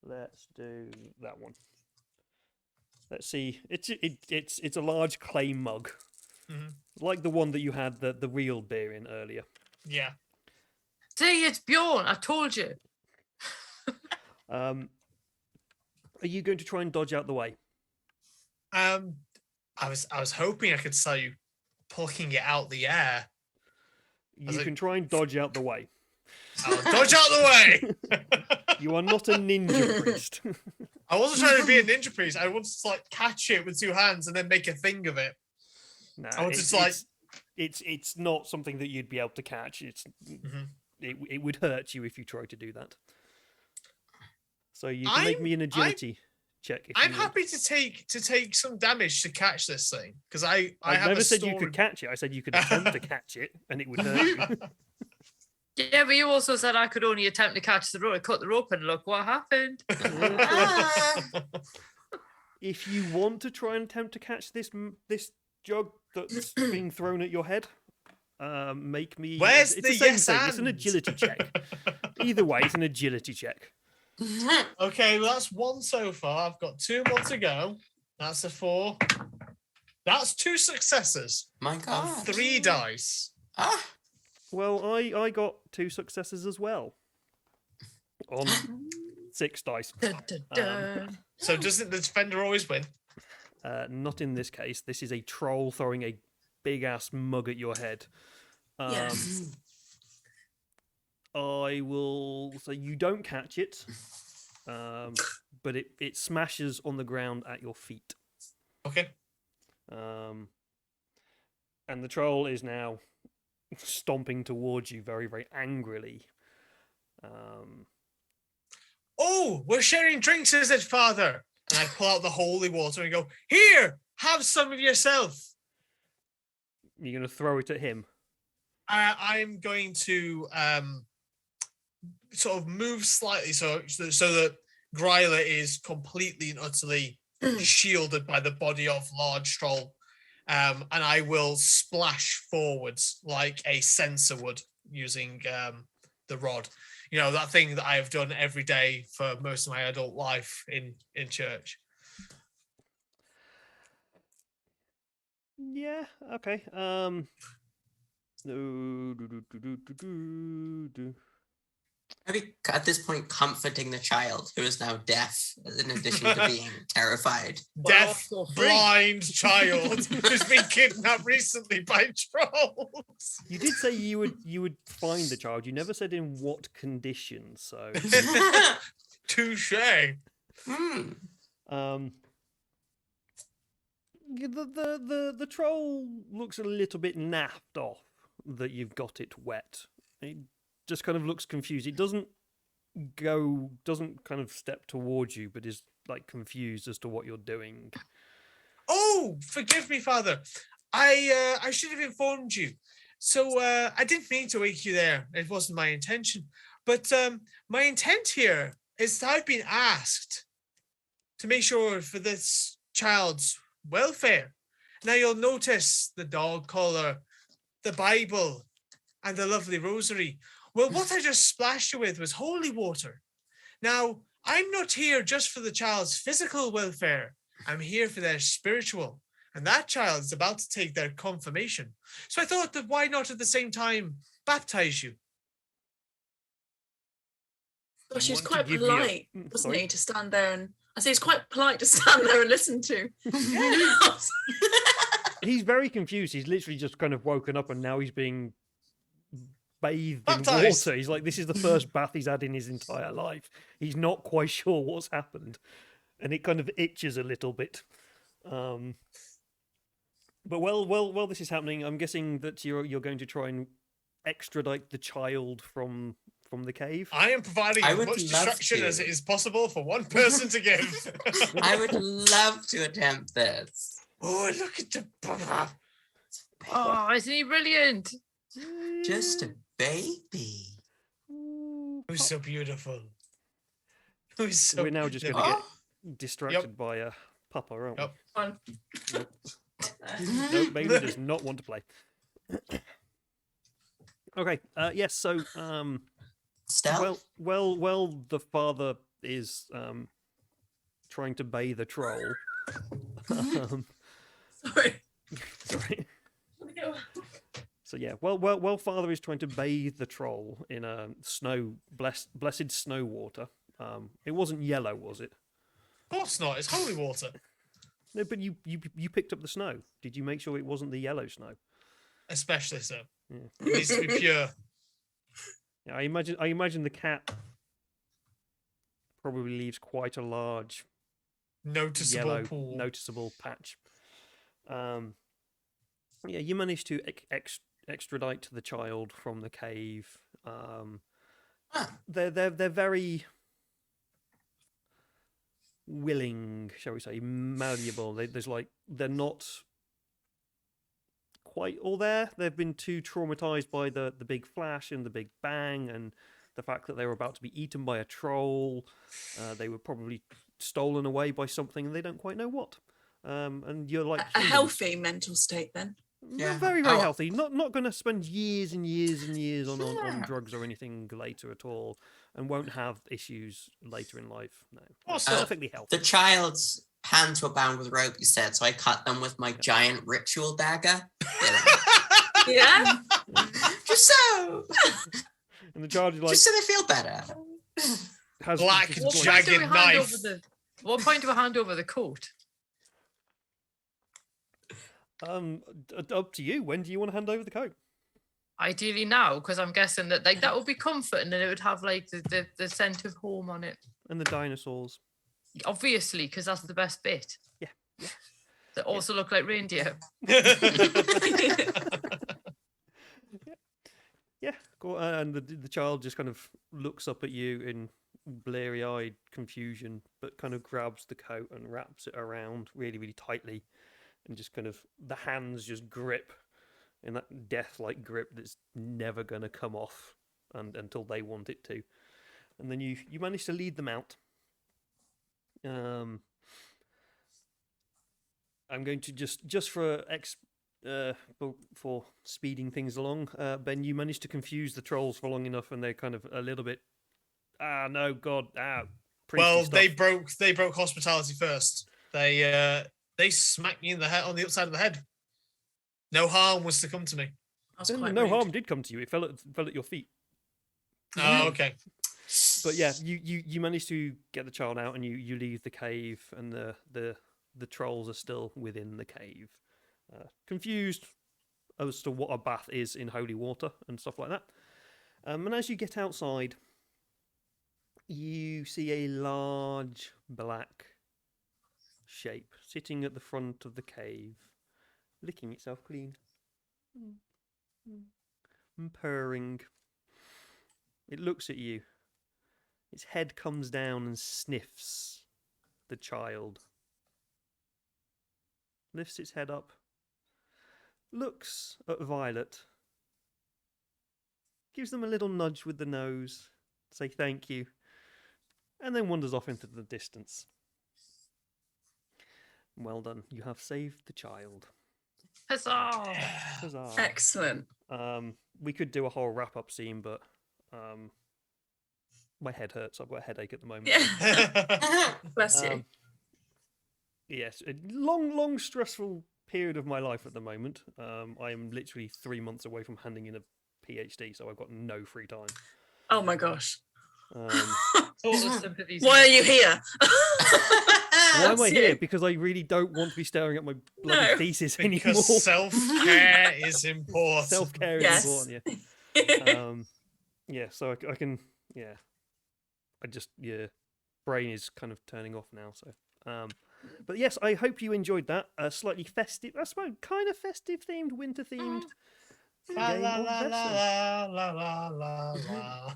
Let's do that one. Let's see. It's a large clay mug, like the one that you had the real beer in earlier. Yeah. See, it's Bjorn. I told you. Are you going to try and dodge out the way? I was hoping I could saw you plucking it out the air. You can try and dodge out the way. I'll dodge out the way. You are not a ninja priest. I wasn't trying to be a ninja priest. I wanted to like catch it with 2 hands and then make a thing of it. No, I wanted to like. it's not something that you'd be able to catch. It would hurt you if you tried to do that. So you can make me an agility check. If I'm you want. happy to take some damage to catch this thing because I I've have never a said you story- could catch it. I said you could attempt to catch it, and it would hurt you. Yeah, but you also said I could only attempt to catch the rope. I cut the rope and look what happened. If you want to try and attempt to catch this jug that's being thrown at your head, make me. Where's it's the same yes thing. It's an and? agility check. Either way, it's an agility check. Okay, well, that's 1 so far. I've got 2 more to go. That's a 4. That's 2 successes. My And God. 3 dice. Ah, Well, I got 2 successes as well. On 6 dice. Dun, dun, dun. So doesn't the defender always win? Not in this case. This is a troll throwing a big ass mug at your head. Yes. I will. So you don't catch it, but it smashes on the ground at your feet. Okay. And the troll is now stomping towards you very, very angrily. Oh, we're sharing drinks, is it, Father? And I pull out the holy water and go, here, have some of yourself. You're going to throw it at him. I'm going to sort of move slightly so that Gryla is completely and utterly shielded by the body of large troll. And I will splash forwards like a censer would using the rod. You know, that thing that I have done every day for most of my adult life in church. Yeah, okay. maybe at this point comforting the child who is now deaf, in addition to being terrified. Deaf, also free. blind child who's been kidnapped recently by trolls. You did say you would find the child. You never said in what condition, so Touche. The troll looks a little bit napped off that you've got it wet. It just kind of looks confused. It doesn't kind of step towards you, but is like confused as to what you're doing. Oh, forgive me, Father. I should have informed you. So I didn't mean to wake you there. It wasn't my intention. But my intent here is that I've been asked to make sure for this child's welfare Now you'll notice the dog collar, the Bible, and the lovely rosary. Well, what I just splashed you with was holy water. Now, I'm not here just for the child's physical welfare. I'm here for their spiritual. And that child's about to take their confirmation. So I thought that why not at the same time baptize you? Gosh, he was want to quite give you a- polite, wasn't sorry? he, to stand there and I say he's quite polite to stand there and listen to. He's very confused. He's literally just kind of woken up and now he's being bathed in Baptised. water. He's like, this is the first bath he's had in his entire life. He's not quite sure what's happened. And it kind of itches a little bit. But while this is happening, I'm guessing that you're going to try and extradite the child from the cave. I am providing I as would much love destruction to. as it is possible for one person to give. I would love to attempt this. Oh, look at the brother. Oh, isn't he brilliant? Just a baby. Who's so beautiful. Who's so We're now just going to beautiful. get distracted by a papa, aren't we? Yep. Fun. No, baby does not want to play. Okay. Yes. So, Stealth? well, the father is trying to bathe a troll. Sorry. Sorry. So yeah, well, father is trying to bathe the troll in a blessed snow water. It wasn't yellow, was it? Of course not. It's holy water. No, but you picked up the snow. Did you make sure it wasn't the yellow snow? Especially so. Yeah. It needs to be pure. Yeah, I imagine the cat probably leaves quite a large Noticeable yellow pool. noticeable patch. Yeah, you managed to extradite the child from the cave. They're very willing, shall we say, malleable. They're not quite all there. They've been too traumatized by the big flash and the big bang and the fact that they were about to be eaten by a troll. They were probably stolen away by something and they don't quite know what. And you're like A humans. healthy mental state then. Yeah, Yeah. very, very Oh. healthy. Not going to spend years and years and years on Yeah. drugs or anything later at all, and won't have issues later in life. No, Also, perfectly healthy. The child's hands were bound with rope, you said, so I cut them with my giant ritual dagger. Yeah. Just so. And the child is like Just so they feel better. has Black just What like- point do we jagged hand knife. over what point do we hand over the coat? up to you. When do you want to hand over the coat? Ideally now, because I'm guessing that that would be comforting and it would have like the scent of home on it. And the dinosaurs. Obviously, because that's the best bit. Yeah. That also look like reindeer. Yeah, cool. And the child just kind of looks up at you in bleary-eyed confusion, but kind of grabs the coat and wraps it around really, really tightly, and just kind of the hands just grip in that death-like grip that's never going to come off until they want it to. And then you manage to lead them out. I'm going to just for speeding things along, Ben, you managed to confuse the trolls for long enough, and they're kind of a little bit. No, God, priestly well, stuff. they broke hospitality first. They smacked me in the head on the upside of the head. No harm was to come to me. That's Then quite no rude. harm did come to you. It fell at your feet. Oh, okay. But yeah, you managed to get the child out, and you leave the cave, and the trolls are still within the cave, confused as to what a bath is in holy water and stuff like that. And as you get outside, you see a large black shape sitting at the front of the cave, licking itself clean, and purring. It looks at you. Its head comes down and sniffs the child. Lifts its head up. Looks at Violet. Gives them a little nudge with the nose. Say thank you. And then wanders off into the distance. Well done. You have saved the child. Huzzah! Huzzah. Excellent. We could do a whole wrap-up scene, but my head hurts. I've got a headache at the moment. Yeah. Bless you. Yes, a long, stressful period of my life at the moment. I am literally 3 months away from handing in a PhD, so I've got no free time. Oh my gosh. Total sympathies. Why are you here? Why am I That's here? you. Because I really don't want to be staring at my bloody No. thesis anymore. Because self-care is important. Self-care is Yes. important, yeah. Yeah, so I can, yeah. Brain is kind of turning off now, so. But yes, I hope you enjoyed that. Slightly festive, I suppose, kind of festive themed, winter themed La game la of la Vaesen. la la la la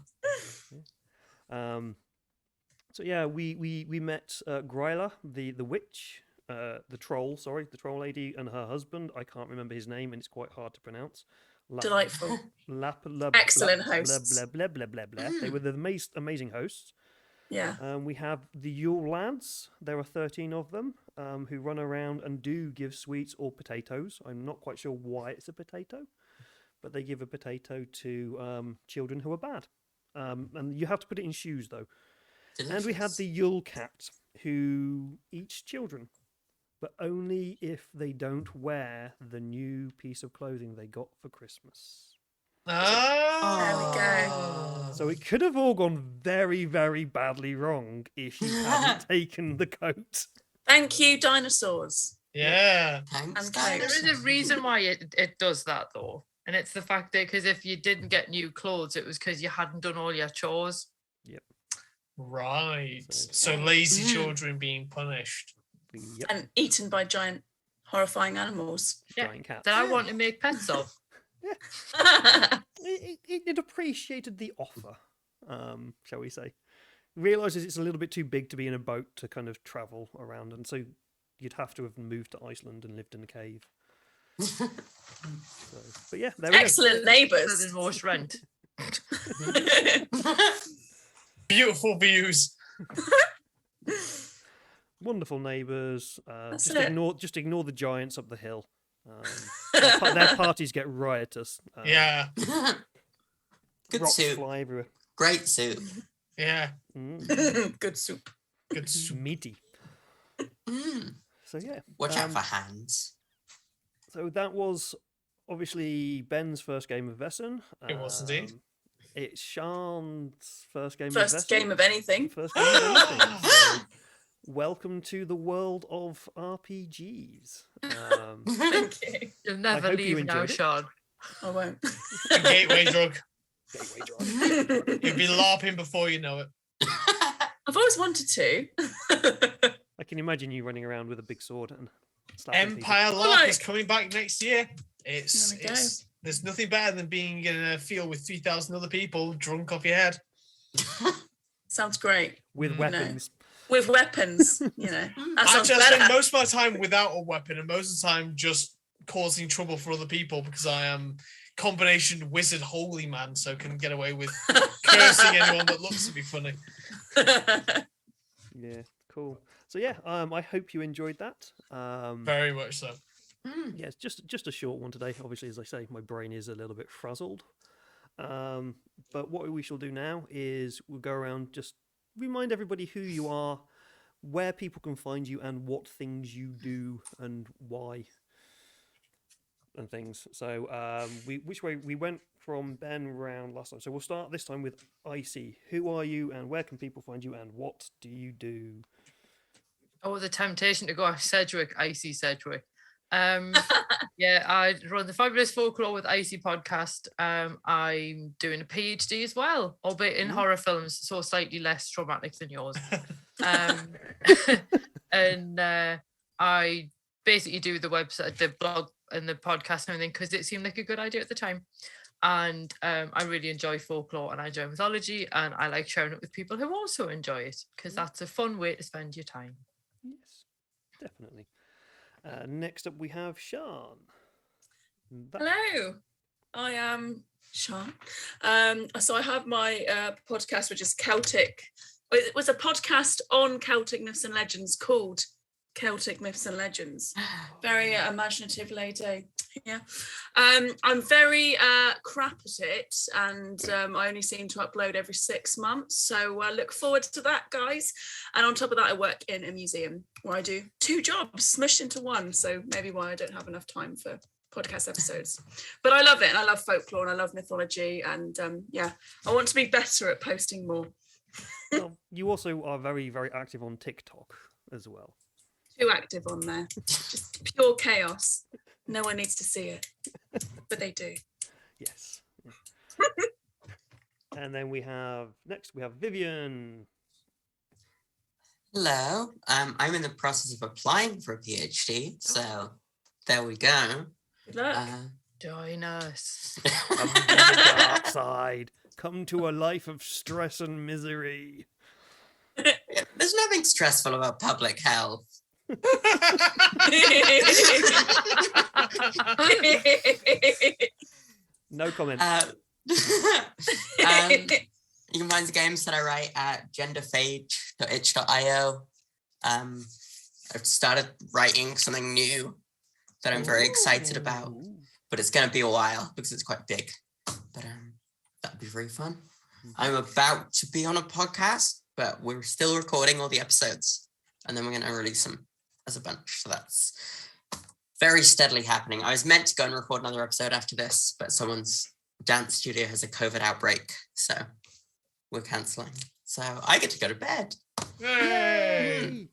la. So yeah, we met Gryla, the witch, the troll lady, and her husband. I can't remember his name, and it's quite hard to pronounce. Delightful. Excellent Excellent hosts. Blah blah blah blah. They were the amazing hosts. Yeah. We have the Yule Lads. There are 13 of them who run around and do give sweets or potatoes. I'm not quite sure why it's a potato, but they give a potato to children who are bad. And you have to put it in shoes, though. Delicious. And we had the Yule Cat, who eats children, but only if they don't wear the new piece of clothing they got for Christmas. There we go. So it could have all gone very, very badly wrong if you hadn't taken the coat. Thank you, dinosaurs. Yeah. Thanks, And guys. There is a reason why it does that, though. And it's the fact that because if you didn't get new clothes, it was because you hadn't done all your chores. Right. So- So lazy children being punished. Yep, And eaten by giant, horrifying animals. Yeah. giant cat. That I want to make pets of. It appreciated the offer, shall we say. Realises it's a little bit too big to be in a boat to kind of travel around, and so you'd have to have moved to Iceland and lived in a cave. So, but yeah, there we go. Excellent Better neighbours. than most rent. Beautiful views. Wonderful neighbours. That's Just it. ignore the giants up the hill. Their parties get riotous. Yeah. Good Rocks soup. fly everywhere. Great soup. Yeah. Good soup. Good soup. Meaty. So yeah. Watch out for hands. So that was obviously Ben's first game of Vaesen. It was indeed. It's Sean's first game of First Vaesen. game of anything. First game of anything. So, welcome to the world of RPGs. Thank you. You'll never hope you leave now, enjoyed it. Sean. I won't. A gateway drug. Gateway drug. You'll be LARPing before you know it. I've always wanted to. I can imagine you running around with a big sword and slapping people. Empire LARP Right. is coming back next year. There we go. There's nothing better than being in a field with 3,000 other people drunk off your head. Sounds great. with weapons. With weapons, that sounds Actually, I spend better. most of my time without a weapon and most of the time just causing trouble for other people because I am combination wizard holy man, so can get away with cursing anyone that looks to be funny. Yeah, cool. So yeah, I hope you enjoyed that. Very much so. Yeah, it's just a short one today. Obviously, as I say, my brain is a little bit frazzled. But what we shall do now is we'll go around, just remind everybody who you are, where people can find you, and what things you do and why, and things. So we went from Ben round last time. So we'll start this time with Icy. Who are you, and where can people find you, and what do you do? Oh, the temptation to go Sedgwick, Icy Sedgwick. Yeah, I run the Fabulous Folklore with Icy podcast. I'm doing a PhD as well, albeit in horror films, so slightly less traumatic than yours. And I basically do the website, the blog, and the podcast and everything because it seemed like a good idea at the time. And I really enjoy folklore and I enjoy mythology, and I like sharing it with people who also enjoy it because that's a fun way to spend your time. Yes, definitely. Next up, we have Sian. Hello, I am Sian. So I have my podcast, which is Celtic. It was a podcast on Celtic myths and legends called Celtic Myths and Legends. Very imaginative lady. Yeah, I'm very crap at it, and I only seem to upload every 6 months. So look forward to that, guys. And on top of that, I work in a museum where I do 2 jobs smushed into one. So maybe why I don't have enough time for podcast episodes. But I love it, and I love folklore, and I love mythology, and yeah, I want to be better at posting more. Well, you also are very, very active on TikTok as well. Too active on there, just pure chaos. No one needs to see it, but they do. Yes. And then we have Vivian. Hello. I'm in the process of applying for a PhD, so there we go. Good luck. Join us. Come to the dark side. Come to a life of stress and misery. There's nothing stressful about public health. No comment. You can find the games that I write at genderphage.itch.io. I've started writing something new that I'm very excited about, but it's going to be a while because it's quite big. But that'd be very fun. I'm about to be on a podcast, but we're still recording all the episodes, and then we're going to release them as a bunch. So that's very steadily happening. I was meant to go and record another episode after this, but someone's dance studio has a COVID outbreak, so we're cancelling. So I get to go to bed. Yay!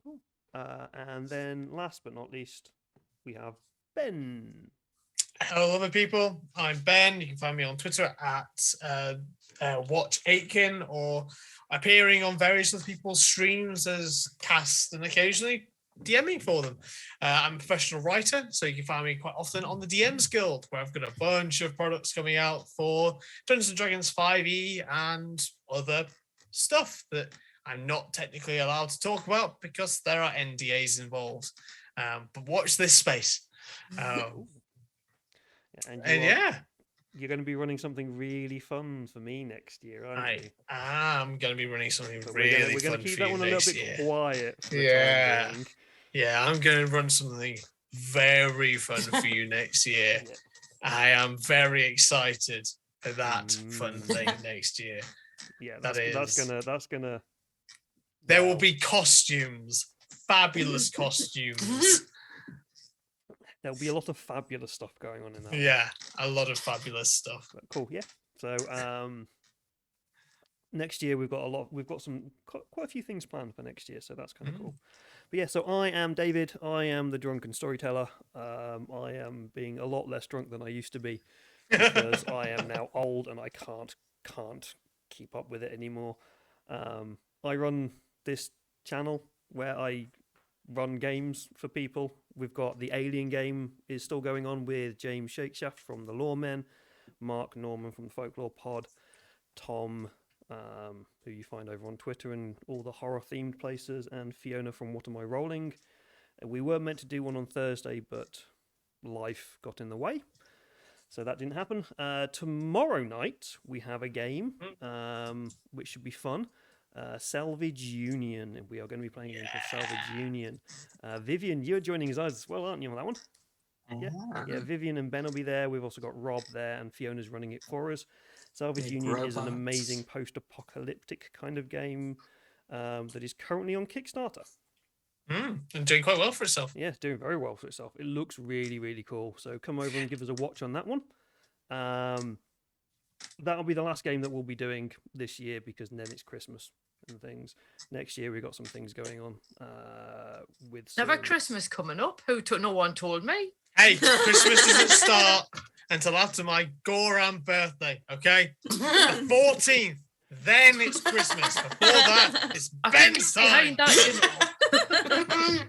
Cool. And then last but not least, we have Ben. Hello, lovely people. I'm Ben. You can find me on Twitter at Watch Aitken, or appearing on various other people's streams as cast and occasionally DMing for them. I'm a professional writer, so you can find me quite often on the DMs Guild, where I've got a bunch of products coming out for Dungeons & Dragons 5e and other stuff that I'm not technically allowed to talk about because there are NDAs involved. But watch this space. You're going to be running something really fun for me next year, aren't you? I'm going to be running something But really we're going fun to keep for that you one a little next bit year. quiet. For the Yeah. time being. Yeah, I'm going to run something very fun for you next year. Yeah. I am very excited for that fun thing next year. Yeah, that's gonna. There will be costumes, fabulous costumes. There'll be a lot of fabulous stuff going on in that. Yeah, a lot of fabulous stuff. But cool, yeah. So next year we've got quite a few things planned for next year, so that's kind of cool. But yeah, so I am David. I am the drunken storyteller. I am being a lot less drunk than I used to be because I am now old and I can't keep up with it anymore. I run this channel where I run games for people. We've got the Alien game is still going on with James Shakeshaft from the Lawmen, Mark Norman from the Folklore Pod, Tom, who you find over on Twitter and all the horror themed places, and Fiona from What Am I Rolling. We were meant to do one on Thursday, but life got in the way, so that didn't happen. Tomorrow night we have a game, which should be fun. Salvage Union. We are going to be playing a game called Salvage Union. Vivian, you're joining us as well, aren't you, on that one? Yeah, Vivian and Ben will be there. We've also got Rob there, and Fiona's running it for us. Salvage Union is an amazing post-apocalyptic kind of game that is currently on Kickstarter. And doing quite well for itself. Yeah, it's doing very well for itself. It looks really, really cool. So come over and give us a watch on that one. That'll be the last game that we'll be doing this year because then it's Christmas and things. Next year we've got some things going on with Never Christmas coming up. No one told me. Hey, Christmas doesn't start until after my Goran birthday, okay? The 14th, then it's Christmas. Before that, it's Ben's time. Behind that,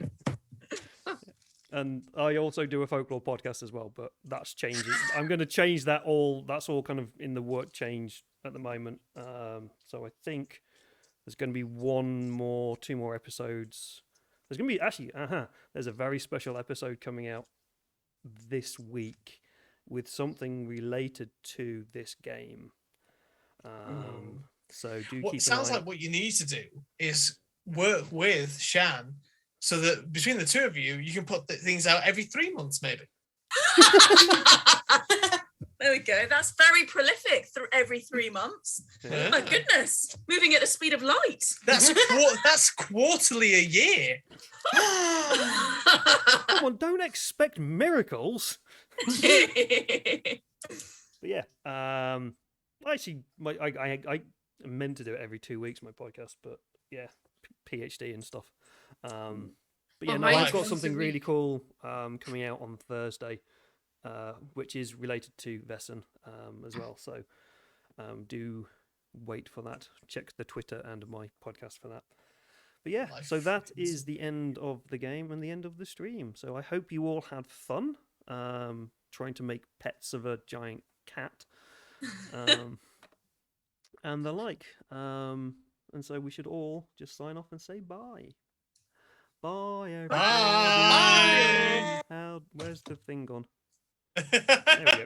And I also do a folklore podcast as well, but that's changing. I'm going to change that all. That's all kind of in the work change at the moment. So I think there's going to be two more episodes. There's going to be there's a very special episode coming out this week with something related to this game. So do What keep sounds an eye. like what you need to do is work with Shan so that between the two of you, you can put things out every 3 months, maybe. There we go. That's very prolific. Every 3 months. Yeah. My goodness, moving at the speed of light. That's quarterly a year. Come on, don't expect miracles. But yeah, actually, I meant to do it every 2 weeks, my podcast, but yeah, PhD and stuff. But yeah, Well, no, mine I've got once a something really week. cool coming out on Thursday, which is related to Vaesen as well. So do wait for that. Check the Twitter and my podcast for that. But yeah, Life so that is- is the end of the game and the end of the stream. So I hope you all had fun trying to make pets of a giant cat and the like. And so we should all just sign off and say bye. Bye, everybody. Bye. Where's the thing gone? There we go.